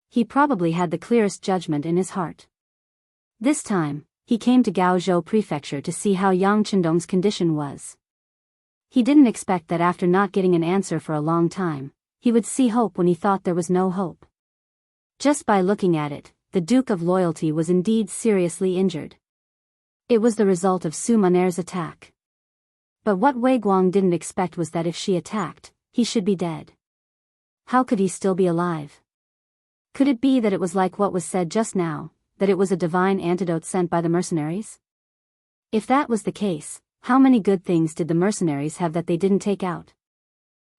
He probably had the clearest judgment in his heart. This time, he came to Gaozhou Prefecture to see how Yang Qindong's condition was. He didn't expect that after not getting an answer for a long time, he would see hope when he thought there was no hope. Just by looking at it, the Duke of Loyalty was indeed seriously injured. It was the result of Su Maner's attack. But what Wei Guang didn't expect was that if she attacked, he should be dead. How could he still be alive? Could it be that it was like what was said just now, that it was a divine antidote sent by the mercenaries? If that was the case, how many good things did the mercenaries have that they didn't take out?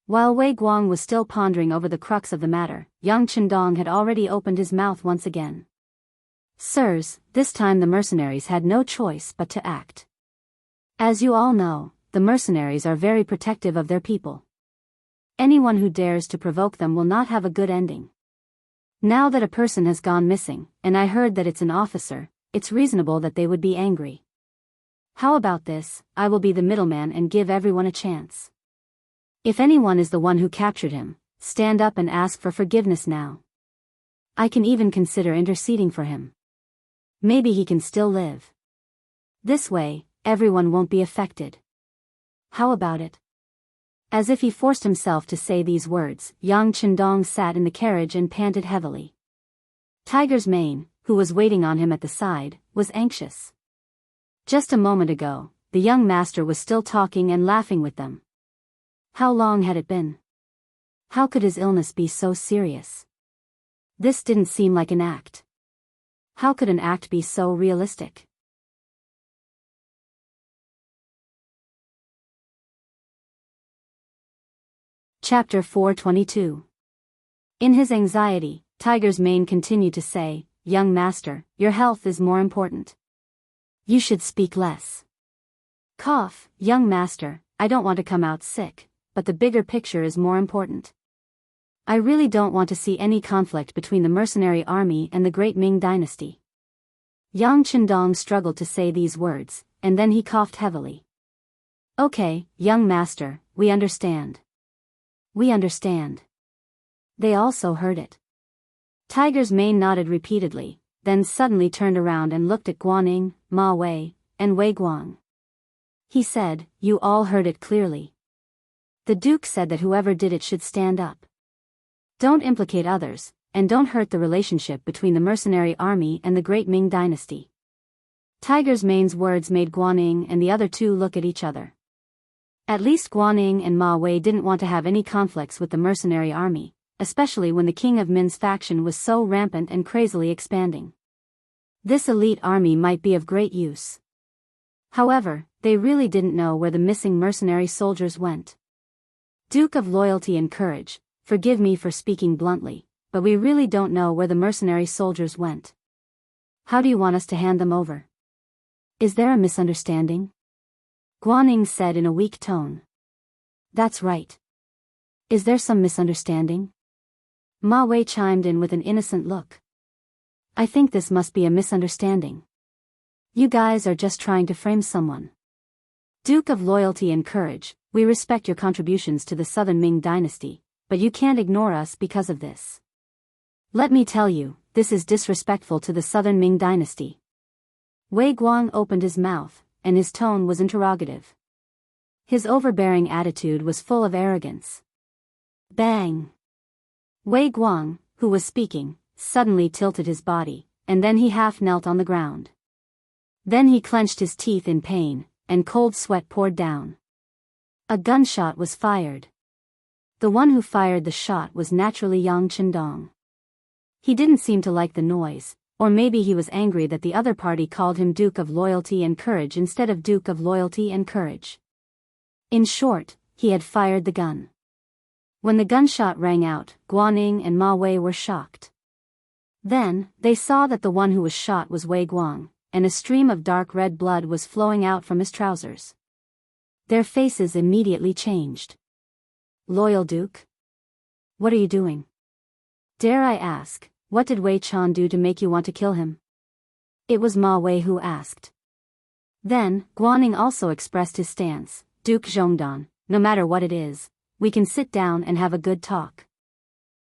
While Wei Guang was still pondering over the crux of the matter, Yang Qindong had already opened his mouth once again. "Sirs, this time the mercenaries had no choice but to act. As you all know, the mercenaries are very protective of their people. Anyone who dares to provoke them will not have a good ending. Now that a person has gone missing, and I heard that it's an officer, it's reasonable that they would be angry. How about this? I will be the middleman and give everyone a chance. If anyone is the one who captured him, stand up and ask for forgiveness now. I can even consider interceding for him. Maybe he can still live. This way, everyone won't be affected. How about it?" As if he forced himself to say these words, Yang Qindong sat in the carriage and panted heavily. Tiger's Mane, who was waiting on him at the side, was anxious. Just a moment ago, the young master was still talking and laughing with them. How long had it been? How could his illness be so serious? This didn't seem like an act. How could an act be so realistic? Chapter 422. In his anxiety, Tiger's Mane continued to say, "Young master, your health is more important. You should speak less. Cough, young master, I don't want to come out sick, but the bigger picture is more important. I really don't want to see any conflict between the mercenary army and the great Ming dynasty." Yang Chendong struggled to say these words, and then he coughed heavily. Okay, young master, we understand. We understand. They also heard it. Tiger's mane nodded repeatedly, then suddenly turned around and looked at Guaning, Ma Wei, and Wei Guang. He said, "You all heard it clearly. The Duke said that whoever did it should stand up. Don't implicate others, and don't hurt the relationship between the mercenary army and the Great Ming Dynasty." Tiger's mane's words made Guaning and the other two look at each other. At least Guaning and Ma Wei didn't want to have any conflicts with the mercenary army, especially when the King of Min's faction was so rampant and crazily expanding. This elite army might be of great use. However, they really didn't know where the missing mercenary soldiers went. Duke of Loyalty and Courage, forgive me for speaking bluntly, but we really don't know where the mercenary soldiers went. How do you want us to hand them over? Is there a misunderstanding? Guaning said in a weak tone. That's right. Is there some misunderstanding? Ma Wei chimed in with an innocent look. I think this must be a misunderstanding. You guys are just trying to frame someone. Duke of Loyalty and Courage, we respect your contributions to the Southern Ming Dynasty, but you can't ignore us because of this. Let me tell you, this is disrespectful to the Southern Ming Dynasty. Wei Guang opened his mouth, and his tone was interrogative. His overbearing attitude was full of arrogance. Bang! Wei Guang, who was speaking, suddenly tilted his body, and then he half knelt on the ground. Then he clenched his teeth in pain, and cold sweat poured down. A gunshot was fired. The one who fired the shot was naturally Yang Chendong. He didn't seem to like the noise, or maybe he was angry that the other party called him Duke of Loyalty and Courage instead of Duke of Loyalty and Courage. In short, he had fired the gun. When the gunshot rang out, Guaning and Ma Wei were shocked. Then, they saw that the one who was shot was Wei Guang, and a stream of dark red blood was flowing out from his trousers. Their faces immediately changed. Loyal Duke? What are you doing? Dare I ask, what did Wei Chan do to make you want to kill him? It was Ma Wei who asked. Then, Guaning also expressed his stance. Duke Zhongdan, no matter what it is, we can sit down and have a good talk.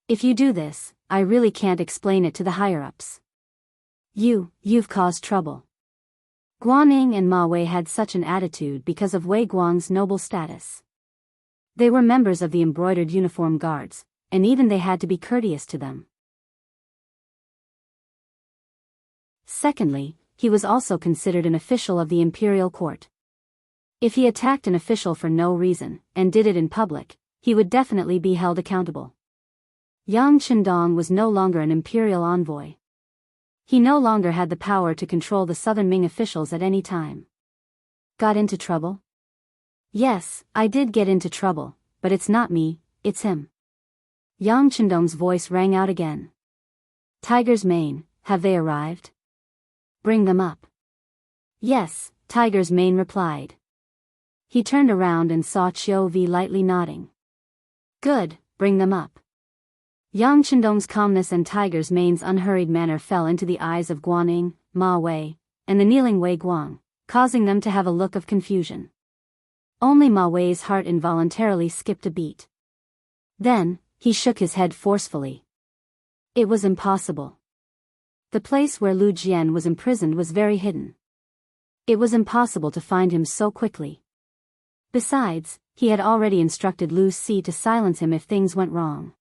If you do this, I really can't explain it to the higher-ups. You've caused trouble. Guaning and Ma Wei had such an attitude because of Wei Guang's noble status. They were members of the embroidered uniform guards, and even they had to be courteous to them. Secondly, he was also considered an official of the imperial court. If he attacked an official for no reason, and did it in public, he would definitely be held accountable. Yang Chendong was no longer an imperial envoy. He no longer had the power to control the Southern Ming officials at any time. Got into trouble? Yes, I did get into trouble, but it's not me, it's him. Yang Chendong's voice rang out again. Tiger's mane, have they arrived? Bring them up. Yes, Tiger's mane replied. He turned around and saw Chiu Vi lightly nodding. Good, bring them up. Yang Chendong's calmness and Tiger's mane's unhurried manner fell into the eyes of Guaning, Ma Wei, and the kneeling Wei Guang, causing them to have a look of confusion. Only Ma Wei's heart involuntarily skipped a beat. Then, he shook his head forcefully. It was impossible. The place where Lu Jian was imprisoned was very hidden. It was impossible to find him so quickly. Besides, he had already instructed Lu Si to silence him if things went wrong.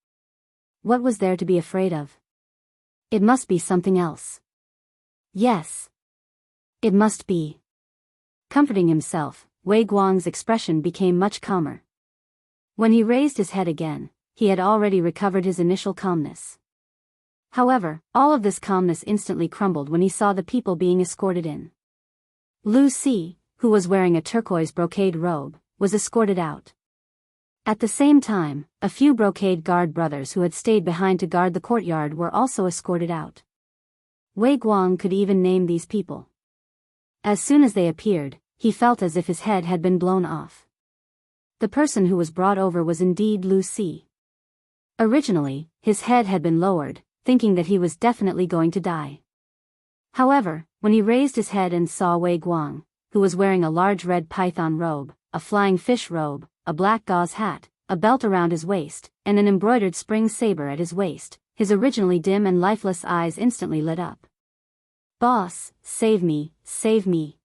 What was there to be afraid of? It must be something else. Yes. It must be. Comforting himself, Wei Guang's expression became much calmer. When he raised his head again, he had already recovered his initial calmness. However, all of this calmness instantly crumbled when he saw the people being escorted in. Lu Si, who was wearing a turquoise brocade robe, was escorted out. At the same time, a few brocade guard brothers who had stayed behind to guard the courtyard were also escorted out. Wei Guang could even name these people. As soon as they appeared, he felt as if his head had been blown off. The person who was brought over was indeed Lu Si. Originally, his head had been lowered, thinking that he was definitely going to die. However, when he raised his head and saw Wei Guang, who was wearing a large red python robe, a flying fish robe, a black gauze hat, a belt around his waist, and an embroidered spring saber at his waist, his originally dim and lifeless eyes instantly lit up. "Boss, save me, save me.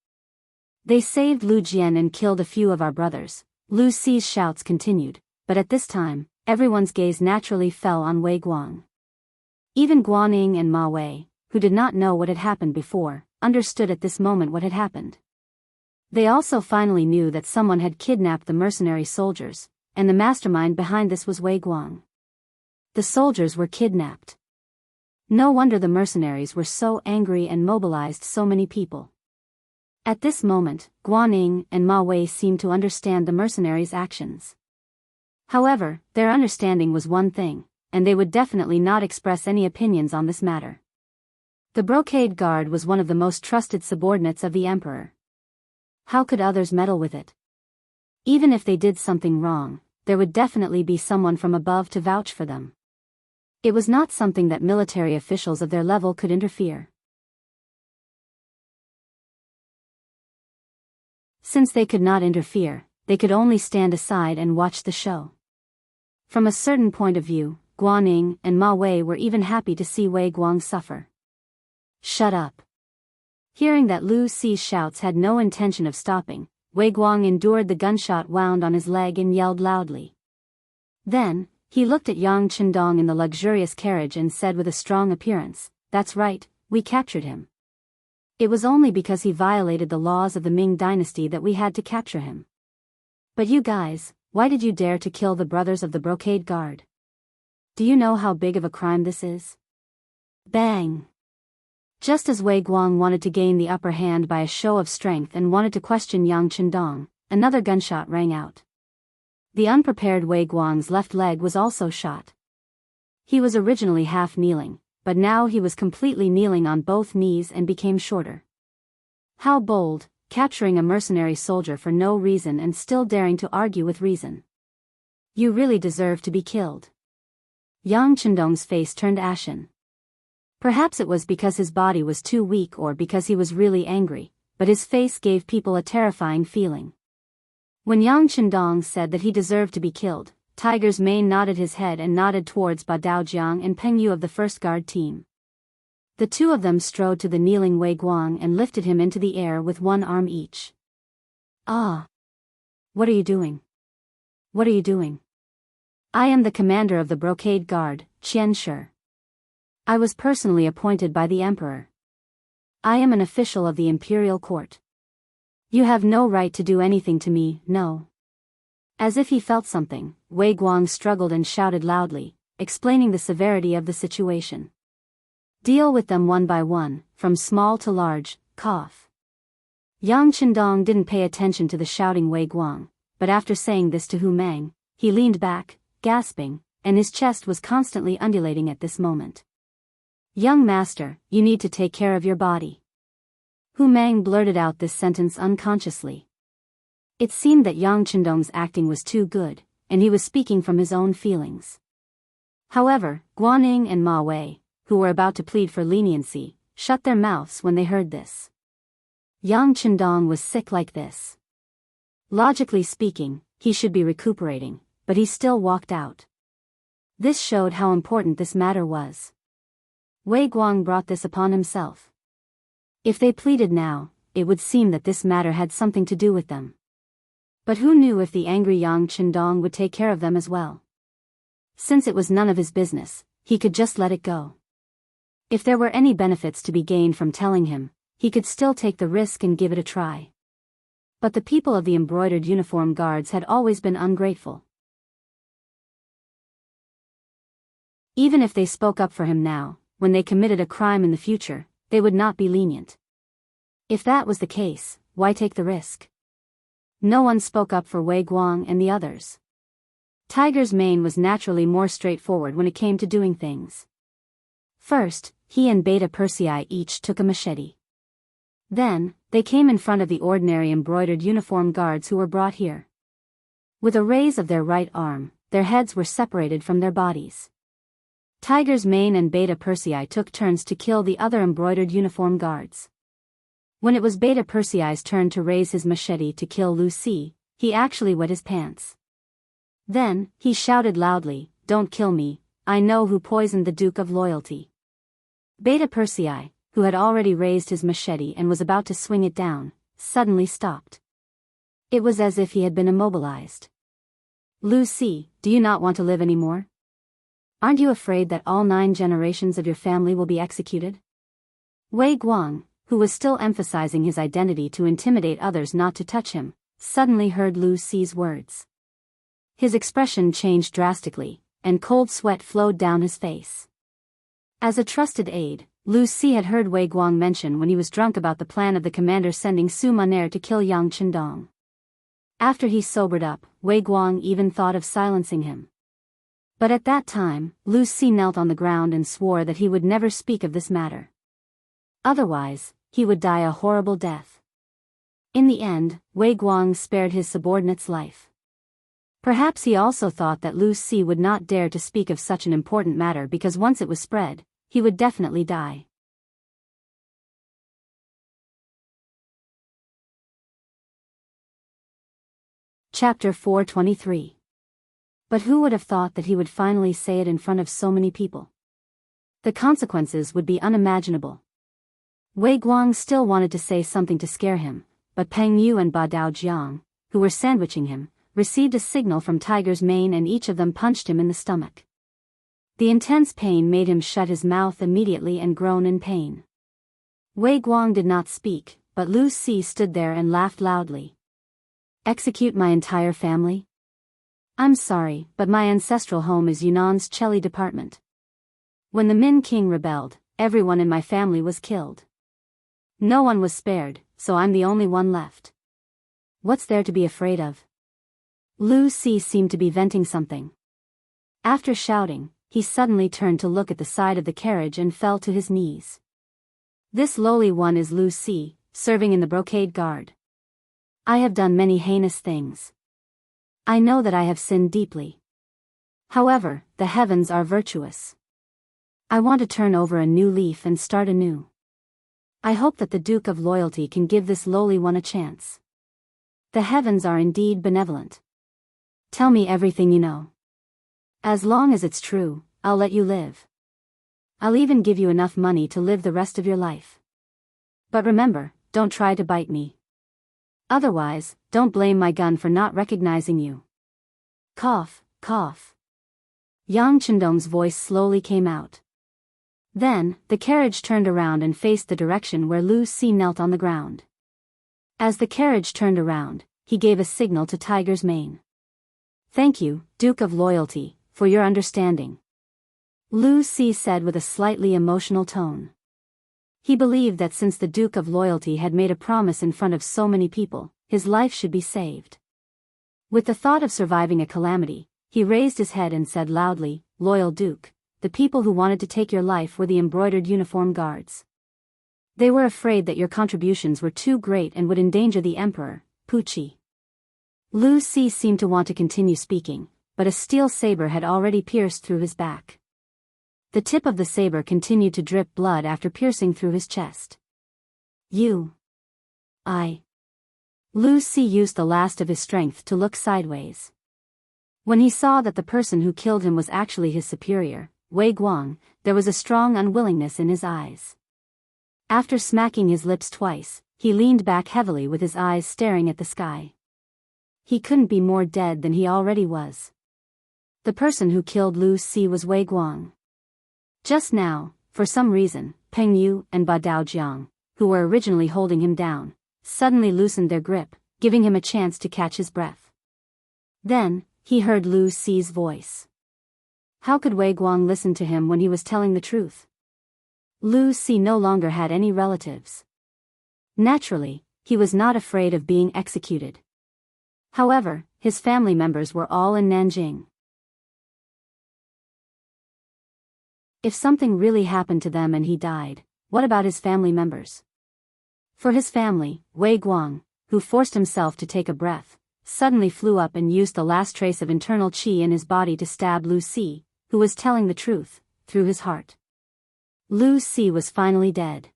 They saved Lu Jian and killed a few of our brothers," Lu Xi's shouts continued, but at this time, everyone's gaze naturally fell on Wei Guang. Even Guaning and Ma Wei, who did not know what had happened before, understood at this moment what had happened. They also finally knew that someone had kidnapped the mercenary soldiers, and the mastermind behind this was Wei Guang. The soldiers were kidnapped. No wonder the mercenaries were so angry and mobilized so many people. At this moment, Guaning and Ma Wei seemed to understand the mercenaries' actions. However, their understanding was one thing, and they would definitely not express any opinions on this matter. The brocade guard was one of the most trusted subordinates of the emperor. How could others meddle with it? Even if they did something wrong, there would definitely be someone from above to vouch for them. It was not something that military officials of their level could interfere. Since they could not interfere, they could only stand aside and watch the show. From a certain point of view, Guaning and Ma Wei were even happy to see Wei Guang suffer. "Shut up." Hearing that Lu Xi's shouts had no intention of stopping, Wei Guang endured the gunshot wound on his leg and yelled loudly. Then, he looked at Yang Chendong in the luxurious carriage and said with a strong appearance, "That's right, we captured him. It was only because he violated the laws of the Ming Dynasty that we had to capture him. But you guys, why did you dare to kill the brothers of the brocade guard? Do you know how big of a crime this is?" Bang! Just as Wei Guang wanted to gain the upper hand by a show of strength and wanted to question Yang Chendong, another gunshot rang out. The unprepared Wei Guang's left leg was also shot. He was originally half kneeling, but now he was completely kneeling on both knees and became shorter. How bold, capturing a mercenary soldier for no reason and still daring to argue with reason. "You really deserve to be killed." Yang Chendong's face turned ashen. Perhaps it was because his body was too weak or because he was really angry, but his face gave people a terrifying feeling. When Yang Chendong said that he deserved to be killed, Tiger's mane nodded his head and nodded towards Ba Daojiang and Peng Yu of the first guard team. The two of them strode to the kneeling Wei Guang and lifted him into the air with one arm each. "Ah! What are you doing? What are you doing?" "I am the commander of the brocade guard, Qian Shi. I was personally appointed by the emperor. I am an official of the imperial court. You have no right to do anything to me, no." As if he felt something, Wei Guang struggled and shouted loudly, explaining the severity of the situation. "Deal with them one by one, from small to large, cough." Yang Chendong didn't pay attention to the shouting Wei Guang, but after saying this to Hu Mang, he leaned back, gasping, and his chest was constantly undulating at this moment. "Young master, you need to take care of your body." Hu Mang blurted out this sentence unconsciously. It seemed that Yang Chendong's acting was too good, and he was speaking from his own feelings. However, Guaning and Ma Wei, who were about to plead for leniency, shut their mouths when they heard this. Yang Chendong was sick like this. Logically speaking, he should be recuperating, but he still walked out. This showed how important this matter was. Wei Guang brought this upon himself. If they pleaded now, it would seem that this matter had something to do with them. But who knew if the angry Yang Chendong would take care of them as well? Since it was none of his business, he could just let it go. If there were any benefits to be gained from telling him, he could still take the risk and give it a try. But the people of the embroidered uniform guards had always been ungrateful. Even if they spoke up for him now, when they committed a crime in the future, they would not be lenient. If that was the case, why take the risk? No one spoke up for Wei Guang and the others. Tiger's mane was naturally more straightforward when it came to doing things. First, he and Beta Persei each took a machete. Then, they came in front of the ordinary embroidered uniform guards who were brought here. With a raise of their right arm, their heads were separated from their bodies. Tiger's Mane and Beta Persei took turns to kill the other embroidered uniform guards. When it was Beta Persei's turn to raise his machete to kill Lu Si, he actually wet his pants. Then, he shouted loudly, "Don't kill me, I know who poisoned the Duke of Loyalty." Beta Persei, who had already raised his machete and was about to swing it down, suddenly stopped. It was as if he had been immobilized. "Lu Si, do you not want to live anymore? Aren't you afraid that all 9 generations of your family will be executed?" Wei Guang, who was still emphasizing his identity to intimidate others not to touch him, suddenly heard Lu Si's words. His expression changed drastically, and cold sweat flowed down his face. As a trusted aide, Lu Si had heard Wei Guang mention when he was drunk about the plan of the commander sending Su Maner to kill Yang Chendong. After he sobered up, Wei Guang even thought of silencing him. But at that time, Lu Si knelt on the ground and swore that he would never speak of this matter. Otherwise, he would die a horrible death. In the end, Wei Guang spared his subordinate's life. Perhaps he also thought that Lu Si would not dare to speak of such an important matter because once it was spread, he would definitely die. Chapter 423. But who would have thought that he would finally say it in front of so many people? The consequences would be unimaginable. Wei Guang still wanted to say something to scare him, but Peng Yu and Ba Dao Jiang, who were sandwiching him, received a signal from Tiger's Mane and each of them punched him in the stomach. The intense pain made him shut his mouth immediately and groan in pain. Wei Guang did not speak, but Lu Si stood there and laughed loudly. "Execute my entire family? I'm sorry, but my ancestral home is Yunnan's Cheli department. When the Min king rebelled, everyone in my family was killed. No one was spared, so I'm the only one left. What's there to be afraid of?" Lu Si seemed to be venting something. After shouting, he suddenly turned to look at the side of the carriage and fell to his knees. "This lowly one is Lu Si, serving in the brocade guard. I have done many heinous things. I know that I have sinned deeply. However, the heavens are virtuous. I want to turn over a new leaf and start anew. I hope that the Duke of Loyalty can give this lowly one a chance. The heavens are indeed benevolent. Tell me everything you know. As long as it's true, I'll let you live. I'll even give you enough money to live the rest of your life. But remember, don't try to bite me. Otherwise, don't blame my gun for not recognizing you." Cough, cough. Yang Chendong's voice slowly came out. Then, the carriage turned around and faced the direction where Lu Si knelt on the ground. As the carriage turned around, he gave a signal to Tiger's Mane. "Thank you, Duke of Loyalty, for your understanding," Lu Si said with a slightly emotional tone. He believed that since the Duke of Loyalty had made a promise in front of so many people, his life should be saved. With the thought of surviving a calamity, he raised his head and said loudly, "Loyal Duke, the people who wanted to take your life were the embroidered uniform guards. They were afraid that your contributions were too great and would endanger the Emperor, Puchi." Lu Si seemed to want to continue speaking, but a steel saber had already pierced through his back. The tip of the saber continued to drip blood after piercing through his chest. Lu Si used the last of his strength to look sideways. When he saw that the person who killed him was actually his superior, Wei Guang, there was a strong unwillingness in his eyes. After smacking his lips twice, he leaned back heavily with his eyes staring at the sky. He couldn't be more dead than he already was. The person who killed Lu Si was Wei Guang. Just now, for some reason, Peng Yu and Ba Dao Jiang, who were originally holding him down, suddenly loosened their grip, giving him a chance to catch his breath. Then, he heard Lu Si's voice. How could Wei Guang listen to him when he was telling the truth? Lu Si no longer had any relatives. Naturally, he was not afraid of being executed. However, his family members were all in Nanjing. If something really happened to them and he died, what about his family members? For his family, Wei Guang, who forced himself to take a breath, suddenly flew up and used the last trace of internal qi in his body to stab Lu Si, who was telling the truth, through his heart. Lu Si was finally dead.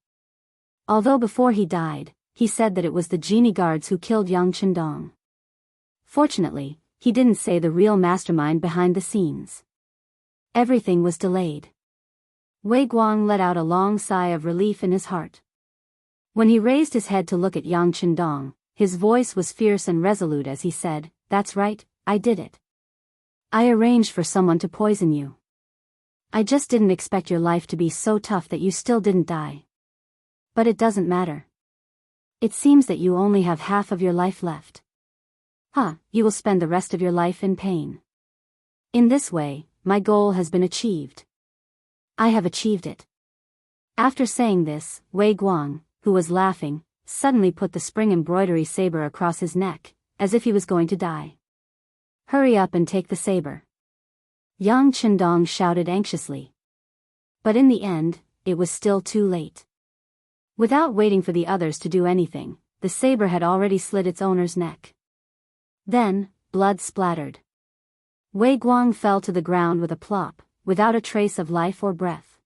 Although before he died, he said that it was the genie guards who killed Yang Chendong. Fortunately, he didn't say the real mastermind behind the scenes. Everything was delayed. Wei Guang let out a long sigh of relief in his heart. When he raised his head to look at Yang Chendong, his voice was fierce and resolute as he said, "That's right, I did it. I arranged for someone to poison you. I just didn't expect your life to be so tough that you still didn't die. But it doesn't matter. It seems that you only have half of your life left. You will spend the rest of your life in pain. In this way, my goal has been achieved. I have achieved it." After saying this, Wei Guang, who was laughing, suddenly put the spring embroidery saber across his neck, as if he was going to die. "Hurry up and take the saber." Yang Chendong shouted anxiously. But in the end, it was still too late. Without waiting for the others to do anything, the saber had already slit its owner's neck. Then, blood splattered. Wei Guang fell to the ground with a plop, without a trace of life or breath.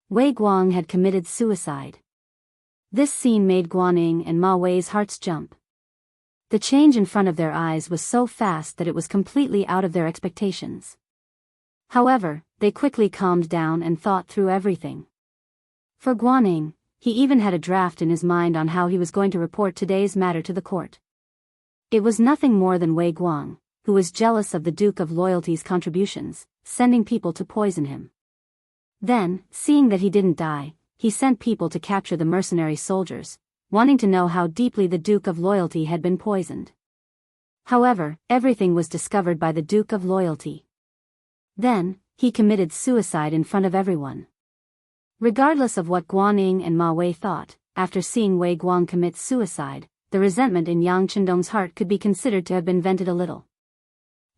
Wei Guang had committed suicide. This scene made Guaning and Ma Wei's hearts jump. The change in front of their eyes was so fast that it was completely out of their expectations. However, they quickly calmed down and thought through everything. For Guaning, he even had a draft in his mind on how he was going to report today's matter to the court. It was nothing more than Wei Guang, who was jealous of the Duke of Loyalty's contributions, sending people to poison him. Then, seeing that he didn't die, he sent people to capture the mercenary soldiers, wanting to know how deeply the Duke of Loyalty had been poisoned. However, everything was discovered by the Duke of Loyalty. Then, he committed suicide in front of everyone. Regardless of what Guaning and Ma Wei thought, after seeing Wei Guang commit suicide, the resentment in Yang Chendong's heart could be considered to have been vented a little.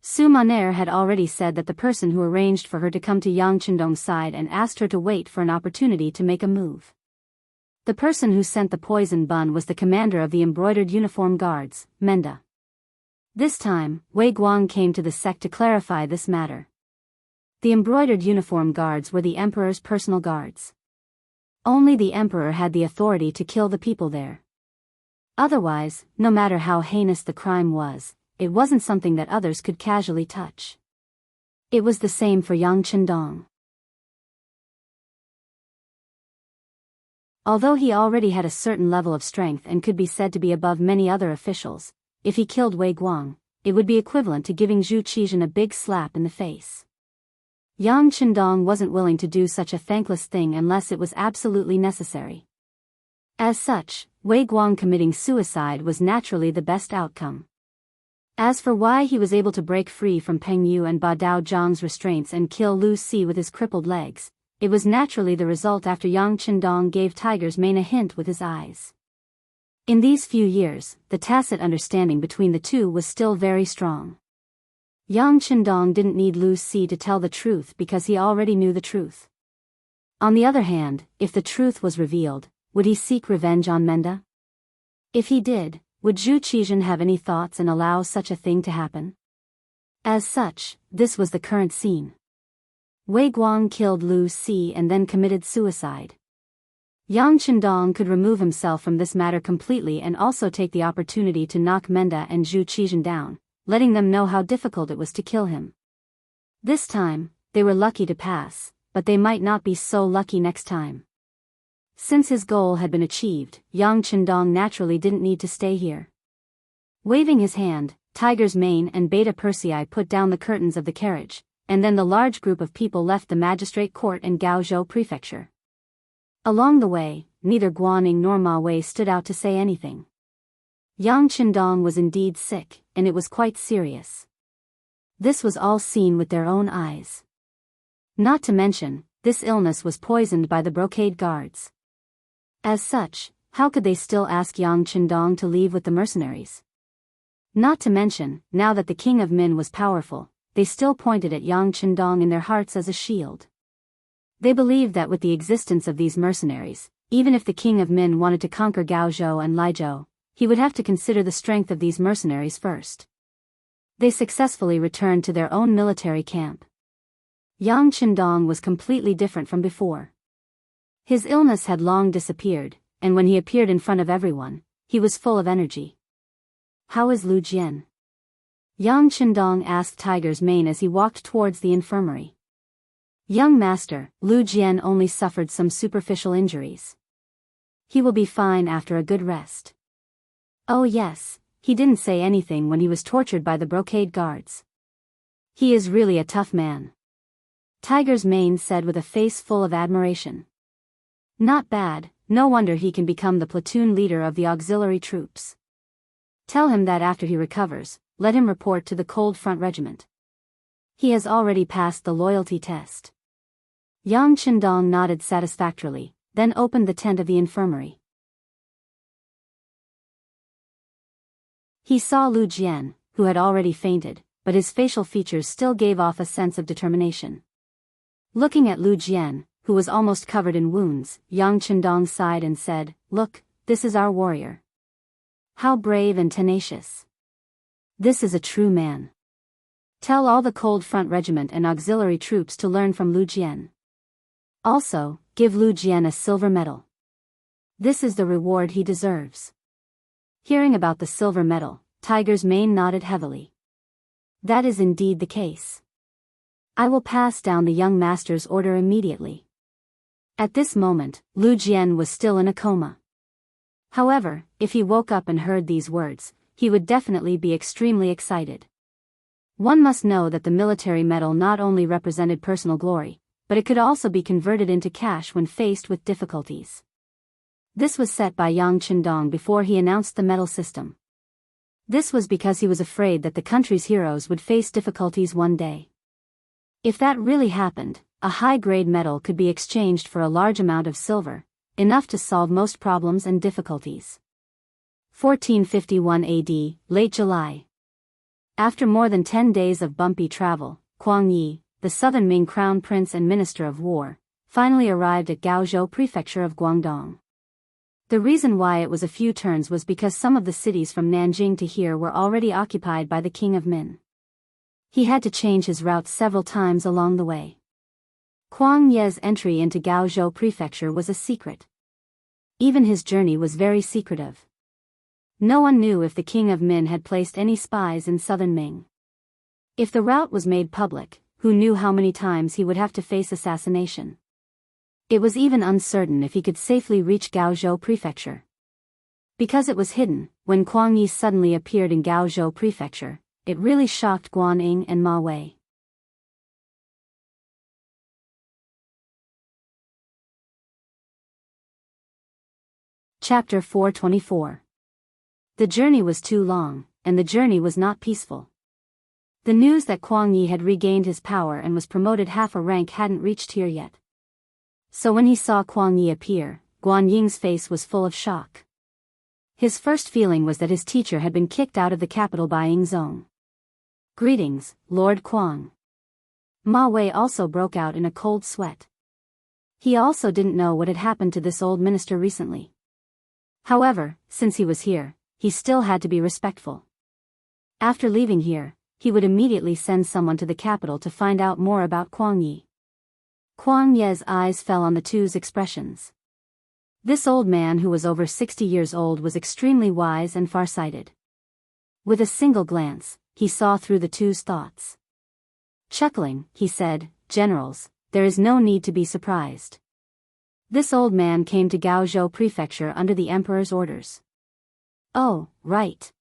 Su Maner had already said that the person who arranged for her to come to Yang Chendong's side and asked her to wait for an opportunity to make a move. The person who sent the poison bun was the commander of the embroidered uniform guards, Menda. This time, Wei Guang came to the sect to clarify this matter. The embroidered uniform guards were the emperor's personal guards. Only the emperor had the authority to kill the people there. Otherwise, no matter how heinous the crime was, it wasn't something that others could casually touch. It was the same for Yang Chendong. Although he already had a certain level of strength and could be said to be above many other officials, if he killed Wei Guang, it would be equivalent to giving Zhu Qizhen a big slap in the face. Yang Chendong wasn't willing to do such a thankless thing unless it was absolutely necessary. As such, Wei Guang committing suicide was naturally the best outcome. As for why he was able to break free from Peng Yu and Ba Dao Zhang's restraints and kill Lu Si with his crippled legs, it was naturally the result after Yang Chendong gave Tiger's mane a hint with his eyes. In these few years, the tacit understanding between the two was still very strong. Yang Chendong didn't need Lu Si to tell the truth because he already knew the truth. On the other hand, if the truth was revealed, would he seek revenge on Menda? If he did, would Zhu Qizhen have any thoughts and allow such a thing to happen? As such, this was the current scene. Wei Guang killed Lu Si and then committed suicide. Yang Chendong could remove himself from this matter completely and also take the opportunity to knock Menda and Zhu Qizhen down, letting them know how difficult it was to kill him. This time, they were lucky to pass, but they might not be so lucky next time. Since his goal had been achieved, Yang Chendong naturally didn't need to stay here. Waving his hand, Tiger's Mane and Beta Persei put down the curtains of the carriage, and then the large group of people left the magistrate court in Gaozhou Prefecture. Along the way, neither Guaning nor Ma Wei stood out to say anything. Yang Chendong was indeed sick, and it was quite serious. This was all seen with their own eyes. Not to mention, this illness was poisoned by the brocade guards. As such, how could they still ask Yang Chendong to leave with the mercenaries? Not to mention, now that the king of Min was powerful, they still pointed at Yang Chendong in their hearts as a shield. They believed that with the existence of these mercenaries, even if the king of Min wanted to conquer Gaozhou and Laizhou, he would have to consider the strength of these mercenaries first. They successfully returned to their own military camp. Yang Chendong was completely different from before. His illness had long disappeared, and when he appeared in front of everyone, he was full of energy. "How is Lu Jian?" Yang Chendong asked Tiger's Mane as he walked towards the infirmary. "Young master, Lu Jian only suffered some superficial injuries. He will be fine after a good rest." "Oh yes, he didn't say anything when he was tortured by the brocade guards. He is really a tough man," Tiger's Mane said with a face full of admiration. "Not bad, no wonder he can become the platoon leader of the auxiliary troops. Tell him that after he recovers, let him report to the Cold Front Regiment. He has already passed the loyalty test." Yang Chendong nodded satisfactorily, then opened the tent of the infirmary. He saw Lu Jian, who had already fainted, but his facial features still gave off a sense of determination. Looking at Lu Jian, who was almost covered in wounds, Yang Chendong sighed and said, "Look, this is our warrior. How brave and tenacious. This is a true man. Tell all the Cold Front Regiment and auxiliary troops to learn from Lu Jian. Also, give Lu Jian a silver medal. This is the reward he deserves." Hearing about the silver medal, Tiger's Mane nodded heavily. "That is indeed the case. I will pass down the young master's order immediately." At this moment, Lu Jian was still in a coma. However, if he woke up and heard these words, he would definitely be extremely excited. One must know that the military medal not only represented personal glory, but it could also be converted into cash when faced with difficulties. This was set by Yang Chendong before he announced the medal system. This was because he was afraid that the country's heroes would face difficulties one day. If that really happened, a high-grade medal could be exchanged for a large amount of silver, enough to solve most problems and difficulties. 1451 AD, late July. After more than 10 days of bumpy travel, Kuang Yi, the southern Ming crown prince and minister of war, finally arrived at Gaozhou prefecture of Guangdong. The reason why it was a few turns was because some of the cities from Nanjing to here were already occupied by the king of Min. He had to change his route several times along the way. Kuang Ye's entry into Gaozhou prefecture was a secret. Even his journey was very secretive. No one knew if the king of Min had placed any spies in southern Ming. If the route was made public, who knew how many times he would have to face assassination? It was even uncertain if he could safely reach Gaozhou prefecture. Because it was hidden, when Kuang Yi suddenly appeared in Gaozhou prefecture, it really shocked Guan Ying and Ma Wei. Chapter 424. The journey was too long, and the journey was not peaceful. The news that Kuang Yi had regained his power and was promoted half a rank hadn't reached here yet. So when he saw Kuang Yi appear, Guan Ying's face was full of shock. His first feeling was that his teacher had been kicked out of the capital by Yingzong. "Greetings, Lord Kuang." Ma Wei also broke out in a cold sweat. He also didn't know what had happened to this old minister recently. However, since he was here, he still had to be respectful. After leaving here, he would immediately send someone to the capital to find out more about Kuang Yi. Kuang Ye's eyes fell on the two's expressions. This old man who was over 60 years old was extremely wise and farsighted. With a single glance, he saw through the two's thoughts. Chuckling, he said, "Generals, there is no need to be surprised. This old man came to Gaozhou prefecture under the emperor's orders." "Oh, right.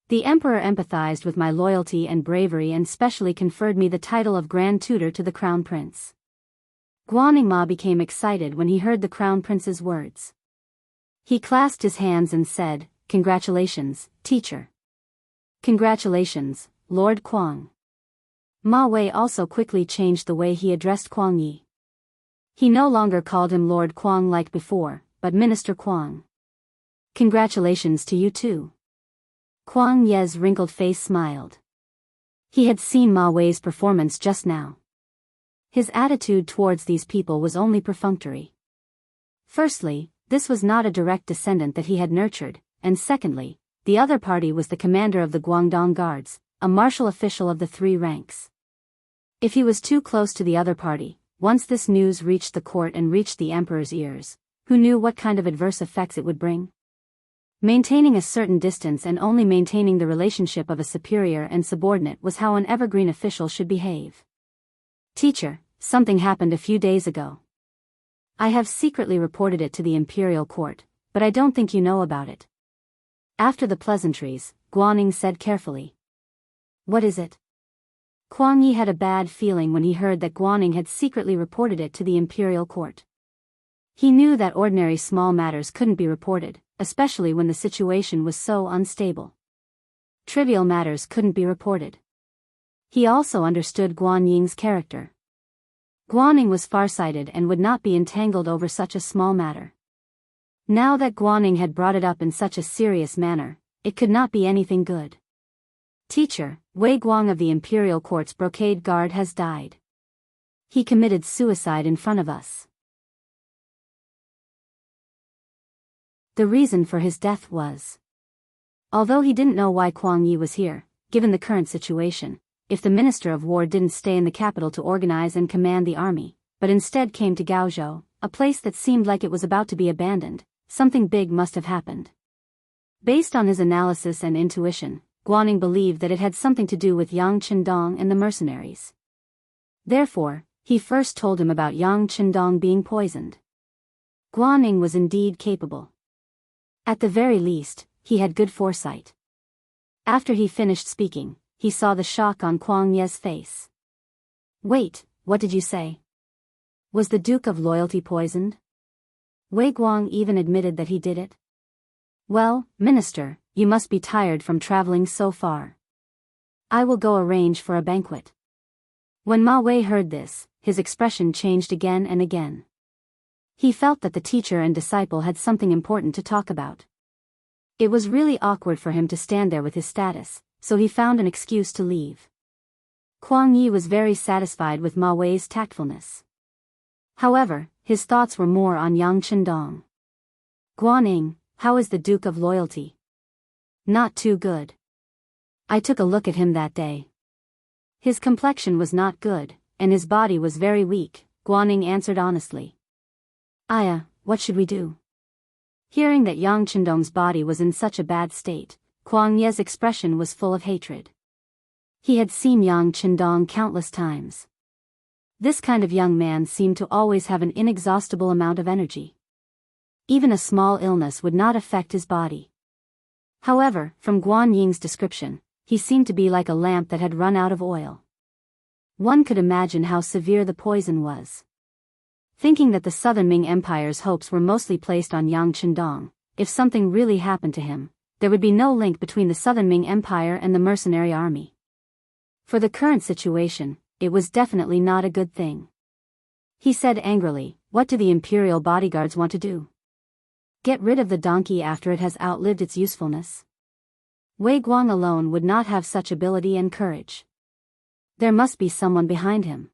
The emperor empathized with my loyalty and bravery and specially conferred me the title of Grand Tutor to the Crown Prince." Guaningma became excited when he heard the Crown Prince's words. He clasped his hands and said, "Congratulations, teacher." "Congratulations, Lord Kuang." Ma Wei also quickly changed the way he addressed Kuang Yi. He no longer called him Lord Kuang like before, but Minister Kuang. "Congratulations to you too." Kuang Ye's wrinkled face smiled. He had seen Ma Wei's performance just now. His attitude towards these people was only perfunctory. Firstly, this was not a direct descendant that he had nurtured, and secondly, the other party was the commander of the Guangdong Guards, a martial official of the 3 ranks. If he was too close to the other party, once this news reached the court and reached the emperor's ears, who knew what kind of adverse effects it would bring? Maintaining a certain distance and only maintaining the relationship of a superior and subordinate was how an evergreen official should behave. Teacher, something happened a few days ago. I have secretly reported it to the imperial court, but I don't think you know about it. After the pleasantries, Guaning said carefully. What is it? Kuang Yi had a bad feeling when he heard that Guaning had secretly reported it to the imperial court. He knew that ordinary small matters couldn't be reported, especially when the situation was so unstable. Trivial matters couldn't be reported. He also understood Guan Ying's character. Guaning was farsighted and would not be entangled over such a small matter. Now that Guaning had brought it up in such a serious manner, it could not be anything good. Teacher, Wei Guang of the Imperial Court's brocade guard has died. He committed suicide in front of us. The reason for his death was. Although he didn't know why Kuang Yi was here, given the current situation, if the Minister of War didn't stay in the capital to organize and command the army, but instead came to Gaozhou, a place that seemed like it was about to be abandoned, something big must have happened. Based on his analysis and intuition, Guaning believed that it had something to do with Yang Qindong and the mercenaries. Therefore, he first told him about Yang Qindong being poisoned. Guaning was indeed capable. At the very least, he had good foresight. After he finished speaking, he saw the shock on Kuang Ye's face. Wait, what did you say? Was the Duke of Loyalty poisoned? Wei Guang even admitted that he did it. Well, Minister, you must be tired from traveling so far. I will go arrange for a banquet. When Ma Wei heard this, his expression changed again and again. He felt that the teacher and disciple had something important to talk about. It was really awkward for him to stand there with his status, so he found an excuse to leave. Kuang Yi was very satisfied with Ma Wei's tactfulness. However, his thoughts were more on Yang Qindong. Guaning, how is the Duke of Loyalty? Not too good. I took a look at him that day. His complexion was not good, and his body was very weak, Guaning answered honestly. Aya, what should we do? Hearing that Yang Qindong's body was in such a bad state, Kuang Ye's expression was full of hatred. He had seen Yang Qindong countless times. This kind of young man seemed to always have an inexhaustible amount of energy. Even a small illness would not affect his body. However, from Guan Ying's description, he seemed to be like a lamp that had run out of oil. One could imagine how severe the poison was. Thinking that the Southern Ming Empire's hopes were mostly placed on Yang Qindong, if something really happened to him, there would be no link between the Southern Ming Empire and the mercenary army. For the current situation, it was definitely not a good thing. He said angrily, what do the imperial bodyguards want to do? Get rid of the donkey after it has outlived its usefulness? Wei Guang alone would not have such ability and courage. There must be someone behind him.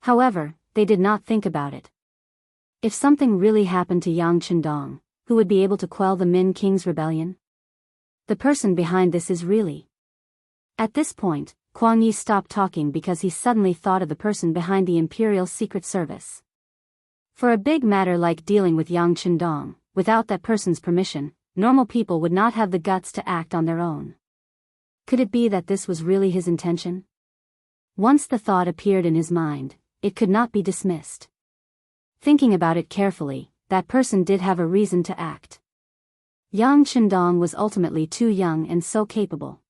However, they did not think about it. If something really happened to Yang Qindong, who would be able to quell the Min King's rebellion? The person behind this is really. At this point, Kuang Yi stopped talking because he suddenly thought of the person behind the Imperial Secret Service. For a big matter like dealing with Yang Qindong, without that person's permission, normal people would not have the guts to act on their own. Could it be that this was really his intention? Once the thought appeared in his mind, it could not be dismissed. Thinking about it carefully, that person did have a reason to act. Yang Qindong was ultimately too young and so capable.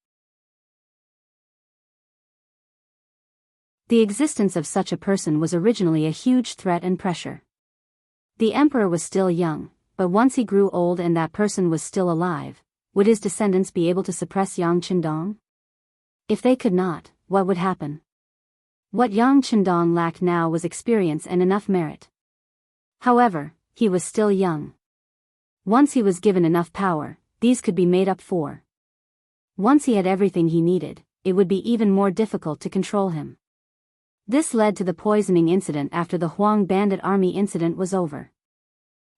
The existence of such a person was originally a huge threat and pressure. The emperor was still young, but once he grew old and that person was still alive, would his descendants be able to suppress Yang Qindong? If they could not, what would happen? What Yang Qindong lacked now was experience and enough merit. However, he was still young. Once he was given enough power, these could be made up for. Once he had everything he needed, it would be even more difficult to control him. This led to the poisoning incident after the Huang bandit army incident was over.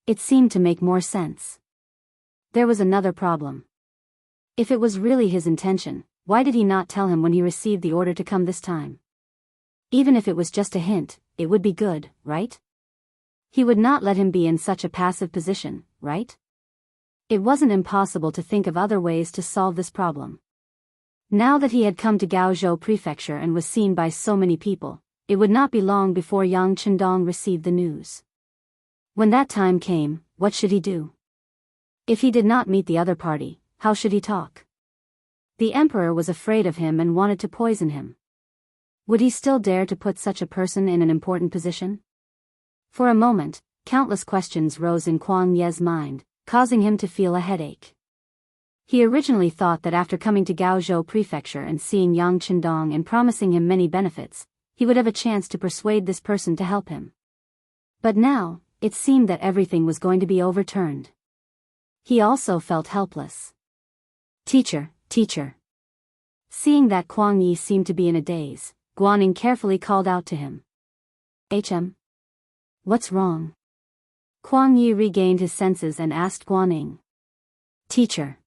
It seemed to make more sense. There was another problem. If it was really his intention, why did he not tell him when he received the order to come this time? Even if it was just a hint, it would be good, right? He would not let him be in such a passive position, right? It wasn't impossible to think of other ways to solve this problem. Now that he had come to Gaozhou Prefecture and was seen by so many people, it would not be long before Yang Chendong received the news. When that time came, what should he do? If he did not meet the other party, how should he talk? The emperor was afraid of him and wanted to poison him. Would he still dare to put such a person in an important position? For a moment, countless questions rose in Kuang Ye's mind, causing him to feel a headache. He originally thought that after coming to Gaozhou Prefecture and seeing Yang Chendong and promising him many benefits, he would have a chance to persuade this person to help him. But now, it seemed that everything was going to be overturned. He also felt helpless. Teacher. Seeing that Kuang Yi seemed to be in a daze, Guaning carefully called out to him. "HM? What's wrong?" Kuang Yi regained his senses and asked Guaning. "Teacher.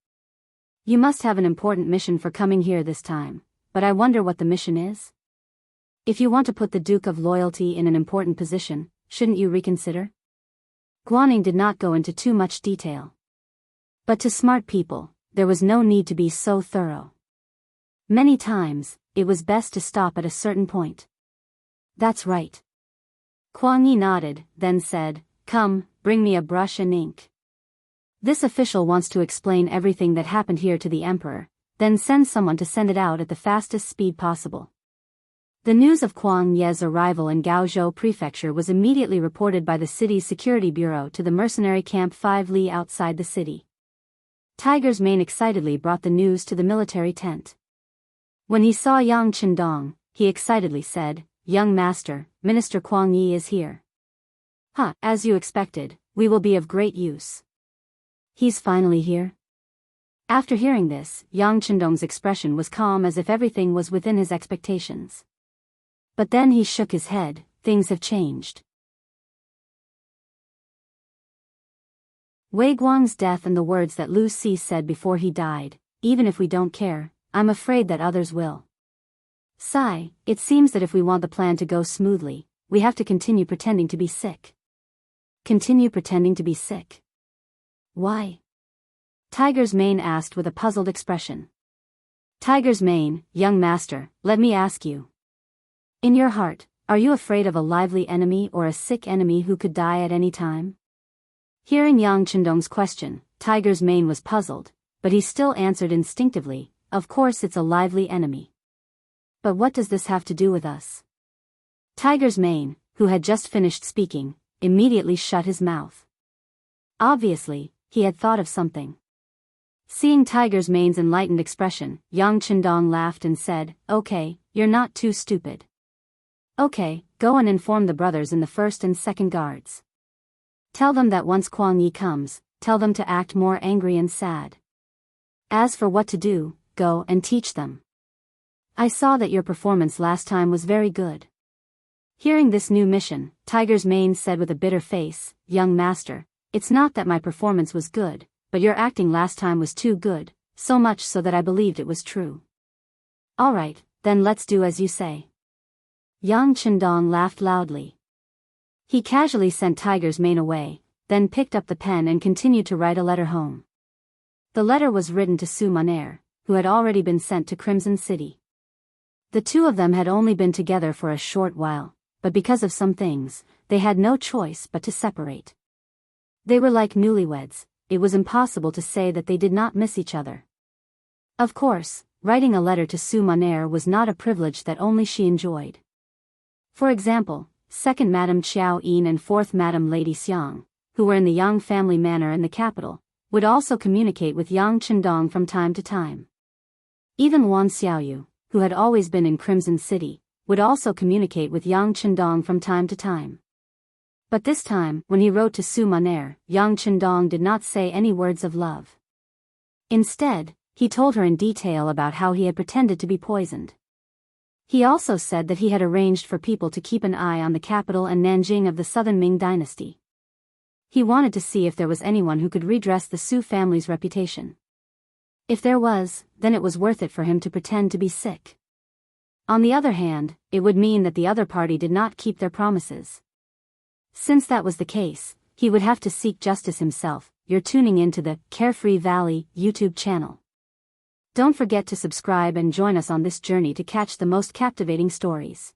You must have an important mission for coming here this time, but I wonder what the mission is? If you want to put the Duke of Loyalty in an important position, shouldn't you reconsider?" Guaning did not go into too much detail. But to smart people, there was no need to be so thorough. Many times, it was best to stop at a certain point. "That's right." Kuang Yi nodded, then said, "Come, bring me a brush and ink. This official wants to explain everything that happened here to the emperor, then send someone to send it out at the fastest speed possible." The news of Kuang Ye's arrival in Gaozhou Prefecture was immediately reported by the city's security bureau to the mercenary camp 5 li outside the city. Tiger's Mane excitedly brought the news to the military tent. When he saw Yang Chendong, he excitedly said, "Young master, Minister Kuang Yi is here." As you expected, we will be of great use." "He's finally here?" After hearing this, Yang Chendong's expression was calm as if everything was within his expectations. But then he shook his head. Things have changed. Wei Guang's death and the words that Lu Si said before he died, "Even if we don't care, I'm afraid that others will." Sigh, it seems that if we want the plan to go smoothly, we have to continue pretending to be sick. Continue pretending to be sick? Why? Tiger's Mane asked with a puzzled expression. Tiger's Mane, young master, let me ask you. In your heart, are you afraid of a lively enemy or a sick enemy who could die at any time? Hearing Yang Chendong's question, Tiger's Mane was puzzled, but he still answered instinctively, "Of course it's a lively enemy. But what does this have to do with us?" Tiger's Mane, who had just finished speaking, immediately shut his mouth. Obviously, he had thought of something. Seeing Tiger's Mane's enlightened expression, Yang Chendong laughed and said, "Okay, you're not too stupid. Okay, go and inform the brothers in the first and second guards. Tell them that once Kuang Yi comes, tell them to act more angry and sad. As for what to do, go and teach them. I saw that your performance last time was very good." Hearing this new mission, Tiger's Mane said with a bitter face, "Young master, it's not that my performance was good, but your acting last time was too good, so much so that I believed it was true." "Alright, then let's do as you say." Yang Chendong laughed loudly. He casually sent Tiger's Mane away, then picked up the pen and continued to write a letter home. The letter was written to Su Monair, who had already been sent to Crimson City. The two of them had only been together for a short while, but because of some things, they had no choice but to separate. They were like newlyweds. It was impossible to say that they did not miss each other. Of course, writing a letter to Su Monair was not a privilege that only she enjoyed. For example, 2nd Madame Qiao Yin and 4th Madame Lady Xiang, who were in the Yang family manor in the capital, would also communicate with Yang Chendong from time to time. Even Wan Xiaoyu, who had always been in Crimson City, would also communicate with Yang Chendong from time to time. But this time, when he wrote to Su Monair, Yang Chendong did not say any words of love. Instead, he told her in detail about how he had pretended to be poisoned. He also said that he had arranged for people to keep an eye on the capital and Nanjing of the Southern Ming dynasty. He wanted to see if there was anyone who could redress the Su family's reputation. If there was, then it was worth it for him to pretend to be sick. On the other hand, it would mean that the other party did not keep their promises. Since that was the case, he would have to seek justice himself. You're tuning into the Carefree Valley YouTube channel. Don't forget to subscribe and join us on this journey to catch the most captivating stories.